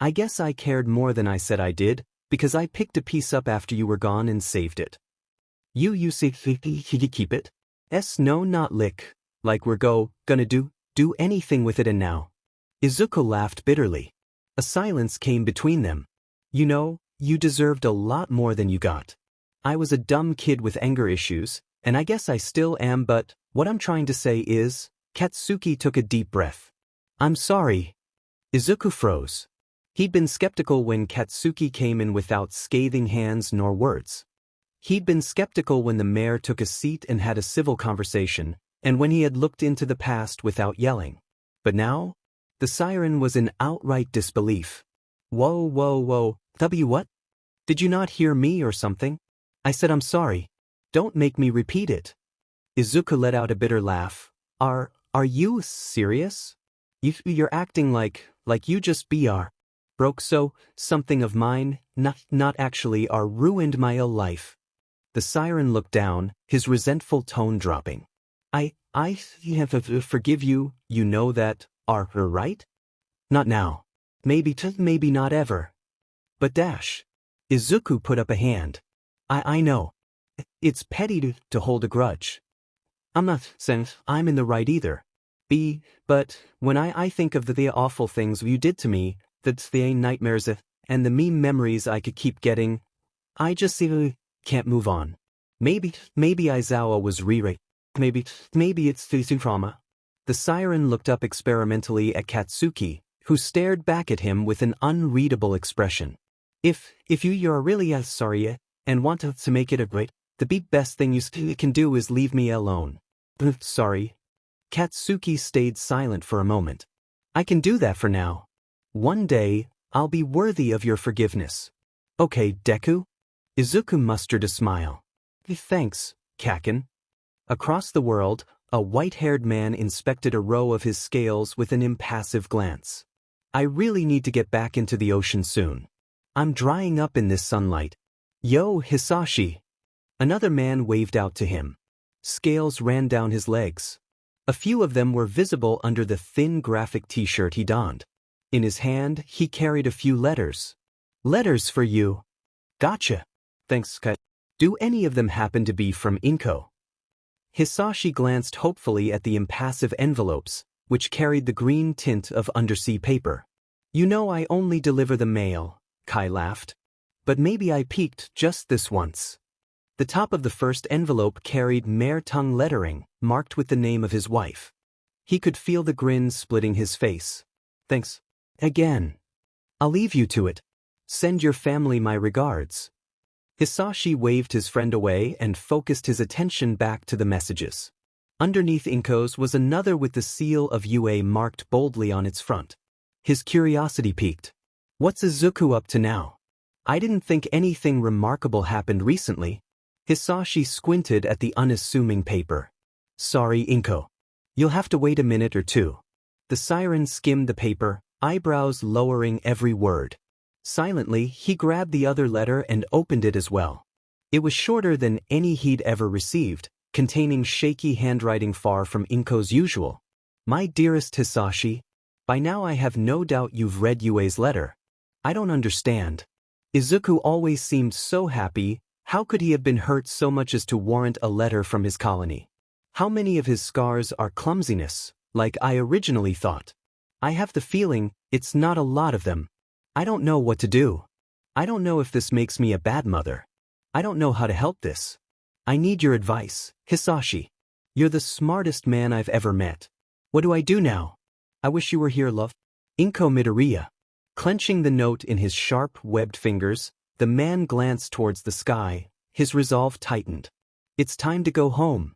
I guess I cared more than I said I did, because I picked a piece up after you were gone and saved it. You say keep it? No, not lick. Like we're gonna do anything with it and now. Izuku laughed bitterly. A silence came between them. You know, you deserved a lot more than you got. I was a dumb kid with anger issues, and I guess I still am, but what I'm trying to say is, Katsuki took a deep breath. I'm sorry. Izuku froze. He'd been skeptical when Katsuki came in without scathing hands nor words. He'd been skeptical when the mayor took a seat and had a civil conversation, and when he had looked into the past without yelling. But now? The siren was in outright disbelief. Whoa, what? Did you not hear me or something? I said I'm sorry. Don't make me repeat it. Izuku let out a bitter laugh. Are you serious? You're acting like you just broke something of mine, not actually ruined my ill life. The siren looked down, his resentful tone dropping. I have to forgive you, you know that, right? Not now. Maybe not ever. But dash. Izuku put up a hand. I know. It's petty to hold a grudge. I'm not saying I'm in the right either. But when I think of the awful things you did to me, the nightmares and the mean memories I could keep getting, I just can't move on. Maybe Aizawa was Maybe it's the trauma. The siren looked up experimentally at Katsuki, who stared back at him with an unreadable expression. If you're really sorry and want to make it a great, the best thing you can do is leave me alone. Sorry. Katsuki stayed silent for a moment. I can do that for now. One day, I'll be worthy of your forgiveness. Okay, Deku? Izuku mustered a smile. Thanks, Kaken. Across the world, a white-haired man inspected a row of his scales with an impassive glance. I really need to get back into the ocean soon. I'm drying up in this sunlight. Yo, Hisashi. Another man waved out to him. Scales ran down his legs. A few of them were visible under the thin graphic t-shirt he donned. In his hand, he carried a few letters. Letters for you. Gotcha. Thanks, Kat. Do any of them happen to be from Inko? Hisashi glanced hopefully at the impassive envelopes, which carried the green tint of undersea paper. You know I only deliver the mail, Kai laughed. But maybe I peeked just this once. The top of the first envelope carried mare tongue lettering, marked with the name of his wife. He could feel the grin splitting his face. Thanks. Again. I'll leave you to it. Send your family my regards. Hisashi waved his friend away and focused his attention back to the messages. Underneath Inko's was another with the seal of UA marked boldly on its front. His curiosity piqued. What's Izuku up to now? I didn't think anything remarkable happened recently. Hisashi squinted at the unassuming paper. Sorry, Inko. You'll have to wait a minute or two. The siren skimmed the paper, eyebrows lowering every word. Silently, he grabbed the other letter and opened it as well. It was shorter than any he'd ever received, containing shaky handwriting far from Inko's usual. My dearest Hisashi, by now I have no doubt you've read Yue's letter. I don't understand. Izuku always seemed so happy. How could he have been hurt so much as to warrant a letter from his colony? How many of his scars are clumsiness, like I originally thought? I have the feeling it's not a lot of them. I don't know what to do. I don't know if this makes me a bad mother. I don't know how to help this. I need your advice, Hisashi. You're the smartest man I've ever met. What do I do now? I wish you were here, love. Inko Midoriya. Clenching the note in his sharp, webbed fingers, the man glanced towards the sky, his resolve tightened. It's time to go home,